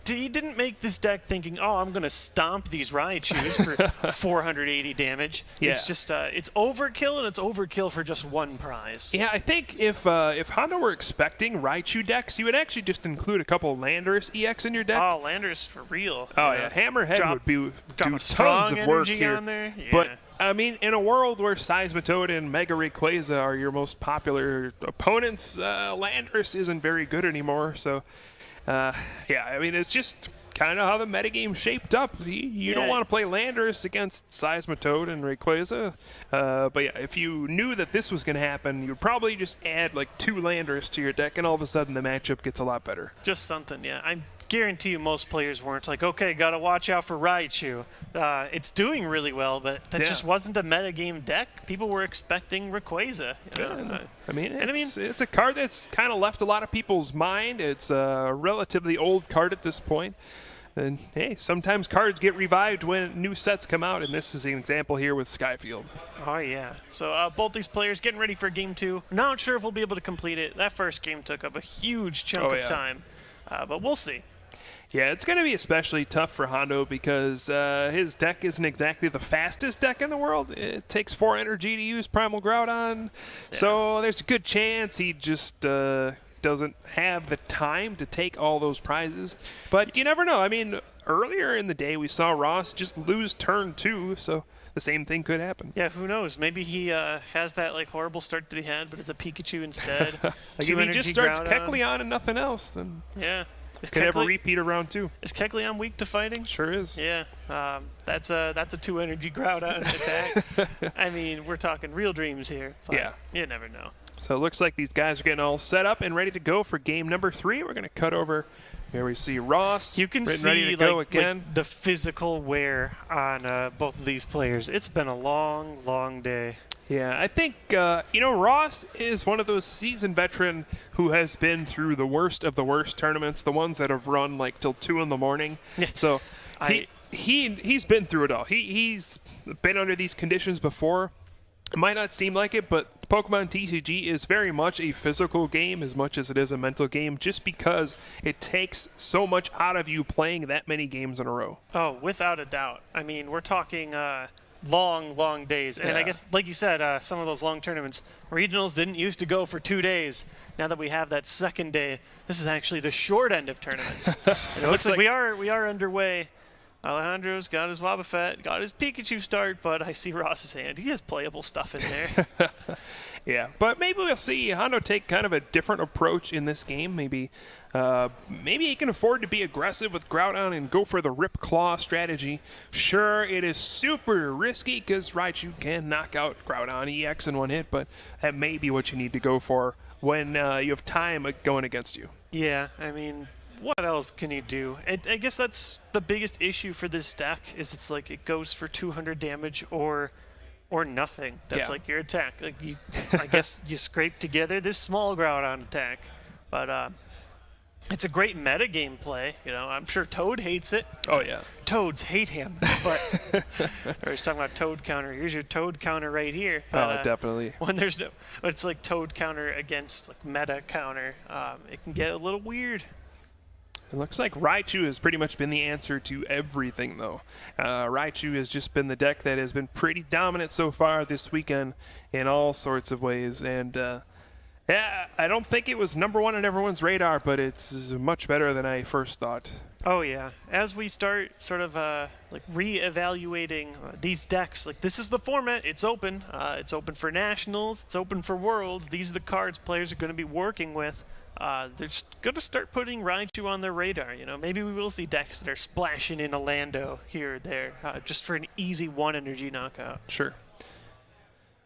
He didn't make this deck thinking, oh, I'm going to stomp these Raichus for 480 damage. Yeah. It's just, it's overkill, and it's overkill for just 1 prize. Yeah, I think if Honda were expecting Raichu decks, you would actually just include a couple Landorus EX in your deck. Oh, Landorus for real. Oh, yeah. Hammerhead would do tons of work here. On there. Yeah. But, I mean, in a world where Seismitoad and Mega Rayquaza are your most popular opponents, Landorus isn't very good anymore, so... yeah, I mean, it's just kind of how the metagame shaped up. You don't want to play Landorus against Seismitoad and Rayquaza. But yeah, if you knew that this was going to happen, you'd probably just add like 2 Landorus to your deck, and all of a sudden the matchup gets a lot better. Just something, yeah. I guarantee you most players weren't like, okay, got to watch out for Raichu. It's doing really well, but that just wasn't a metagame deck. People were expecting Rayquaza. I mean, it's a card that's kind of left a lot of people's mind. It's a relatively old card at this point. And, hey, sometimes cards get revived when new sets come out, and this is an example here with Skyfield. Oh, yeah. So both these players getting ready for Game 2. Not sure if we'll be able to complete it. That first game took up a huge chunk of time, but we'll see. Yeah, it's going to be especially tough for Hondo because his deck isn't exactly the fastest deck in the world. It takes 4 energy to use Primal Groudon, so there's a good chance he just doesn't have the time to take all those prizes. But you never know. I mean, earlier in the day we saw Ross just lose turn 2, so the same thing could happen. Yeah, who knows? Maybe he has that like horrible start that he had, but it's a Pikachu instead. Like if he just starts Kecleon and nothing else, then... Yeah. Could have a repeat around 2. Is Kecleon weak to fighting? Sure is. Yeah, that's a 2 energy Groudon attack. I mean, we're talking real dreams here. But you never know. So it looks like these guys are getting all set up and ready to go for game number 3. We're going to cut over. Here we see Ross. You can see ready to go again. Like the physical wear on both of these players. It's been a long, long day. Yeah, I think, Ross is one of those seasoned veteran who has been through the worst of the worst tournaments, the ones that have run like till 2 in the morning. Yeah. So he's been through it all. He's been under these conditions before. It might not seem like it, but Pokemon TCG is very much a physical game as much as it is a mental game, just because it takes so much out of you playing that many games in a row. Oh, without a doubt. I mean, we're talking... long, long days. And I guess, like you said, some of those long tournaments, regionals didn't used to go for 2 days. Now that we have that second day, this is actually the short end of tournaments. And it looks like we are underway. Alejandro's got his Wobbuffet, got his Pikachu start, but I see Ross's hand. He has playable stuff in there. Yeah, but maybe we'll see Hondo take kind of a different approach in this game. Maybe he can afford to be aggressive with Groudon and go for the Rip Claw strategy. Sure, it is super risky because Raichu can knock out Groudon EX in 1 hit, but that may be what you need to go for when you have time going against you. Yeah, I mean, what else can you do? I guess that's the biggest issue for this deck is it's like it goes for 200 damage or nothing. That's like your attack. Like I guess you scrape together this small Groudon attack, but it's a great metagame play. You know, I'm sure Toad hates it. Oh yeah, Toads hate him. But I was talking about Toad counter. Here's your Toad counter right here. But, definitely. When there's no, it's like Toad counter against like meta counter. It can get a little weird. It looks like Raichu has pretty much been the answer to everything, though. Raichu has just been the deck that has been pretty dominant so far this weekend in all sorts of ways. And yeah, I don't think it was number one on everyone's radar, but it's much better than I first thought. Oh yeah. As we start sort of like re-evaluating these decks, like this is the format. It's open. It's open for nationals. It's open for worlds. These are the cards players are going to be working with. They're just going to start putting Raichu on their radar. You know, maybe we will see decks that are splashing in a Lando here or there, just for an easy 1 energy knockout. Sure.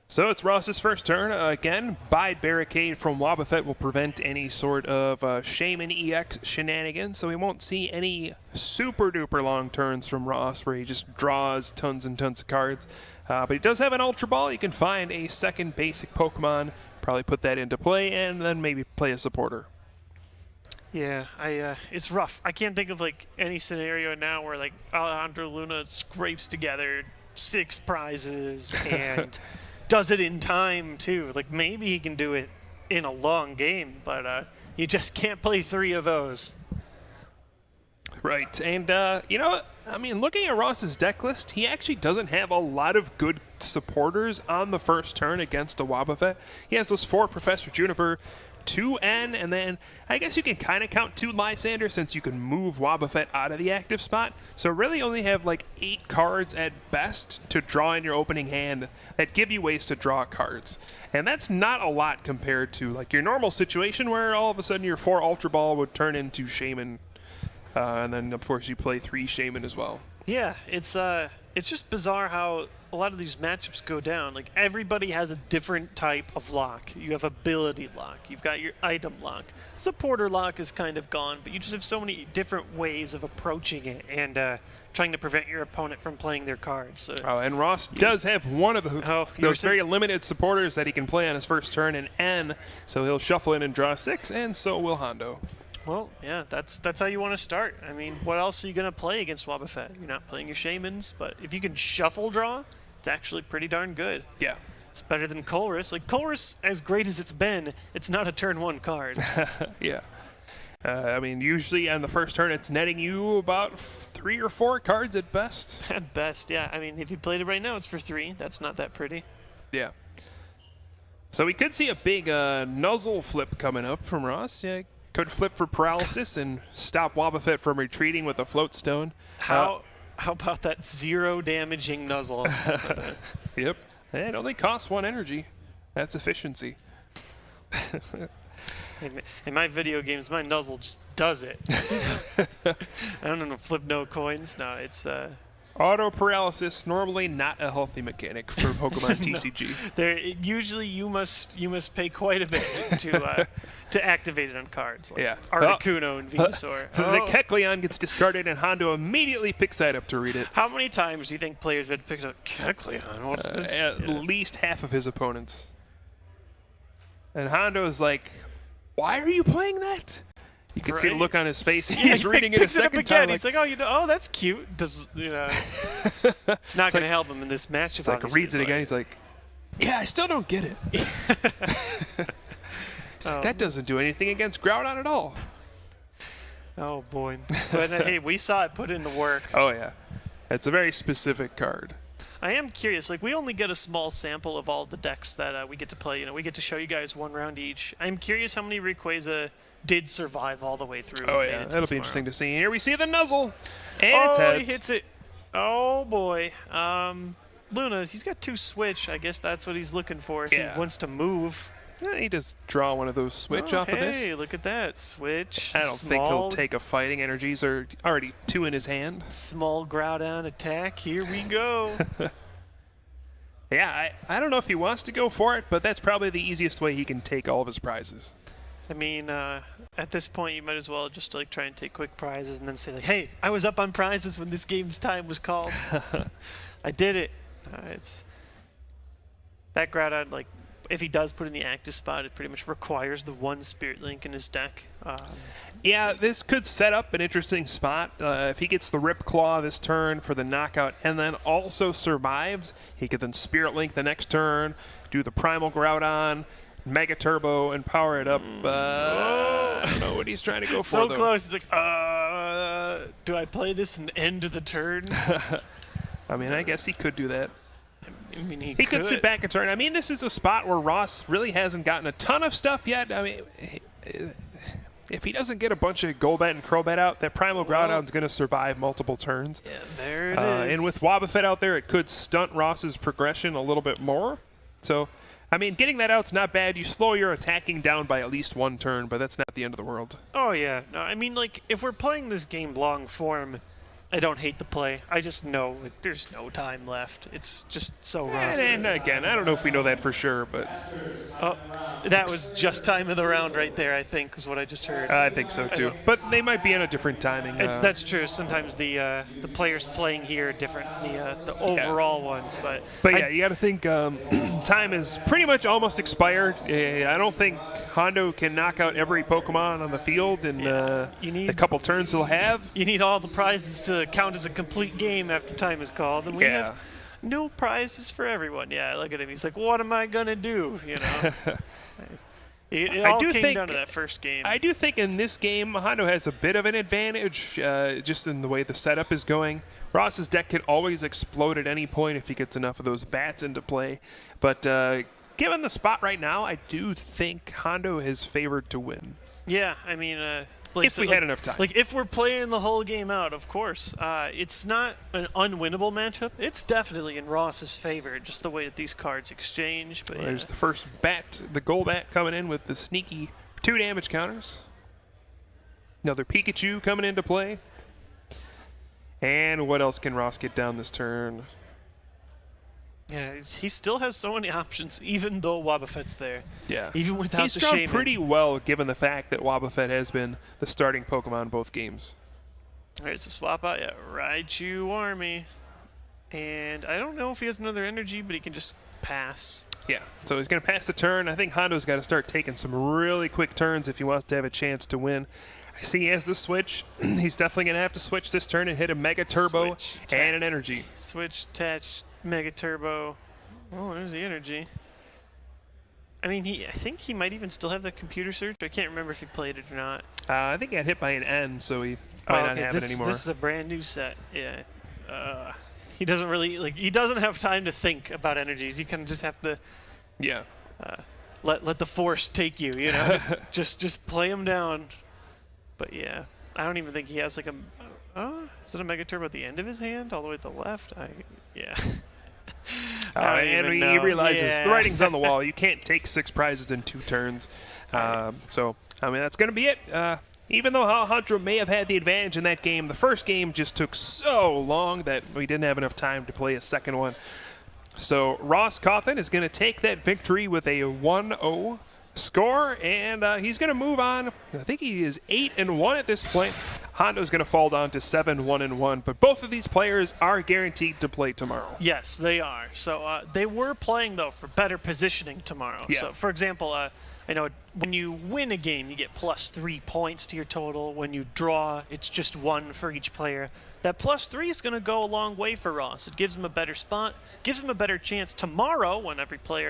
So it's Ross's first turn. Again, Bide Barricade from Wobbuffet will prevent any sort of Shaman EX shenanigans, so we won't see any super-duper long turns from Ross where he just draws tons and tons of cards. But he does have an Ultra Ball. You can find a second basic Pokemon, probably put that into play, and then maybe play a supporter. Yeah, it's rough. I can't think of like any scenario now where like Alejandro Luna scrapes together 6 prizes and does it in time too. Like maybe he can do it in a long game, but you just can't play 3 of those. Right, and you know what? I mean, looking at Ross's deck list, he actually doesn't have a lot of good supporters on the first turn against a Wobbuffet. He has those 4 Professor Juniper, 2 N, and then I guess you can kind of count 2 Lysander since you can move Wobbuffet out of the active spot. So really only have like 8 cards at best to draw in your opening hand that give you ways to draw cards. And that's not a lot compared to like your normal situation where all of a sudden your 4 Ultra Ball would turn into Shaman. And then, of course, you play 3 Shaman as well. Yeah, it's just bizarre how a lot of these matchups go down. Like, everybody has a different type of lock. You have ability lock. You've got your item lock. Supporter lock is kind of gone, but you just have so many different ways of approaching it and trying to prevent your opponent from playing their cards. So, and Ross does have one of those very limited supporters that he can play on his first turn in N, so he'll shuffle in and draw 6, and so will Hondo. Well, yeah, that's how you want to start. I mean, what else are you going to play against Wobbuffet? You're not playing your Shamans, but if you can shuffle draw, it's actually pretty darn good. Yeah. It's better than Colress. Like, Colress, as great as it's been, it's not a turn 1 card. Yeah. I mean, usually on the first turn, it's netting you about 3 or 4 cards at best. At best, yeah. I mean, if you played it right now, it's for 3. That's not that pretty. Yeah. So we could see a big nuzzle flip coming up from Ross. Yeah. Could flip for paralysis and stop Wobbuffet from retreating with a float stone. How about that 0 damaging nuzzle? Yep. It only costs 1 energy. That's efficiency. In my video games, my nuzzle just does it. I don't know, flip no coins. No, it's auto paralysis, normally not a healthy mechanic for Pokemon TCG. Usually you must pay quite a bit to activate it on cards. Like Articuno and Venusaur. The Kecleon gets discarded and Hondo immediately picks that up to read it. How many times do you think players had picked up Kecleon? What's this? At least half of his opponents. And Hondo is like, why are you playing that? You can see the look on his face. He's reading it a second time. He's like, oh, that's cute. It's not going to help him in this match. It's like reads it again. He's like, yeah, I still don't get it. That doesn't do anything against Groudon at all. Oh boy! But hey, we saw it put in the work. Oh yeah, it's a very specific card. I am curious. Like, we only get a small sample of all the decks that we get to play. You know, we get to show you guys 1 round each. I'm curious how many Rayquaza did survive all the way through. Oh yeah, that'll be interesting to see. Here we see the nuzzle, and it's heads. He hits it. Oh boy. Luna, he's got 2 switch. I guess that's what he's looking for if he wants to move. Yeah, he just draw one of those switch off of this. Hey, look at that. Switch. I don't think he'll take a fighting energies, or already 2 in his hand. Small Groudon attack. Here we go. Yeah, I don't know if he wants to go for it, but that's probably the easiest way he can take all of his prizes. I mean, at this point, you might as well just like try and take quick prizes and then say like, "Hey, I was up on prizes when this game's time was called. I did it." It's that Groudon, like, if he does put in the active spot, it pretty much requires the 1 Spirit Link in his deck. Yeah, this could set up an interesting spot. If he gets the Rip Claw this turn for the knockout and then also survives, he could then Spirit Link the next turn, do the Primal Groudon, Mega Turbo, and power it up. I don't know what he's trying to go for, so though. close. He's like, do I play this and end the turn? I mean, I guess he could do that. I mean, he He could sit back and turn. I mean, this is a spot where Ross really hasn't gotten a ton of stuff yet. I mean, if he doesn't get a bunch of Golbat and Crobat out, that Primal Groudon's going to survive multiple turns. Yeah, there it is. And with Wobbuffet out there, it could stunt Ross's progression a little bit more. So, I mean, getting that out's not bad. You slow your attacking down by at least one turn, but that's not the end of the world. Oh, yeah. No, I mean, like, if we're playing this game long form, I don't hate the play. I just know like, there's no time left. It's just so rough. And again, I don't know if we know that for sure, but Oh, that was just time of the round right there, I think, is what I just heard. I think so too. But they might be in a different timing. That's true. Sometimes the players playing here are different, the overall ones. But yeah, you got to think time is pretty much almost expired. I don't think Hondo can knock out every Pokemon on the field in the couple turns he'll have. You need all the prizes to count as a complete game after time is called, and we have no prizes for everyone. Yeah, look at him. He's like, what am I gonna do? You know. It all came down to that first game. I do think in this game, Hondo has a bit of an advantage just in the way the setup is going. Ross's deck can always explode at any point if he gets enough of those bats into play. But given the spot right now, I do think Hondo is favored to win. Yeah, I mean, if we had enough time. Like, if we're playing the whole game out, of course. It's not an unwinnable matchup. It's definitely in Ross's favor, just the way that these cards exchange. But There's the first bat, the Golbat coming in with the sneaky 2 damage counters. Another Pikachu coming into play. And what else can Ross get down this turn? Yeah, he still has so many options, even though Wobbuffet's there. Yeah. Even without He's the done Shaman. pretty well, given the fact that Wobbuffet has been the starting Pokemon in both games. All right, so swap out, Raichu Army. And I don't know if he has another energy, but he can just pass. Yeah, so he's going to pass the turn. I think Hondo's got to start taking some really quick turns if he wants to have a chance to win. I see he has the switch. He's definitely going to have to switch this turn and hit a Mega Turbo and an energy. Switch, attach, Mega Turbo. Oh, there's the energy. I mean, I think he might even still have the computer search. I can't remember if he played it or not. I think he got hit by an N, so he might not have it anymore. This is a brand new set. Yeah. He doesn't really he doesn't have time to think about energies. You kind of just have to let the force take you, you know. just play him down. But yeah, I don't even think he has like a is it a Mega Turbo at the end of his hand all the way to the left? Yeah. And he realizes the writing's on the wall. You can't take 6 prizes in 2 turns. So, I mean, that's going to be it. Even though Alejandro may have had the advantage in that game, the first game just took so long that we didn't have enough time to play a second one. So, Ross Cawthon is going to take that victory with a 1-0 score, and he's going to move on. I think he is 8-1 at this point. Hondo's going to fall down to 7-1-1, but both of these players are guaranteed to play tomorrow. Yes, they are. So they were playing, though, for better positioning tomorrow. Yeah. So, for example, I know when you win a game, you get +3 points to your total. When you draw, it's just 1 for each player. That +3 is going to go a long way for Ross. It gives him a better spot, gives him a better chance tomorrow when every player